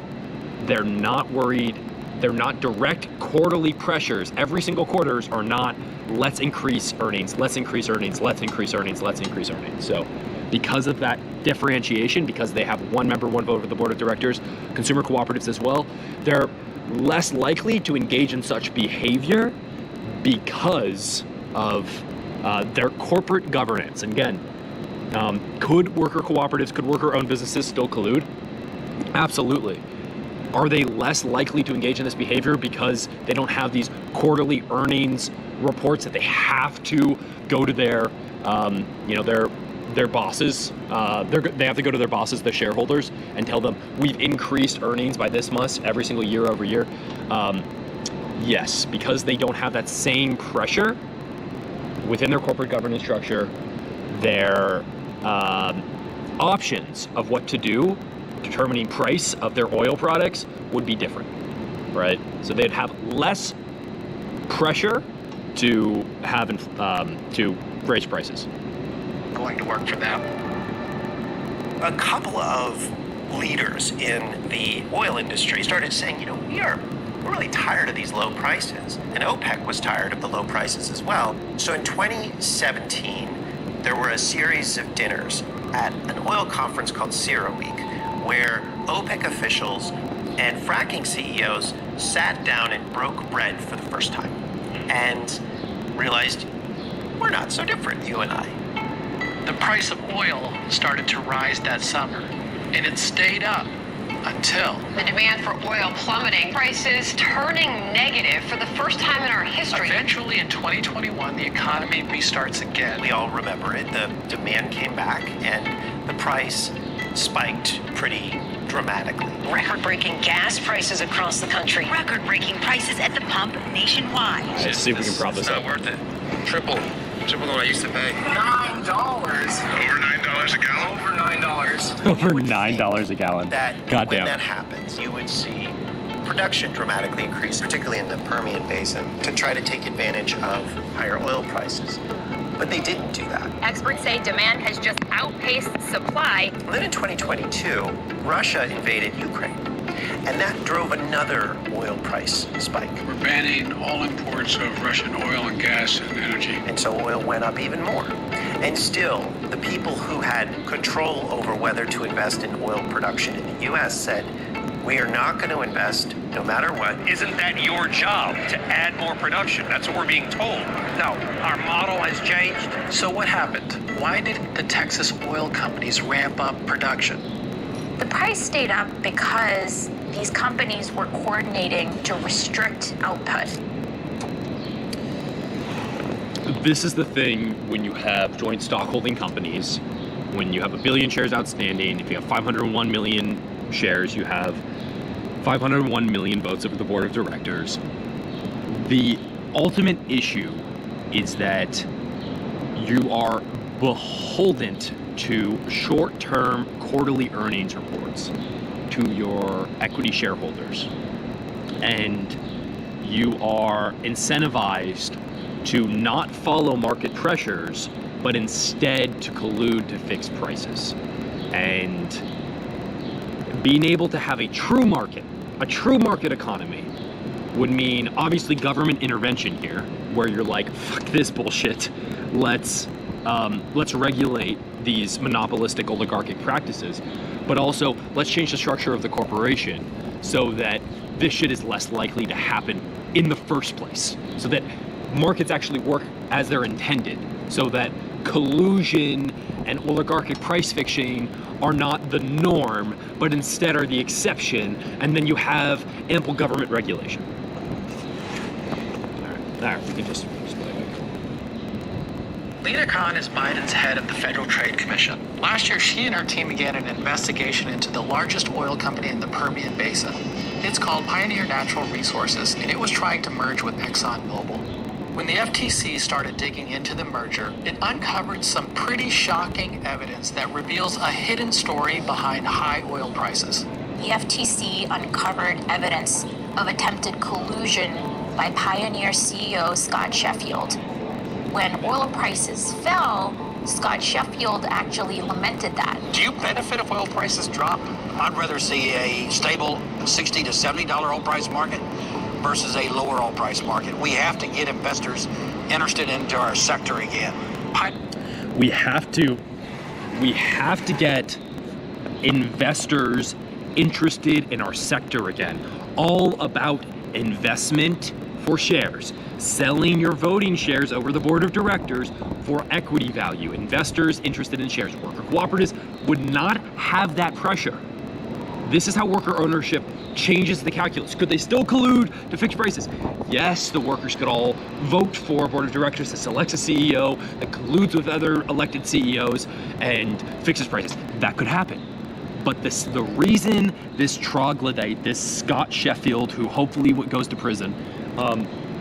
they're not worried. They're not direct quarterly pressures. Every single quarters are not, let's increase earnings, let's increase earnings, let's increase earnings, let's increase earnings. So because of that differentiation, because they have one member, one vote of the board of directors, consumer cooperatives as well, they're less likely to engage in such behavior because of their corporate governance. And again, could worker cooperatives, could worker-owned businesses still collude? Absolutely. Are they less likely to engage in this behavior because they don't have these quarterly earnings reports that they have to go to their bosses? They have to go to their bosses, the shareholders, and tell them we've increased earnings by this much every single year over year. Yes, because they don't have that same pressure within their corporate governance structure, their options of what to do, determining price of their oil products would be different, right? So they'd have less pressure to have to raise prices. Going to work for them. A couple of leaders in the oil industry started saying, we're really tired of these low prices. And OPEC was tired of the low prices as well. So in 2017, there were a series of dinners at an oil conference called CERAWeek, where OPEC officials and fracking CEOs sat down and broke bread for the first time and realized we're not so different, you and I. The price of oil started to rise that summer, and it stayed up until the demand for oil plummeting, prices turning negative for the first time in our history. Eventually in 2021, the economy restarts again. We all remember it. The demand came back and the price spiked pretty dramatically. Record-breaking gas prices across the country. Record-breaking prices at the pump nationwide. Let's see if we can prop this up. It's not worth it. Triple what I used to pay. $9. Over $9 a gallon? Over $9. Over $9 a gallon. When that happens, you would see production dramatically increase, particularly in the Permian Basin, to try to take advantage of higher oil prices. But they didn't do that. Experts say demand has just outpaced supply. Then in 2022, Russia invaded Ukraine, and that drove another oil price spike. We're banning all imports of Russian oil and gas and energy. And so oil went up even more. And still, the people who had control over whether to invest in oil production in the U.S. said, we are not going to invest no matter what. Isn't that your job, to add more production? That's what we're being told. No, our model has changed. So what happened? Why didn't the Texas oil companies ramp up production? The price stayed up because these companies were coordinating to restrict output. This is the thing when you have joint stock holding companies, when you have 1 billion shares outstanding, if you have 501 million shares, you have 501 million votes of the board of directors. The ultimate issue is that you are beholden to short-term quarterly earnings reports to your equity shareholders. And you are incentivized to not follow market pressures, but instead to collude to fix prices. And being able to have a true market economy would mean obviously government intervention here, where you're like, fuck this bullshit, let's regulate these monopolistic oligarchic practices, but also let's change the structure of the corporation so that this shit is less likely to happen in the first place, so that markets actually work as they're intended, so that collusion and oligarchic price fixing are not the norm, but instead are the exception, and then you have ample government regulation. All right, we can just play back. Lena Khan is Biden's head of the Federal Trade Commission. Last year, she and her team began an investigation into the largest oil company in the Permian Basin. It's called Pioneer Natural Resources, and it was trying to merge with ExxonMobil. When the FTC started digging into the merger, it uncovered some pretty shocking evidence that reveals a hidden story behind high oil prices. The FTC uncovered evidence of attempted collusion by Pioneer CEO Scott Sheffield. When oil prices fell, Scott Sheffield actually lamented that. Do you benefit if oil prices drop? I'd rather see a stable $60 to $70 oil price market versus a lower oil price market. We have to get investors interested into our sector again. We have to get investors interested in our sector again. All about investment for shares. Selling your voting shares over the board of directors for equity value. Investors interested in shares. Worker cooperatives would not have that pressure. This is how worker ownership changes the calculus. Could they still collude to fix prices? Yes, the workers could all vote for a board of directors that selects a CEO that colludes with other elected CEOs and fixes prices. That could happen. But the reason this troglodyte, this Scott Sheffield, who hopefully goes to prison,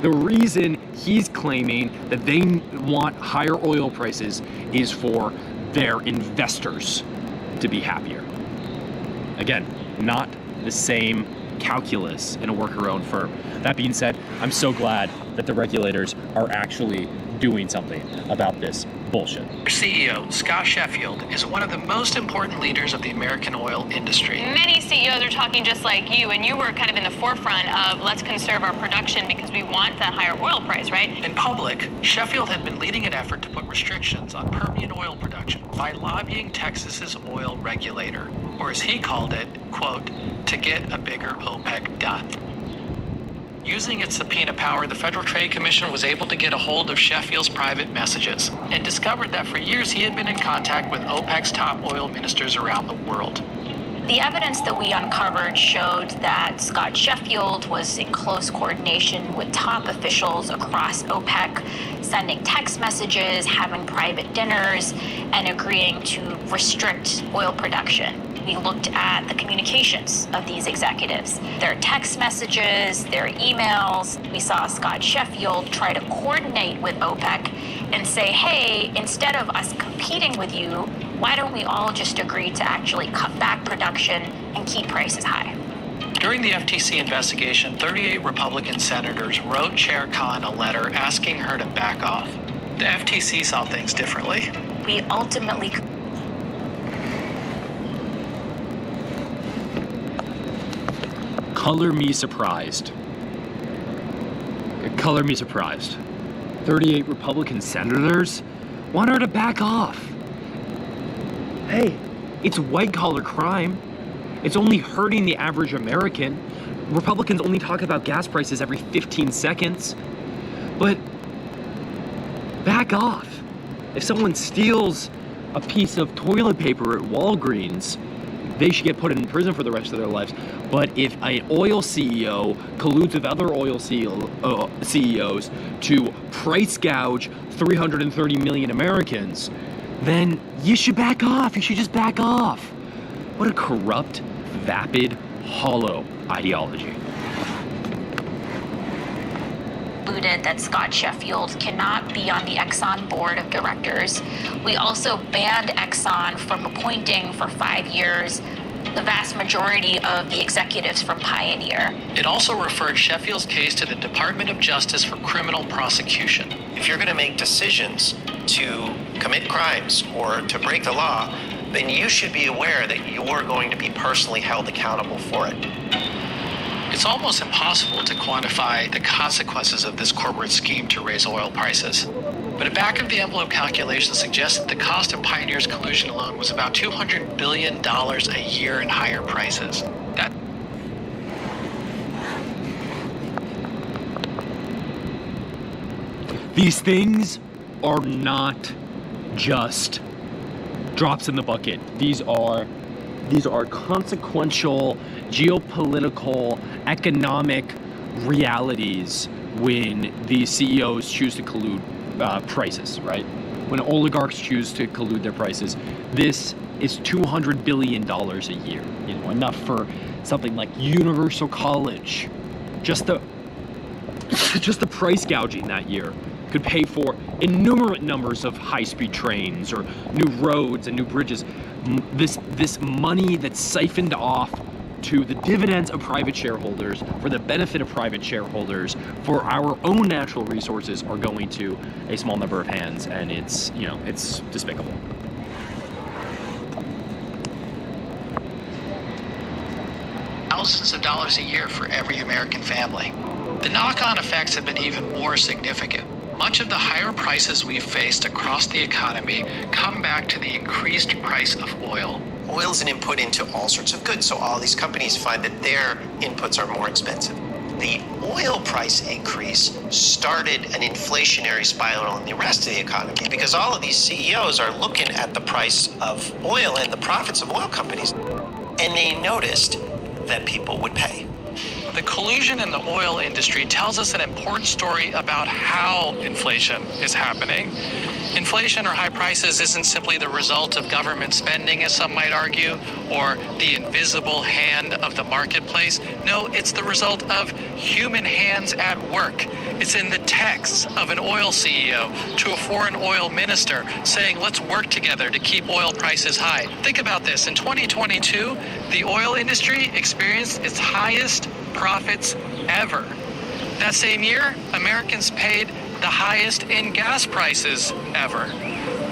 the reason he's claiming that they want higher oil prices is for their investors to be happier. Again, not the same calculus in a worker-owned firm. That being said, I'm so glad that the regulators are actually doing something about this bullshit. CEO Scott Sheffield is one of the most important leaders of the American oil industry. Many CEOs are talking just like you, and you were kind of in the forefront of let's conserve our production because we want that higher oil price, right? In public, Sheffield had been leading an effort to put restrictions on Permian oil production by lobbying Texas's oil regulator, or as he called it, quote, to get a bigger OPEC done. Using its subpoena power, the Federal Trade Commission was able to get a hold of Sheffield's private messages and discovered that for years he had been in contact with OPEC's top oil ministers around the world. The evidence that we uncovered showed that Scott Sheffield was in close coordination with top officials across OPEC, sending text messages, having private dinners, and agreeing to restrict oil production. We looked at the communications of these executives, their text messages, their emails. We saw Scott Sheffield try to coordinate with OPEC and say, hey, instead of us competing with you, why don't we all just agree to actually cut back production and keep prices high? During the FTC investigation, 38 Republican senators wrote Chair Khan a letter asking her to back off. The FTC saw things differently. We ultimately... Color me surprised. Color me surprised. 38 Republican senators want her to back off. Hey, it's white-collar crime. It's only hurting the average American. Republicans only talk about gas prices every 15 seconds. But back off. If someone steals a piece of toilet paper at Walgreens, they should get put in prison for the rest of their lives. But if an oil CEO colludes with other oil CEOs to price gouge 330 million Americans, then you should back off. You should just back off. What a corrupt, vapid, hollow ideology. concluded that Scott Sheffield cannot be on the Exxon board of directors. We also banned Exxon from appointing for 5 years the vast majority of the executives from Pioneer. It also referred Sheffield's case to the Department of Justice for criminal prosecution. If you're going to make decisions to commit crimes or to break the law, then you should be aware that you're going to be personally held accountable for it. It's almost impossible to quantify the consequences of this corporate scheme to raise oil prices. But a back-of-the-envelope calculation suggests that the cost of Pioneer's collusion alone was about $200 billion a year in higher prices. These things are not just drops in the bucket. These are consequential geopolitical, economic realities when these CEOs choose to collude prices, right? When oligarchs choose to collude their prices. This is $200 billion a year, enough for something like universal college. Just the price gouging that year could pay for innumerable numbers of high-speed trains or new roads and new bridges. This money that's siphoned off to the dividends of private shareholders, for the benefit of private shareholders, for our own natural resources are going to a small number of hands, and it's despicable. Thousands of dollars a year for every American family. The knock-on effects have been even more significant. Much of the higher prices we've faced across the economy come back to the increased price of oil. Oil is an input into all sorts of goods, so all these companies find that their inputs are more expensive. The oil price increase started an inflationary spiral in the rest of the economy because all of these CEOs are looking at the price of oil and the profits of oil companies, and they noticed that people would pay. The collusion in the oil industry tells us an important story about how inflation is happening. Inflation or high prices isn't simply the result of government spending, as some might argue, or the invisible hand of the marketplace. No, it's the result of human hands at work. It's in the texts of an oil CEO to a foreign oil minister saying, let's work together to keep oil prices high. Think about this. In 2022, the oil industry experienced its highest profits ever. That same year, Americans paid the highest in gas prices ever.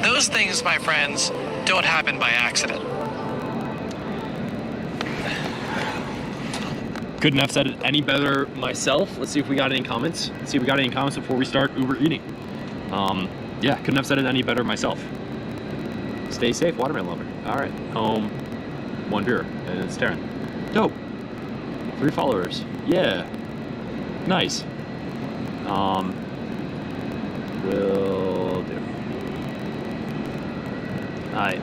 Those things, my friends, don't happen by accident. Couldn't have said it any better myself. Let's see if we got any comments. Before we start Uber eating. Yeah, couldn't have said it any better myself. Stay safe, watermelon lover. All right, home, 1 beer, and it's Taryn. Dope. 3 followers. Yeah. Nice. Will do. Alright.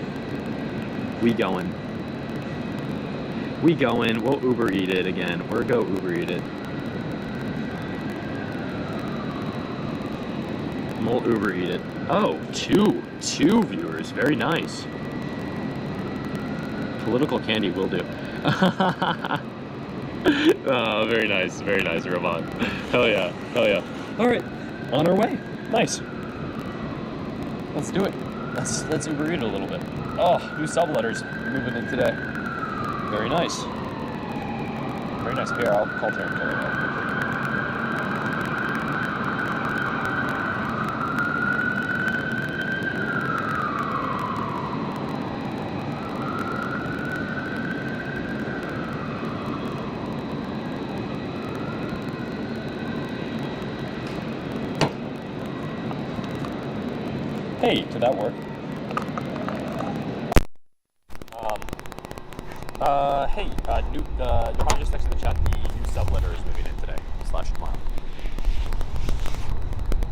We going. We'll Uber eat it again. We'll go Uber eat it. We'll Uber eat it. Oh, two viewers. Very nice. Political candy will do. Oh, very nice, robot. Hell yeah. All right, on our way. Nice. Let's do it. Let's Uber eat a little bit. Oh, new subletters moving in today. Very nice. Here, I'll call Taryn Killer now. Hey, did that work? Johan just texted in the chat, the new subletter is moving in today, /tomorrow.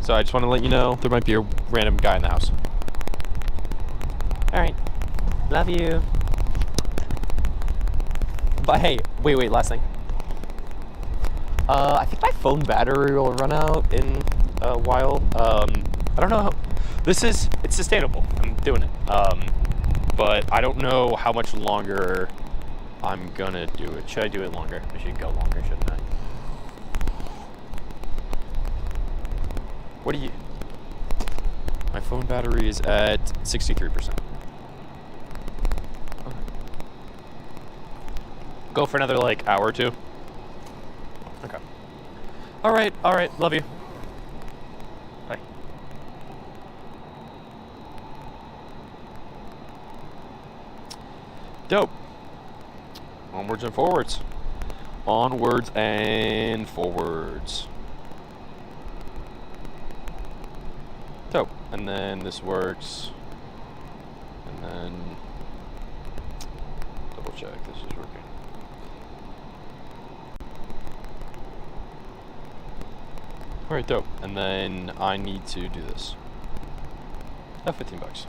So I just want to let you know, there might be a random guy in the house. Alright. Love you. But hey, wait, last thing. I think my phone battery will run out in a while. I don't know how... it's sustainable. I'm doing it. But I don't know how much longer I'm gonna do it. Should I do it longer? I should go longer, shouldn't I? What do you... My phone battery is at 63%. Okay. Go for another, like, hour or two? Okay. All right, love you. Bye. Dope. Onwards and forwards. Onwards and forwards. Dope. And then this works. And then double check this is working. Alright, dope. And then I need to do this. Oh, $15.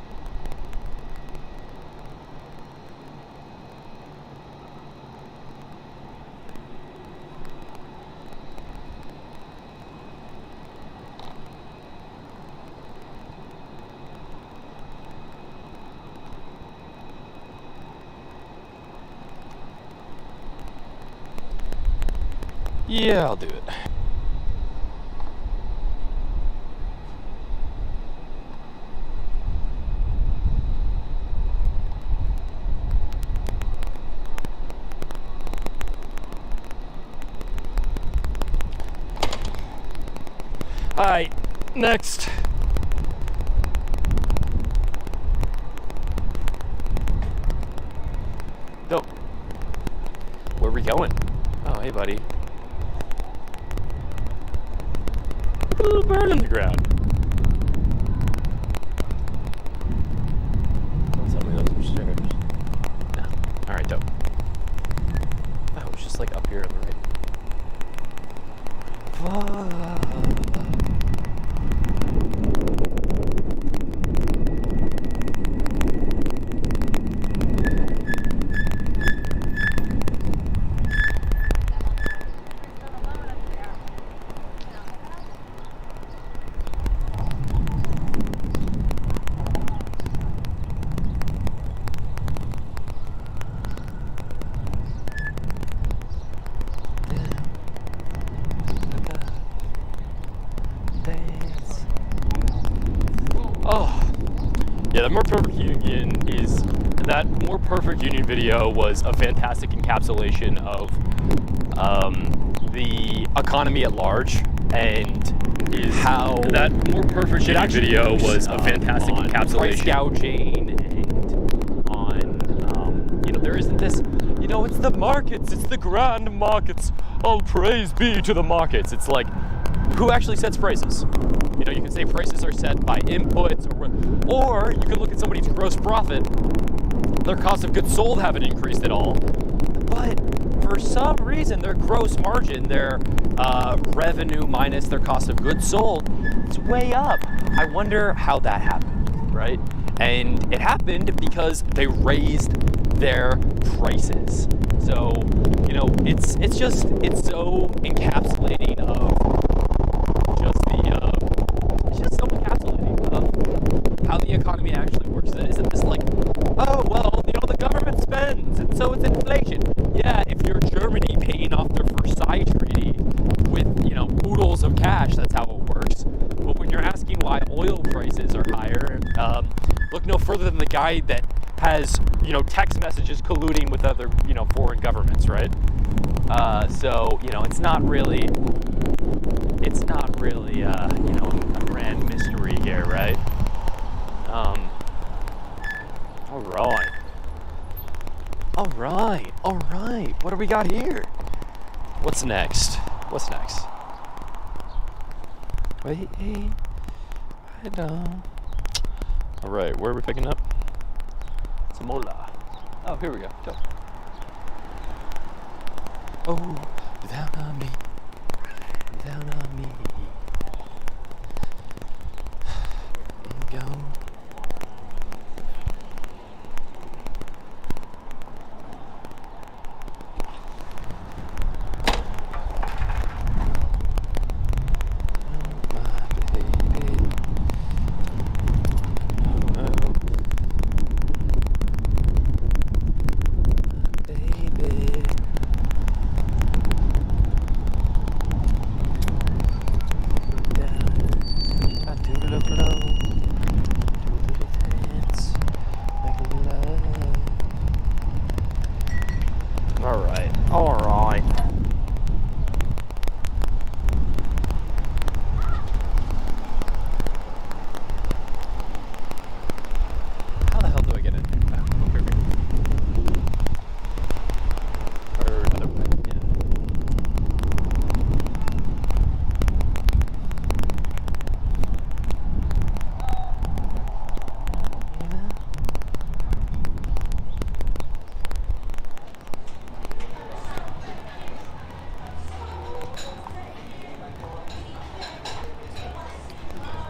Yeah, I'll do it. Alright, next. Dope. Where are we going? Oh, hey, buddy. A little bird in the ground. Don't tell me those are stairs. No. Alright, dope. Oh, it's just like up here on the right. More Perfect Union is that More Perfect Union video was a fantastic encapsulation of the economy at large, and is how that More Perfect Union video was a fantastic encapsulation price gouging and on there isn't this it's the markets, it's the grand markets, all praise be to the markets. It's like, who actually sets prices? You can say prices are set by inputs, or you can look at somebody's gross profit. Their cost of goods sold haven't increased at all, but for some reason their gross margin, their revenue minus their cost of goods sold, it's way up. I wonder how that happened, right? And it happened because they raised their prices. So, it's so encapsulating of how the economy actually works. Isn't this like, oh, well, the government spends, and so it's inflation. Yeah, if you're Germany paying off their Versailles Treaty with, oodles of cash, that's how it works. But when you're asking why oil prices are higher, look no further than the guy that has, text messages colluding with other, foreign governments, right? So, it's not really, a grand mystery here, right? All right. What do we got here? What's next? Wait, I know. All right, where are we picking up? Samola. Oh, here we go. Go. Oh, down on me. There we go. Alright. How the hell do I get in? Oh, perfect. Or other way, yeah.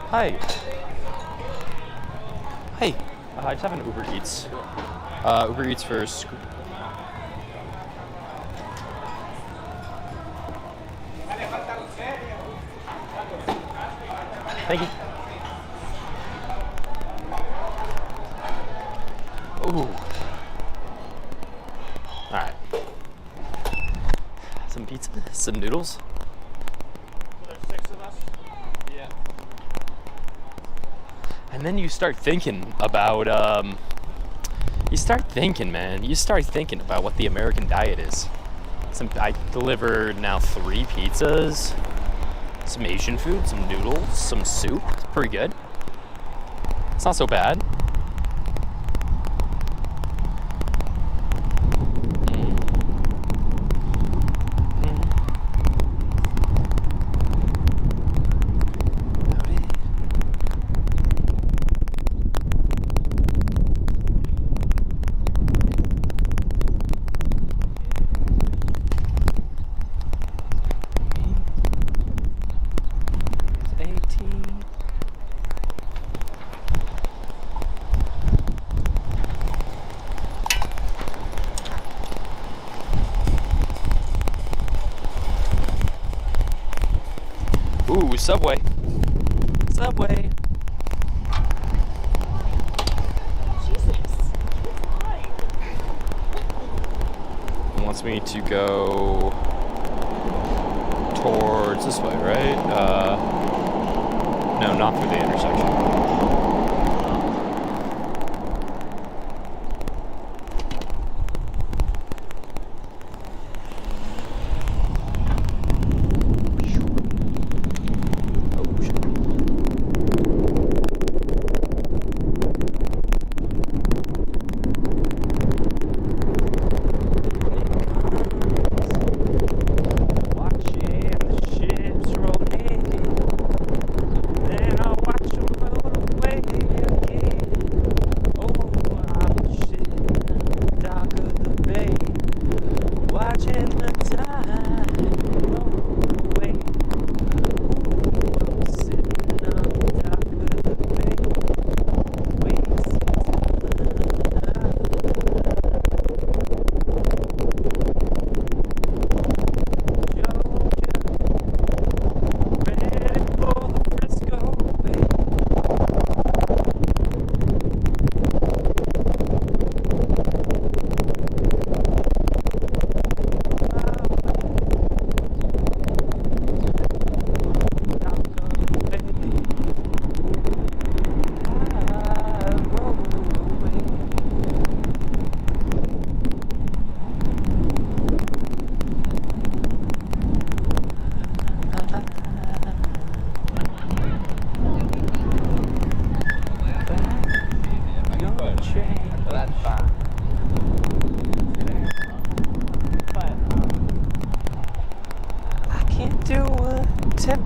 Hi. Hey. I just have an Uber Eats. Uber Eats for Thank you. Ooh. Alright. Some pizza, some noodles. There's 6 of us? Yeah. And then you start thinking about, you start thinking about what the American diet is. I delivered now 3 pizzas, some Asian food, some noodles, some soup. It's pretty good. It's not so bad. Ooh, Subway. Subway. It wants me to go towards this way, right? No, not through the intersection.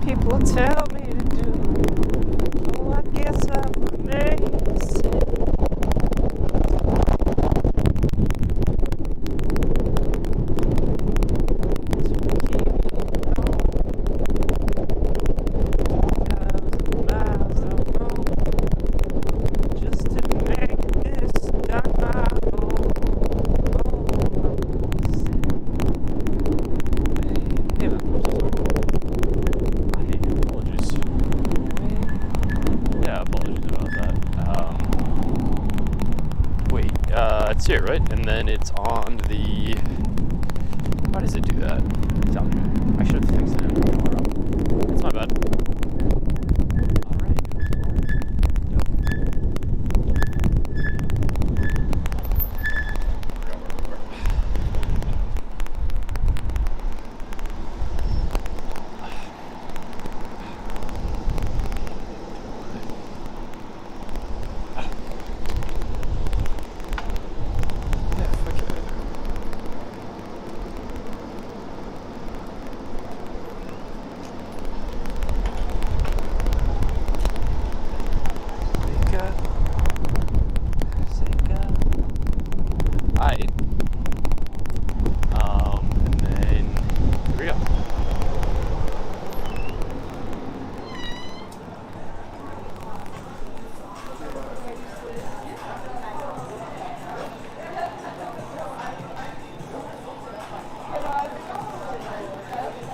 People tell me to do. Oh, I guess I'm amazing. That's it, right? And then it's on the... Why does it do that? I should have fixed it. It's my bad. Alright.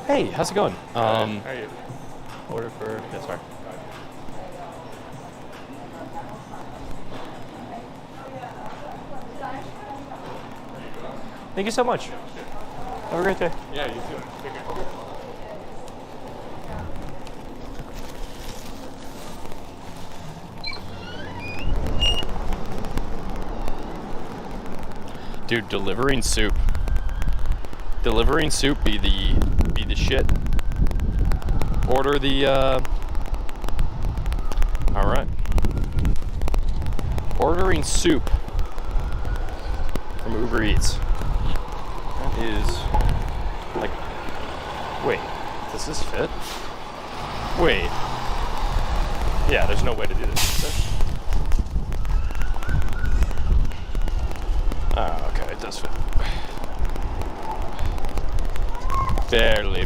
Hey, how's it going? How are you? Order for... Yeah, sorry. Thank you so much. Have a great day. Yeah, you too. Take care. Dude, delivering soup. Delivering soup be the shit. Order the all right. Ordering soup from Uber Eats. That is like, wait, does this fit? Wait. Yeah, there's no way to do this. Oh, okay, it does fit. Barely.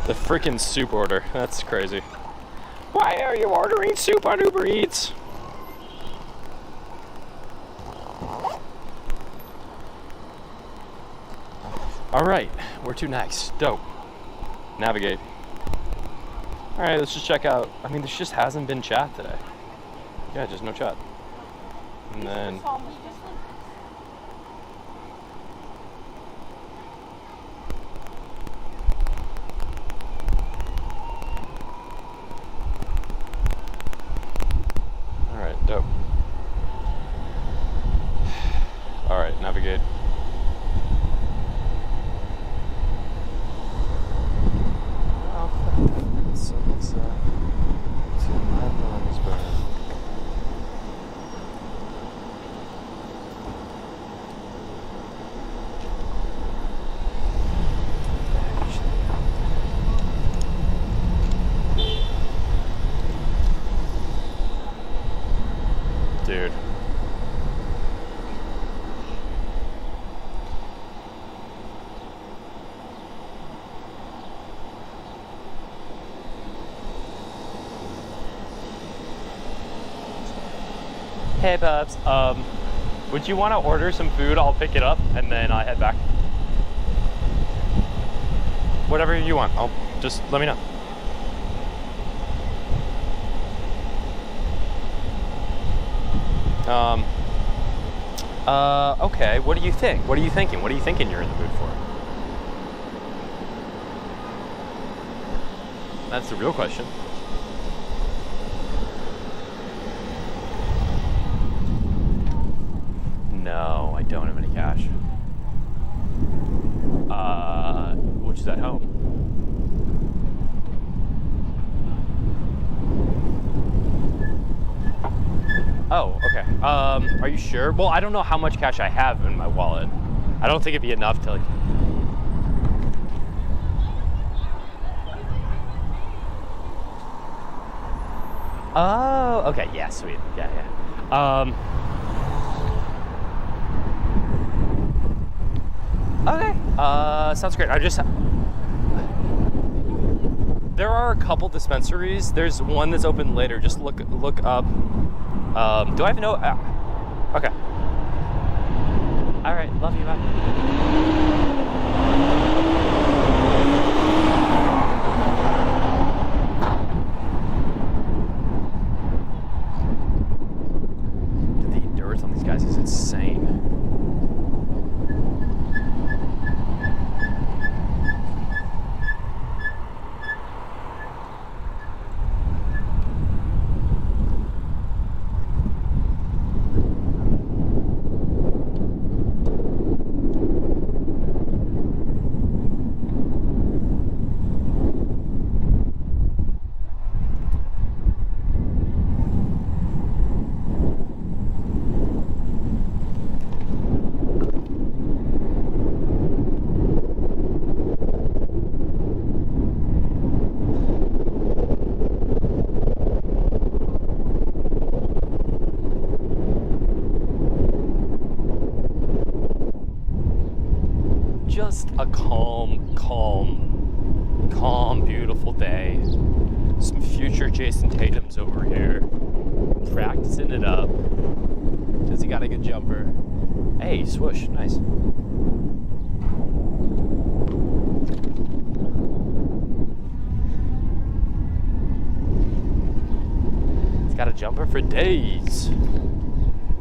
The freaking soup order. That's crazy. Why are you ordering soup on Uber Eats? Alright, where to next? Dope. Navigate. Alright, let's just check out. I mean, there just hasn't been chat today. Yeah, just no chat. And then... Alright, dope. Alright, navigate. So let's see my lungs burn. Dude. Hey Bubs, would you want to order some food? I'll pick it up and then I'll head back. Whatever you want, I'll just let me know. Okay, what do you think? What are you thinking? What are you thinking you're in the mood for? That's the real question. No, I don't have any cash. Which is at home. Oh, okay. Are you sure? Well, I don't know how much cash I have in my wallet. I don't think it'd be enough to like... Oh, okay. Yeah, sweet. Yeah. Okay. Sounds great. There are a couple dispensaries. There's one that's open later. Just look up. Do I have no? Okay. All right. Love you. Bye. The endurance on these guys is insane. Just a calm, beautiful day. Some future Jason Tatum's over here, practicing it up. Does he got a good jumper? Hey, swoosh, nice. a jumper for days.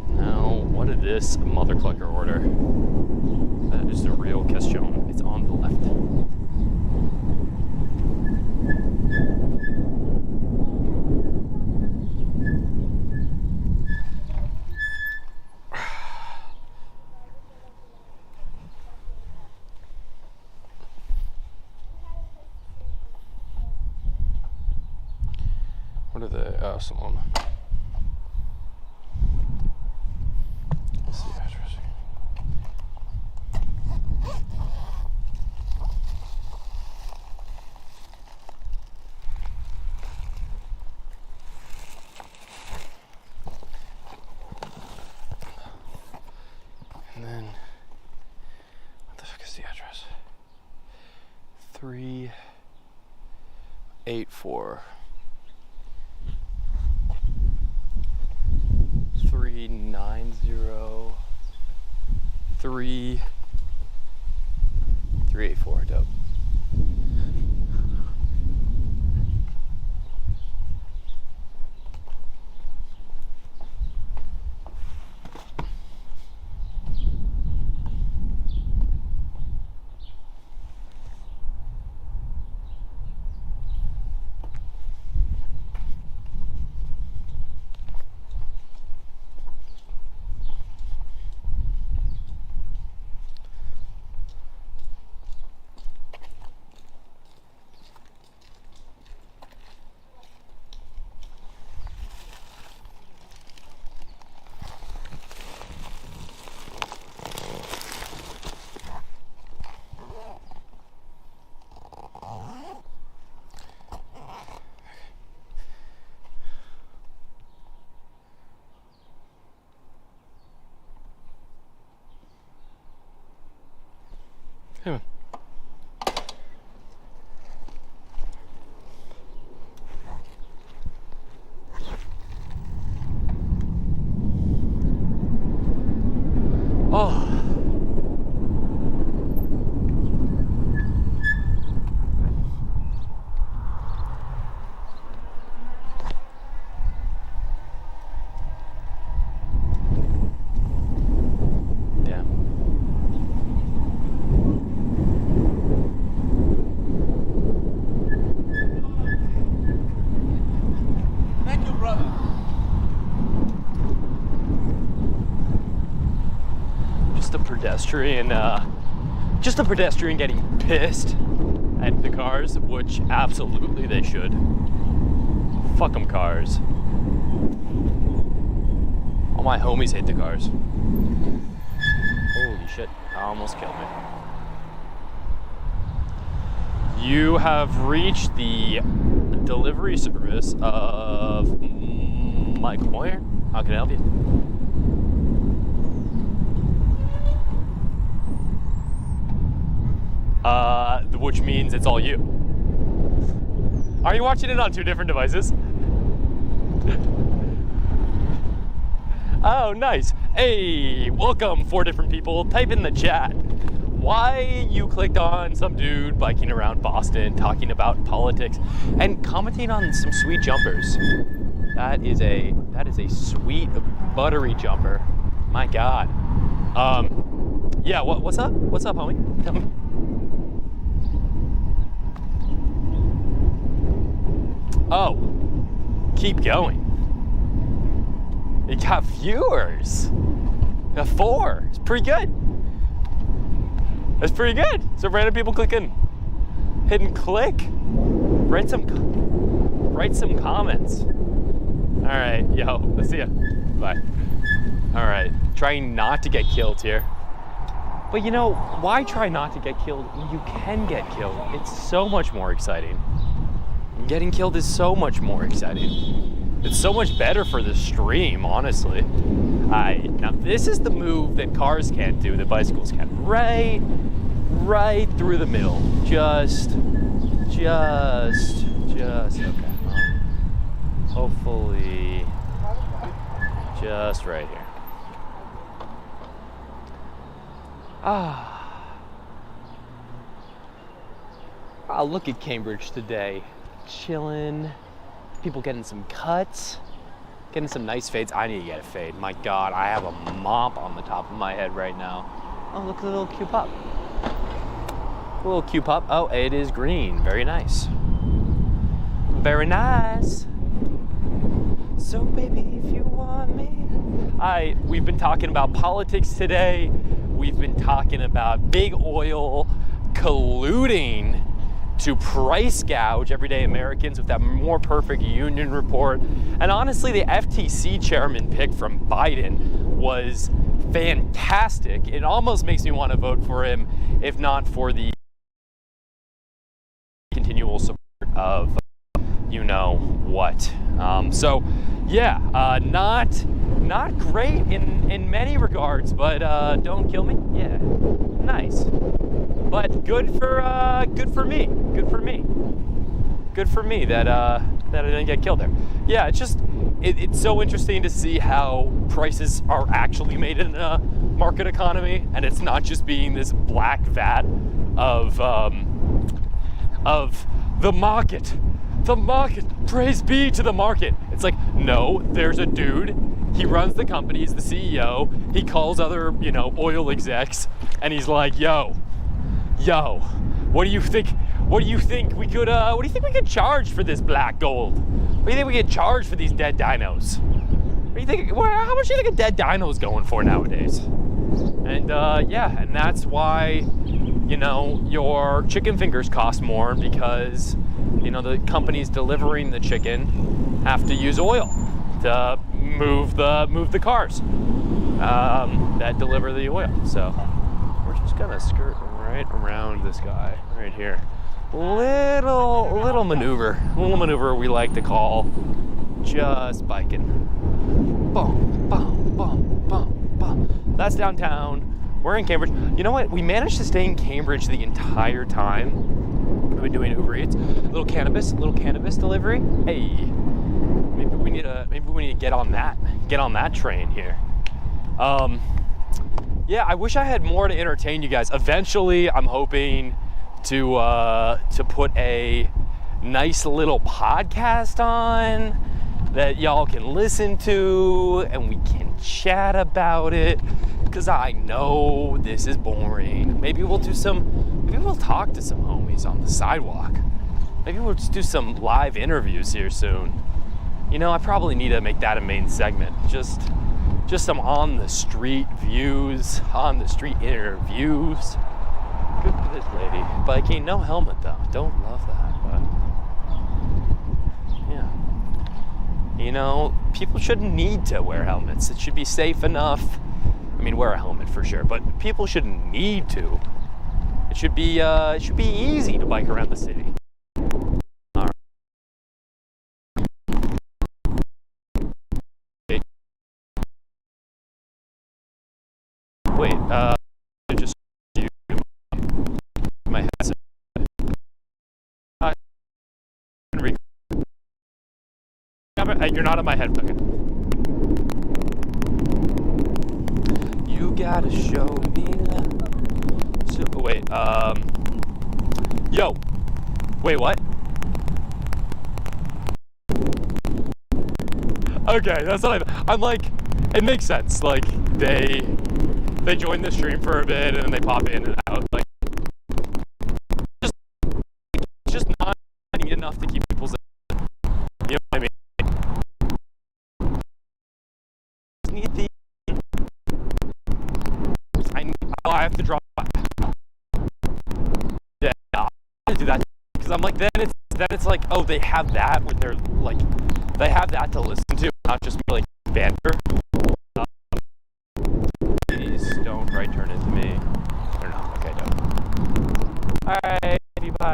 Now, what did this mother clucker order? That is the real question. It's on the left. What are the, oh, someone. Let's see the address. And then, what the fuck is the address? 384. 384. Dope. Hey, man. Oh. Thank you, brother. Just a pedestrian getting pissed at the cars, which absolutely they should. Fuck 'em cars. All my homies hate the cars. Holy shit, that almost killed me. You have reached the delivery service of Mike Moyer. How can I help you? Which means it's all you. Are you watching it on 2 different devices? Oh, nice. Hey, welcome, 4 different people. Type in the chat why you clicked on some dude biking around Boston talking about politics and commenting on some sweet jumpers. That is a sweet buttery jumper. My God. Yeah. What's up? What's up, homie? Tell me. Oh, keep going. You got viewers. You got 4. It's pretty good. That's pretty good. So random people clicking, hitting click. Write some comments. All right, yo, let's see ya. Bye. All right, trying not to get killed here. But you know, why try not to get killed when you can get killed? It's so much more exciting. Getting killed is so much more exciting. It's so much better for the stream, honestly. Now this is the move that cars can't do, that bicycles can. Right through the middle. Just, okay. Hopefully, just right here. Oh, look at Cambridge today. Chilling, people getting some cuts. Getting some nice fades. I need to get a fade. My God, I have a mop on the top of my head right now. Oh, look at the little Q pup. A little Q pup. Oh, it is green. Very nice. Very nice. So baby, if you want me. We've been talking about politics today. We've been talking about big oil colluding to price gouge everyday Americans with that more perfect union report. And honestly, the FTC chairman pick from Biden was fantastic. It almost makes me want to vote for him, if not for the continual support of you know what. So yeah, not great in many regards, but don't kill me. Yeah, nice. But good for me. Good for me that I didn't get killed there. Yeah, it's so interesting to see how prices are actually made in a market economy, and it's not just being this black vat of the market. The market, praise be to the market. It's like, no, there's a dude, he runs the company, he's the CEO, he calls other, oil execs, and he's like, yo, what do you think we could charge for this black gold? What do you think we could charge for these dead dinos? How much do you think a dead dino is going for nowadays? And and that's why, your chicken fingers cost more, because the companies delivering the chicken have to use oil to move the cars that deliver the oil. So we're just gonna skirt right around this guy right here. Little maneuver we like to call just biking. Boom, boom, boom, boom, boom. That's downtown. We're in Cambridge. You know what? We managed to stay in Cambridge the entire time. We've been doing Uber Eats. Little cannabis delivery. Hey, maybe we need to get on that train here. Yeah, I wish I had more to entertain you guys. Eventually, I'm hoping to put a nice little podcast on that y'all can listen to, and we can chat about it, because I know this is boring. Maybe we'll talk to some homies on the sidewalk. Maybe we'll just do some live interviews here soon. I probably need to make that a main segment. Just some on the street views, on the street interviews. Good for this lady. Biking, no helmet though. Don't love that, but yeah. People shouldn't need to wear helmets. It should be safe enough. I mean, wear a helmet for sure, but people shouldn't need to. It should be easy to bike around the city. All right. Wait, just my headset. You're not on my head. Okay. You gotta show me love. So, wait, yo, wait, what? Okay, that's what I'm like, it makes sense. Like, they join the stream for a bit and then they pop in and out. Like, it's just not neat enough to keep people's, you know what I mean? I have to drop. Yeah, I do that because I'm like, then it's like, oh, they have that when they're like, they have that to listen to, not just be like banter. Please don't right turn into me. Or no, okay, don't. All right, bye.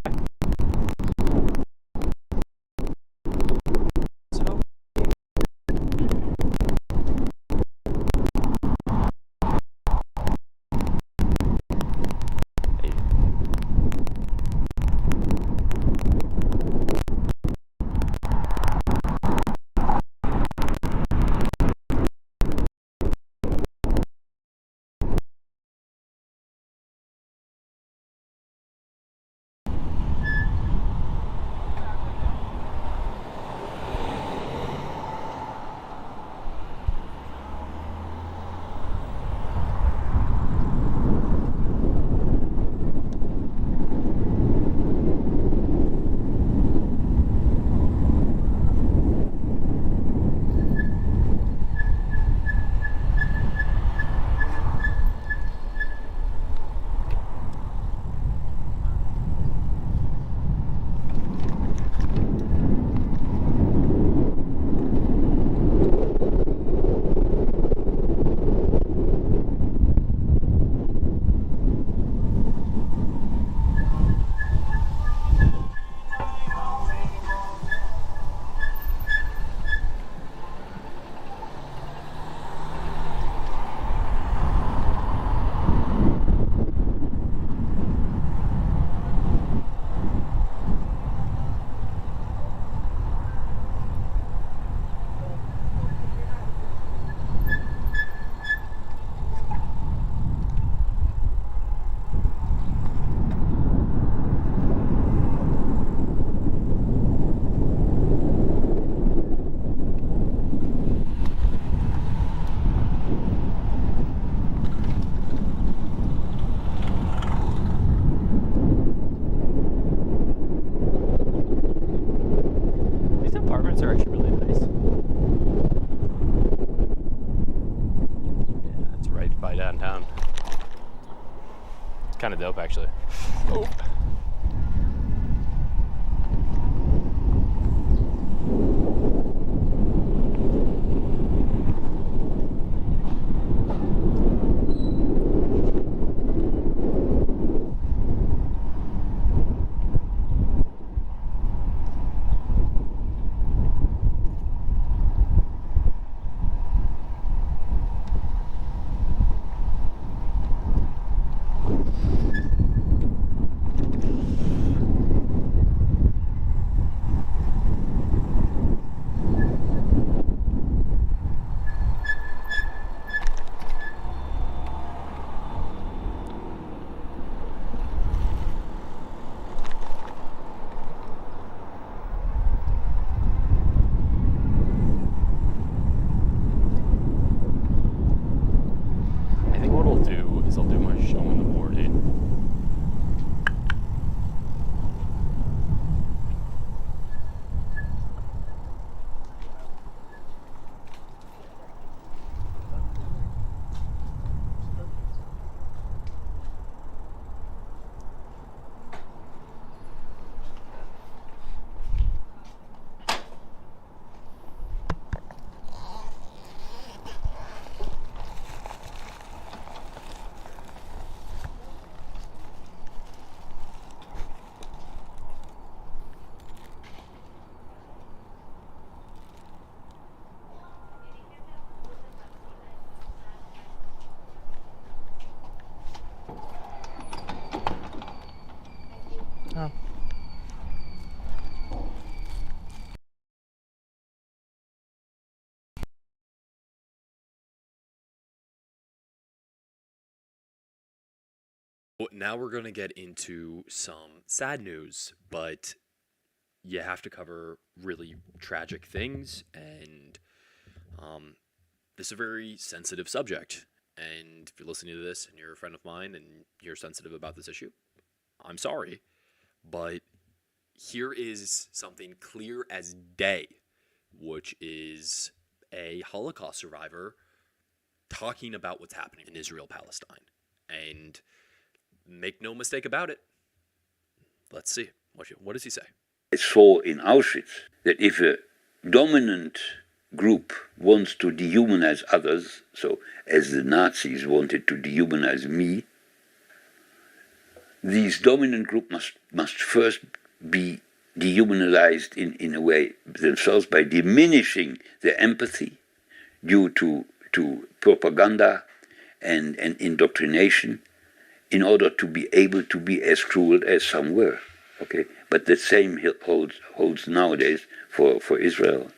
by downtown. It's kind of dope, actually. Oh. I'll do my show in the morning. Oh. Now we're going to get into some sad news, but you have to cover really tragic things, and this is a very sensitive subject. And if you're listening to this and you're a friend of mine and you're sensitive about this issue, I'm sorry, but here is something clear as day, which is a Holocaust survivor talking about what's happening in Israel-Palestine. And make no mistake about it. Let's see. What does he say? I saw in Auschwitz that if a dominant group wants to dehumanize others, so as the Nazis wanted to dehumanize me, these dominant group must first be dehumanized in a way themselves by diminishing their empathy due to propaganda and indoctrination, in order to be able to be as cruel as some were. Okay, but the same holds nowadays for Israel.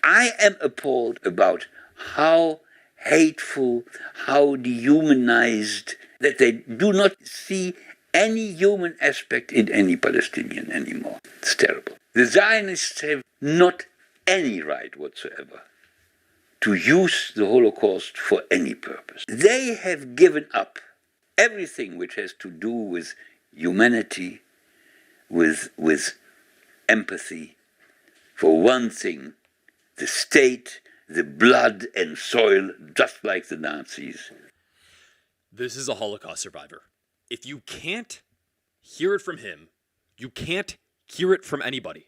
I am appalled about how hateful, how dehumanized, that they do not see any human aspect in any Palestinian anymore. It's terrible. The Zionists have not any right whatsoever to use the Holocaust for any purpose. They have given up everything which has to do with humanity, with empathy, for one thing, the state, the blood and soil, just like the Nazis. This is a Holocaust survivor. If you can't hear it from him, you can't hear it from anybody.